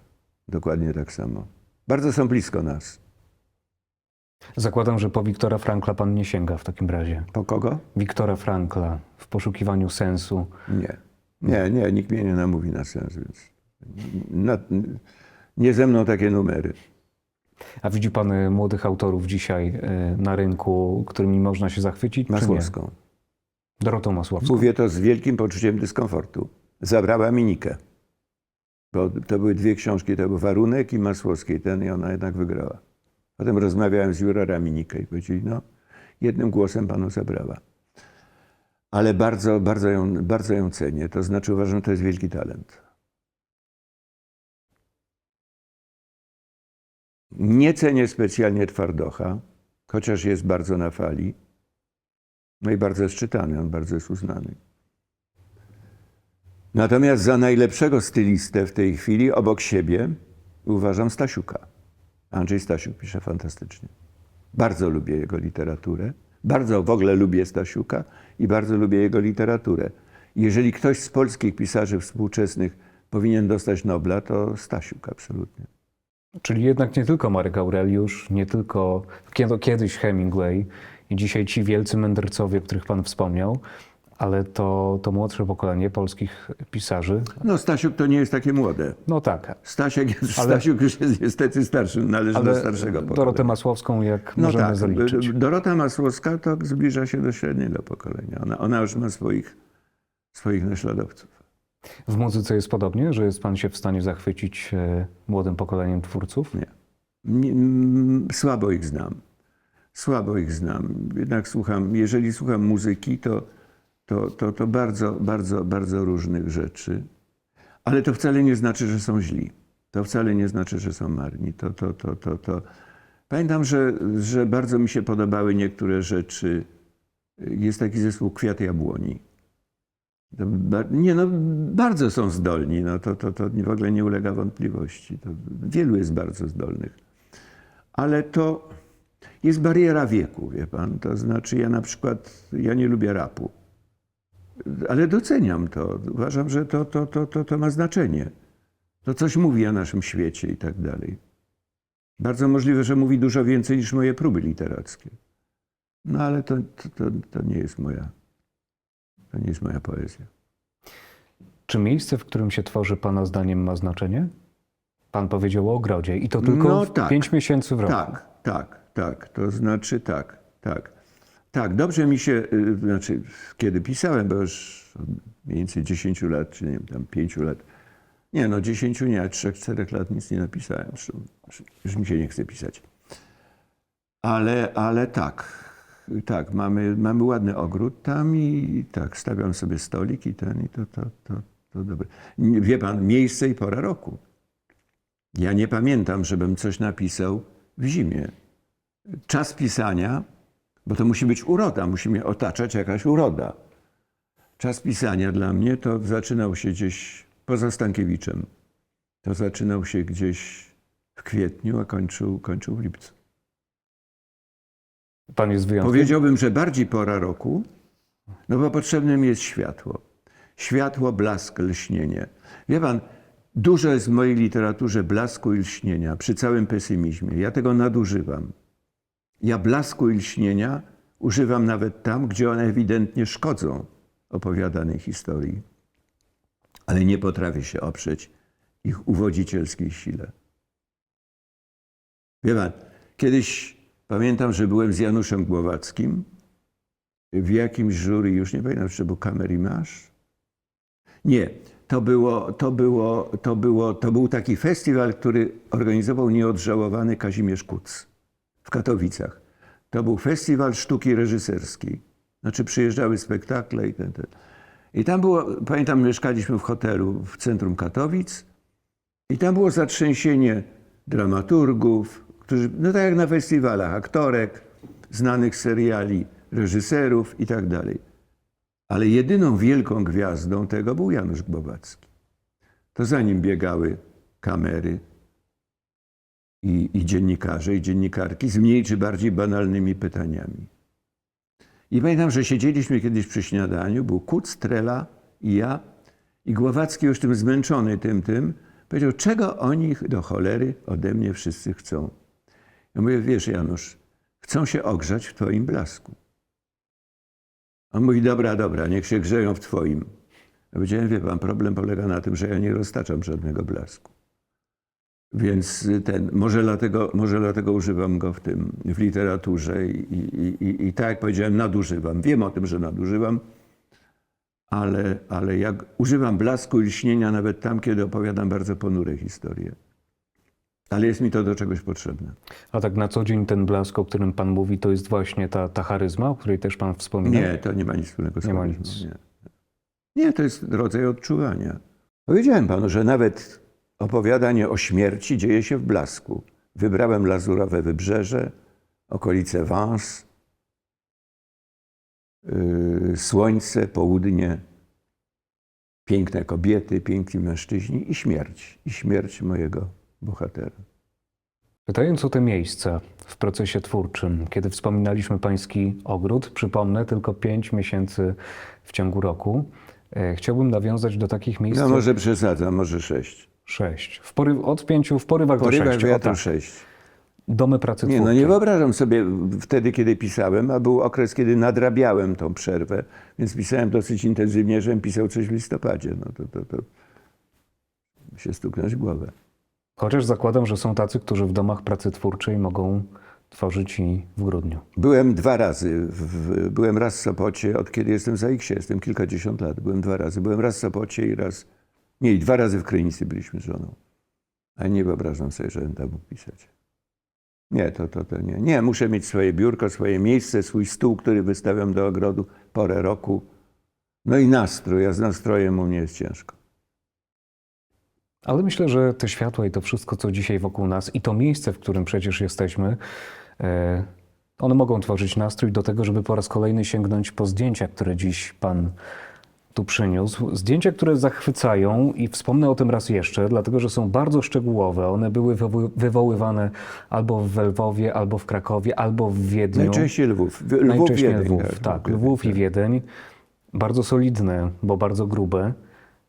Dokładnie tak samo. Bardzo są blisko nas.
Zakładam, że po Wiktora Frankla pan nie sięga w takim razie.
Po kogo?
Wiktora Frankla w poszukiwaniu sensu.
Nie, nikt mnie nie namówi na sens, więc nie ze mną takie numery.
A widzi pan młodych autorów dzisiaj na rynku, którymi można się zachwycić? czy nie?
Masłowską.
Dorotą Masłowską.
Mówię to z wielkim poczuciem dyskomfortu. Zabrała mi Nikę. Bo to były dwie książki, to był Warunek i Masłowskiej, i ona jednak wygrała. Potem rozmawiałem z jurorami Nikę i powiedzieli, no jednym głosem panu zabrała. Ale bardzo ją cenię. To znaczy uważam, że to jest wielki talent. Nie cenię specjalnie Twardocha, chociaż jest bardzo na fali. No i bardzo jest czytany, on bardzo jest uznany. Natomiast za najlepszego stylistę w tej chwili obok siebie uważam Stasiuka. Andrzej Stasiuk pisze fantastycznie. Bardzo lubię jego literaturę. Bardzo w ogóle lubię Stasiuka i bardzo lubię jego literaturę. Jeżeli ktoś z polskich pisarzy współczesnych powinien dostać Nobla, to Stasiuk absolutnie.
Czyli jednak nie tylko Marek Aureliusz, nie tylko kiedyś Hemingway i dzisiaj ci wielcy mędrcowie, o których pan wspomniał, ale to młodsze pokolenie polskich pisarzy.
No Stasiuk to nie jest takie młode.
No tak,
Stasiuk już jest niestety starszy, należy do starszego pokolenia.
Dorotę Masłowską jak
No
możemy
tak,
zaliczyć?
Dorota Masłowska to zbliża się do średniego pokolenia. Ona już ma swoich naśladowców.
W muzyce jest podobnie, że jest pan się w stanie zachwycić młodym pokoleniem twórców?
Słabo ich znam. Słabo ich znam. Jednak jeżeli słucham muzyki, to bardzo różnych rzeczy. Ale to wcale nie znaczy, że są źli. To wcale nie znaczy, że są marni. Pamiętam, że bardzo mi się podobały niektóre rzeczy. Jest taki zespół Kwiat Jabłoni. Bardzo są zdolni. To w ogóle nie ulega wątpliwości. Wielu jest bardzo zdolnych. Ale to jest bariera wieku, wie pan. To znaczy ja nie lubię rapu. Ale doceniam to. Uważam, że to ma znaczenie. To coś mówi o naszym świecie i tak dalej. Bardzo możliwe, że mówi dużo więcej niż moje próby literackie. No ale to nie jest moja poezja.
Czy miejsce, w którym się tworzy pana zdaniem ma znaczenie? Pan powiedział o ogrodzie i to tylko 5 miesięcy w roku.
Tak. To znaczy tak. Tak, dobrze mi się, kiedy pisałem, bo już mniej więcej 10 lat, czy nie wiem, tam 5 lat, 10 nie, 3-4 lat nic nie napisałem, już mi się nie chce pisać. Ale tak, mamy ładny ogród tam i tak, stawiam sobie stolik i to dobre. Wie pan, miejsce i pora roku. Ja nie pamiętam, żebym coś napisał w zimie. Czas pisania, bo to musi być uroda, musi mnie otaczać jakaś uroda. Czas pisania dla mnie to zaczynał się gdzieś poza Stankiewiczem. To zaczynał się gdzieś w kwietniu, a kończył w lipcu.
Pan jest wyjątkiem?
Powiedziałbym, że bardziej pora roku, no bo potrzebne mi jest światło. Światło, blask, lśnienie. Wie pan, dużo jest w mojej literaturze blasku i lśnienia, przy całym pesymizmie. Ja tego nadużywam. Ja blasku i lśnienia używam nawet tam, gdzie one ewidentnie szkodzą opowiadanej historii. Ale nie potrafię się oprzeć ich uwodzicielskiej sile. Wie pan, kiedyś pamiętam, że byłem z Januszem Głowackim w jakimś jury, już nie pamiętam, czy to był Camerimage. Nie, to był taki festiwal, który organizował nieodżałowany Kazimierz Kuc w Katowicach. To był festiwal sztuki reżyserskiej. Znaczy przyjeżdżały spektakle i ten. I tam było, pamiętam, mieszkaliśmy w hotelu w centrum Katowic i tam było zatrzęsienie dramaturgów, którzy, no tak jak na festiwalach, aktorek, znanych seriali, reżyserów i tak dalej. Ale jedyną wielką gwiazdą tego był Janusz Głowacki. To za nim biegały kamery. i dziennikarze, i dziennikarki z mniej czy bardziej banalnymi pytaniami. I pamiętam, że siedzieliśmy kiedyś przy śniadaniu, był Kuc, Trela i ja, i Głowacki już tym zmęczony tym, powiedział, czego oni do cholery ode mnie wszyscy chcą. Ja mówię, wiesz Janusz, chcą się ogrzać w twoim blasku. On mówi, dobra, niech się grzeją w twoim. Ja powiedziałem, wie pan, problem polega na tym, że ja nie roztaczam żadnego blasku. Więc może dlatego używam go w literaturze i tak jak powiedziałem, nadużywam. Wiem o tym, że nadużywam, ale jak używam blasku i lśnienia nawet tam, kiedy opowiadam bardzo ponure historie. Ale jest mi to do czegoś potrzebne.
A tak na co dzień ten blask, o którym pan mówi, to jest właśnie ta charyzma, o której też pan wspominał?
Nie, to nie ma nic wspólnego z
Nie ma
charyzmą,
nic.
Nie, to jest rodzaj odczuwania. Powiedziałem panu, że nawet opowiadanie o śmierci dzieje się w blasku. Wybrałem lazurowe wybrzeże, okolice Vence, słońce, południe, piękne kobiety, piękni mężczyźni i śmierć mojego bohatera.
Pytając o te miejsca w procesie twórczym, kiedy wspominaliśmy pański ogród, przypomnę, tylko 5 miesięcy w ciągu roku, chciałbym nawiązać do takich miejsc...
No może przesadzam, może 6.
6. Od 5 w porywach do 6.
Wiatru 6.
Domy pracy twórczej.
No nie wyobrażam sobie wtedy, kiedy pisałem, a był okres, kiedy nadrabiałem tą przerwę, więc pisałem dosyć intensywnie, żebym pisał coś w listopadzie. No to się stuknąć w głowę.
Chociaż zakładam, że są tacy, którzy w domach pracy twórczej mogą tworzyć i w grudniu.
Byłem 2 razy. Byłem raz w Sopocie, od kiedy jestem za X, jestem kilkadziesiąt lat. Byłem 2 razy. Byłem raz w Sopocie i 2 razy w Krynicy byliśmy z żoną. A nie wyobrażam sobie, żebym tam mógł pisać. Nie, to nie. Nie, muszę mieć swoje biurko, swoje miejsce, swój stół, który wystawiam do ogrodu, porę roku. No i nastrój, a z nastrojem u mnie jest ciężko.
Ale myślę, że te światła i to wszystko, co dzisiaj wokół nas i to miejsce, w którym przecież jesteśmy, one mogą tworzyć nastrój do tego, żeby po raz kolejny sięgnąć po zdjęcia, które dziś pan tu przyniósł. Zdjęcia, które zachwycają i wspomnę o tym raz jeszcze, dlatego że są bardzo szczegółowe. One były wywoływane albo w Lwowie, albo w Krakowie, albo w Wiedniu.
Najczęściej Lwów.
Najczęściej
Wiedeń,
Lwów, tak. Lwów i Wiedeń. Bardzo solidne, bo bardzo grube.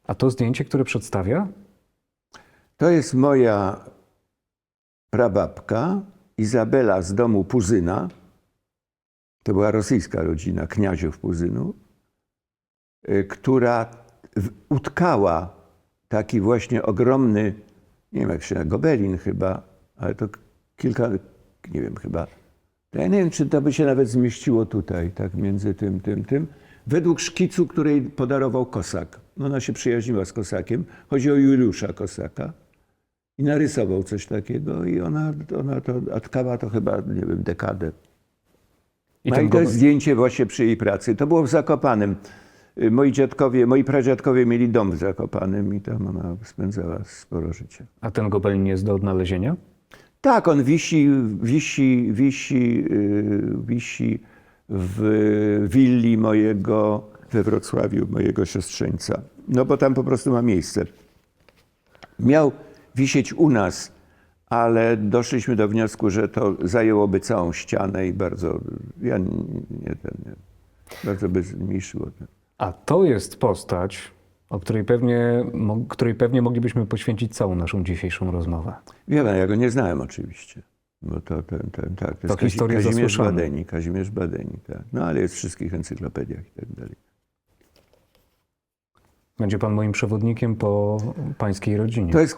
A to zdjęcie, które przedstawia?
To jest moja prababka Izabela z domu Puzyna. To była rosyjska rodzina kniaziów Puzynu, która utkała taki właśnie ogromny, nie wiem jak się nazywa, gobelin chyba, ale to kilka, nie wiem chyba. Ja nie wiem, czy to by się nawet zmieściło tutaj, tak między tym. Według szkicu, której podarował Kosak. Ona się przyjaźniła z Kosakiem. Chodzi o Juliusza Kosaka. I narysował coś takiego i ona to tkała to chyba, nie wiem, dekadę.
I
No i to jest zdjęcie właśnie przy jej pracy. To było w Zakopanem. Moi pradziadkowie mieli dom w Zakopanem i tam ona spędzała sporo życia.
A ten gobelin jest do odnalezienia?
Tak, on wisi w willi we Wrocławiu, mojego siostrzeńca. No bo tam po prostu ma miejsce. Miał wisieć u nas, ale doszliśmy do wniosku, że to zajęłoby całą ścianę i bardzo, bardzo by zmniejszyło.
A to jest postać, o której pewnie moglibyśmy poświęcić całą naszą dzisiejszą rozmowę.
Wie pan, ja go nie znałem oczywiście. Bo to jest
historia zasłyszana.
Kazimierz Badeni, tak. No ale jest w wszystkich encyklopediach i tak dalej.
Będzie pan moim przewodnikiem po pańskiej rodzinie.
To jest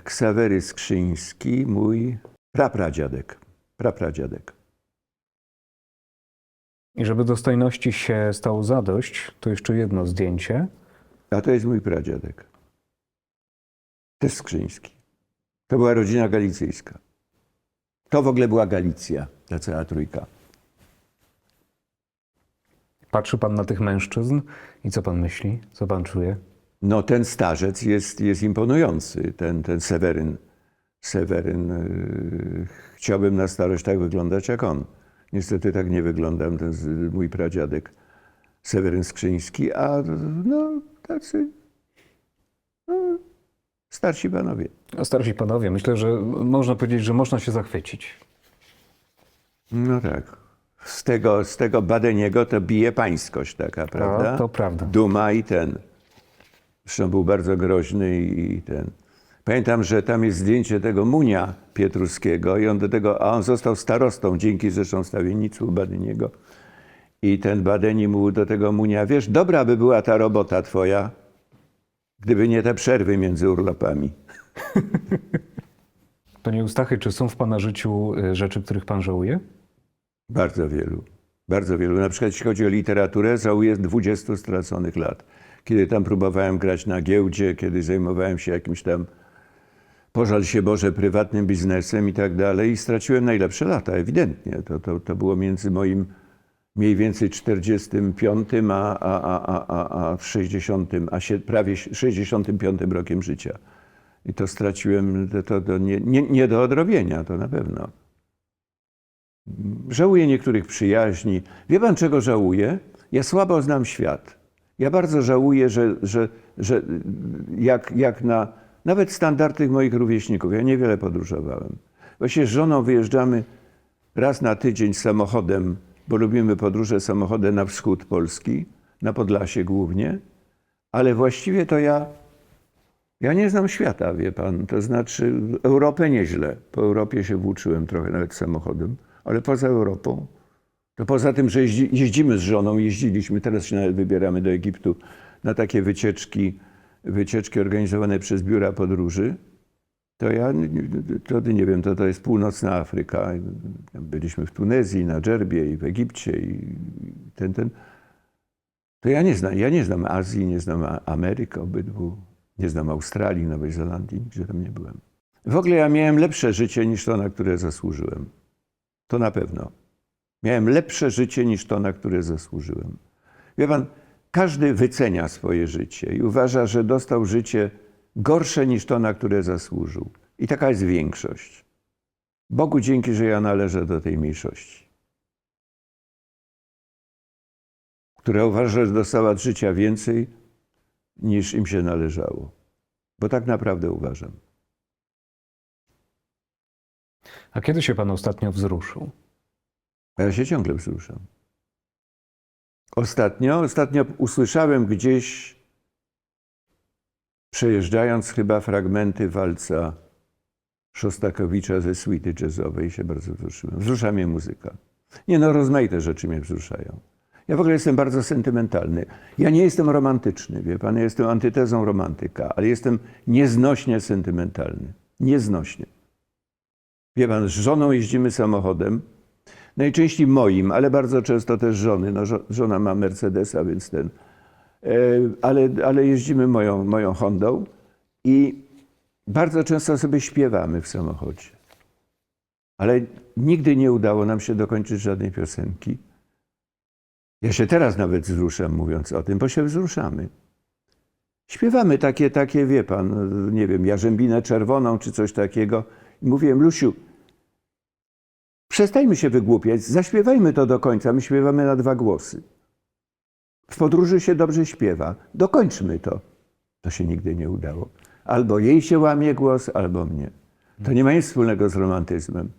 Ksawery Skrzyński, mój prapradziadek.
I żeby dostojności się stało zadość, to jeszcze jedno zdjęcie.
A to jest mój pradziadek. Też Skrzyński. To była rodzina galicyjska. To w ogóle była Galicja, ta cała trójka.
Patrzy pan na tych mężczyzn i co pan myśli? Co pan czuje?
No ten starzec jest imponujący, ten Seweryn. Chciałbym na starość tak wyglądać jak on. Niestety tak nie wyglądam, ten mój pradziadek Seweryn Skrzyński, a no tacy Starsi panowie.
A starsi panowie, myślę, że można powiedzieć, że można się zachwycić.
No tak. Z tego Badeniego to bije pańskość taka, prawda?
To prawda.
Duma i ten. Zresztą był bardzo groźny i ten. Pamiętam, że tam jest zdjęcie tego Munia Pietruskiego i on do tego, a on został starostą dzięki zresztą stawiennictwu Badeniego. I ten Badeni mówił do tego Munia, wiesz, dobra by była ta robota twoja, gdyby nie te przerwy między urlopami.
Panie Eustachy, czy są w pana życiu rzeczy, których pan żałuje?
Bardzo wielu. Bardzo wielu. Na przykład jeśli chodzi o literaturę, żałuję 20 straconych lat. Kiedy tam próbowałem grać na giełdzie, kiedy zajmowałem się jakimś tam, pożal się Boże, prywatnym biznesem i tak dalej. I straciłem najlepsze lata, ewidentnie. To było między moim mniej więcej 45 a 60, prawie 65 rokiem życia. I to straciłem, to nie do odrobienia, to na pewno. Żałuję niektórych przyjaźni. Wie pan, czego żałuję? Ja słabo znam świat. Ja bardzo żałuję, że jak na nawet standardnych moich rówieśników, ja niewiele podróżowałem. Właśnie z żoną wyjeżdżamy raz na tydzień samochodem, bo lubimy podróże samochodem na wschód Polski, na Podlasie głównie, ale właściwie to ja nie znam świata, wie pan. To znaczy Europę nieźle. Po Europie się włóczyłem trochę nawet samochodem, ale poza Europą, to poza tym, że jeździmy z żoną, jeździliśmy, teraz się nawet wybieramy do Egiptu na takie wycieczki organizowane przez biura podróży, to ja wtedy nie wiem, to jest północna Afryka. Byliśmy w Tunezji, na Dżerbie i w Egipcie i to ja nie znam Azji, nie znam Ameryki obydwu, nie znam Australii, Nowej Zelandii, nigdzie tam nie byłem. W ogóle ja miałem lepsze życie niż to, na które zasłużyłem. To na pewno. Miałem lepsze życie niż to, na które zasłużyłem. Wie pan, każdy wycenia swoje życie i uważa, że dostał życie gorsze niż to, na które zasłużył. I taka jest większość. Bogu dzięki, że ja należę do tej mniejszości, która uważa, że dostała od życia więcej niż im się należało. Bo tak naprawdę uważam.
A kiedy się pan ostatnio wzruszył?
A ja się ciągle wzruszam. Ostatnio usłyszałem gdzieś, przejeżdżając chyba fragmenty walca Szostakowicza ze suity jazzowej, się bardzo wzruszyłem. Wzrusza mnie muzyka. Nie no, rozmaite rzeczy mnie wzruszają. Ja w ogóle jestem bardzo sentymentalny. Ja nie jestem romantyczny, wie pan, ja jestem antytezą romantyka, ale jestem nieznośnie sentymentalny. Nieznośnie. Wie pan, z żoną jeździmy samochodem, najczęściej moim, ale bardzo często też żony. No, żona ma Mercedesa, więc ale jeździmy moją Hondą i bardzo często sobie śpiewamy w samochodzie. Ale nigdy nie udało nam się dokończyć żadnej piosenki. Ja się teraz nawet wzruszam, mówiąc o tym, bo się wzruszamy. Śpiewamy takie, wie pan, nie wiem, Jarzębinę Czerwoną czy coś takiego. I mówiłem, Lusiu, przestańmy się wygłupiać, zaśpiewajmy to do końca. My śpiewamy na 2 głosy. W podróży się dobrze śpiewa. Dokończmy to. To się nigdy nie udało. Albo jej się łamie głos, albo mnie. To nie ma nic wspólnego z romantyzmem.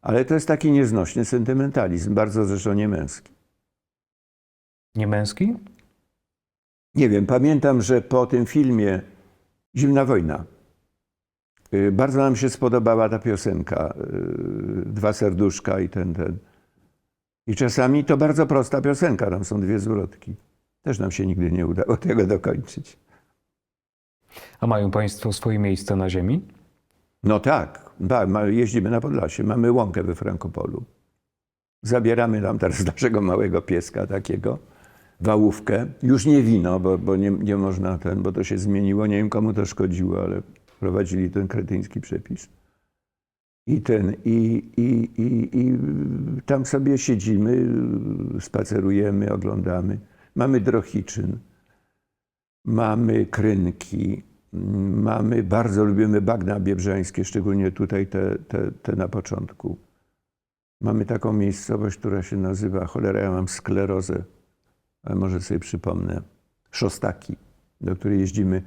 Ale to jest taki nieznośny sentymentalizm, bardzo zresztą niemęski.
Niemęski?
Nie wiem, pamiętam, że po tym filmie Zimna wojna bardzo nam się spodobała ta piosenka, 2 serduszka i ten. I czasami to bardzo prosta piosenka, tam są 2 zwrotki. Też nam się nigdy nie udało tego dokończyć.
A mają państwo swoje miejsce na ziemi?
No tak, jeździmy na Podlasie, mamy łąkę we Frankopolu. Zabieramy tam teraz naszego małego pieska takiego, Wałówkę. Już nie wino, bo nie można bo to się zmieniło, nie wiem komu to szkodziło, ale wprowadzili ten kretyński przepis. I tam sobie siedzimy, spacerujemy, oglądamy. Mamy Drohiczyn, mamy Krynki, bardzo lubimy bagna biebrzańskie, szczególnie tutaj te na początku. Mamy taką miejscowość, która się nazywa, cholera, ja mam sklerozę, ale może sobie przypomnę, Szostaki, do której jeździmy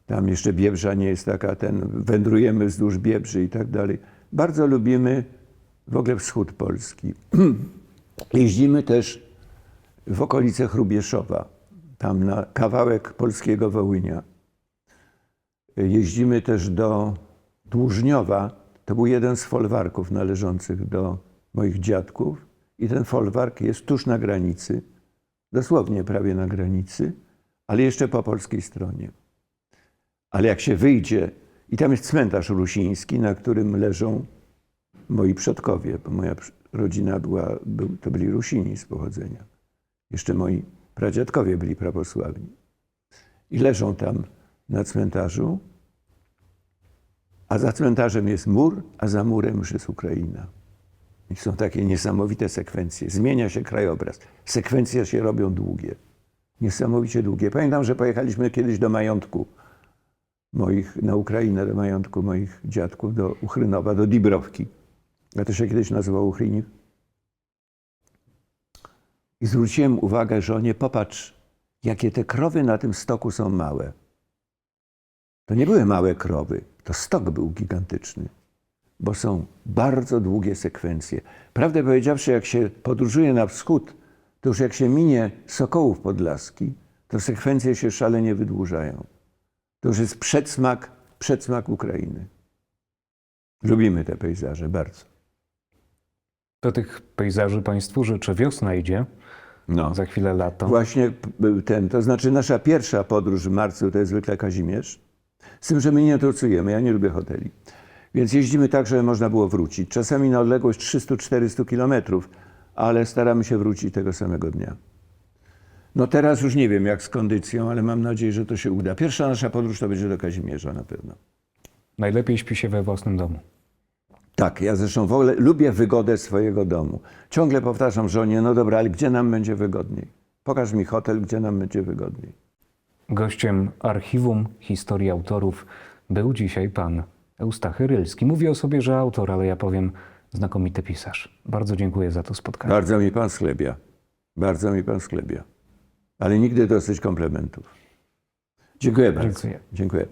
Tam jeszcze Biebrza nie jest taka, wędrujemy wzdłuż Biebrzy i tak dalej. Bardzo lubimy w ogóle wschód Polski. Jeździmy też w okolice Hrubieszowa, tam na kawałek polskiego Wołynia. Jeździmy też do Dłużniowa. To był jeden z folwarków należących do moich dziadków. I ten folwark jest tuż na granicy, dosłownie prawie na granicy, ale jeszcze po polskiej stronie. Ale jak się wyjdzie, i tam jest cmentarz rusiński, na którym leżą moi przodkowie, bo moja rodzina to byli Rusini z pochodzenia. Jeszcze moi pradziadkowie byli prawosławni. I leżą tam na cmentarzu, a za cmentarzem jest mur, a za murem już jest Ukraina. I są takie niesamowite sekwencje. Zmienia się krajobraz. Sekwencje się robią długie. Niesamowicie długie. Pamiętam, że pojechaliśmy kiedyś do majątku na Ukrainę, do majątku moich dziadków, do Uchrynowa, do Dibrowki. A to się kiedyś nazywało Uchryniw. I zwróciłem uwagę żonie, popatrz, jakie te krowy na tym stoku są małe. To nie były małe krowy, to stok był gigantyczny, bo są bardzo długie sekwencje. Prawdę powiedziawszy, jak się podróżuje na wschód, to już jak się minie Sokołów Podlaski, to sekwencje się szalenie wydłużają. To już jest przedsmak Ukrainy. Lubimy te pejzaże bardzo.
Do tych pejzaży Państwu życzę. Wiosna idzie,
No.
za chwilę lato.
Właśnie to znaczy nasza pierwsza podróż w marcu to jest zwykle Kazimierz. Z tym, że my nie nocujemy, ja nie lubię hoteli. Więc jeździmy tak, żeby można było wrócić. Czasami na odległość 300-400 kilometrów, ale staramy się wrócić tego samego dnia. No teraz już nie wiem jak z kondycją, ale mam nadzieję, że to się uda. Pierwsza nasza podróż to będzie do Kazimierza na pewno.
Najlepiej śpi się we własnym domu.
Tak, ja zresztą w ogóle lubię wygodę swojego domu. Ciągle powtarzam żonie, no dobra, ale gdzie nam będzie wygodniej? Pokaż mi hotel, gdzie nam będzie wygodniej.
Gościem Archiwum Historii Autorów był dzisiaj pan Eustachy Rylski. Mówi o sobie, że autor, ale ja powiem znakomity pisarz. Bardzo dziękuję za to spotkanie.
Bardzo mi pan schlebia. Bardzo mi pan schlebia. Ale nigdy dosyć komplementów. Dziękuję bardzo.
Dziękuję.
Dziękuję.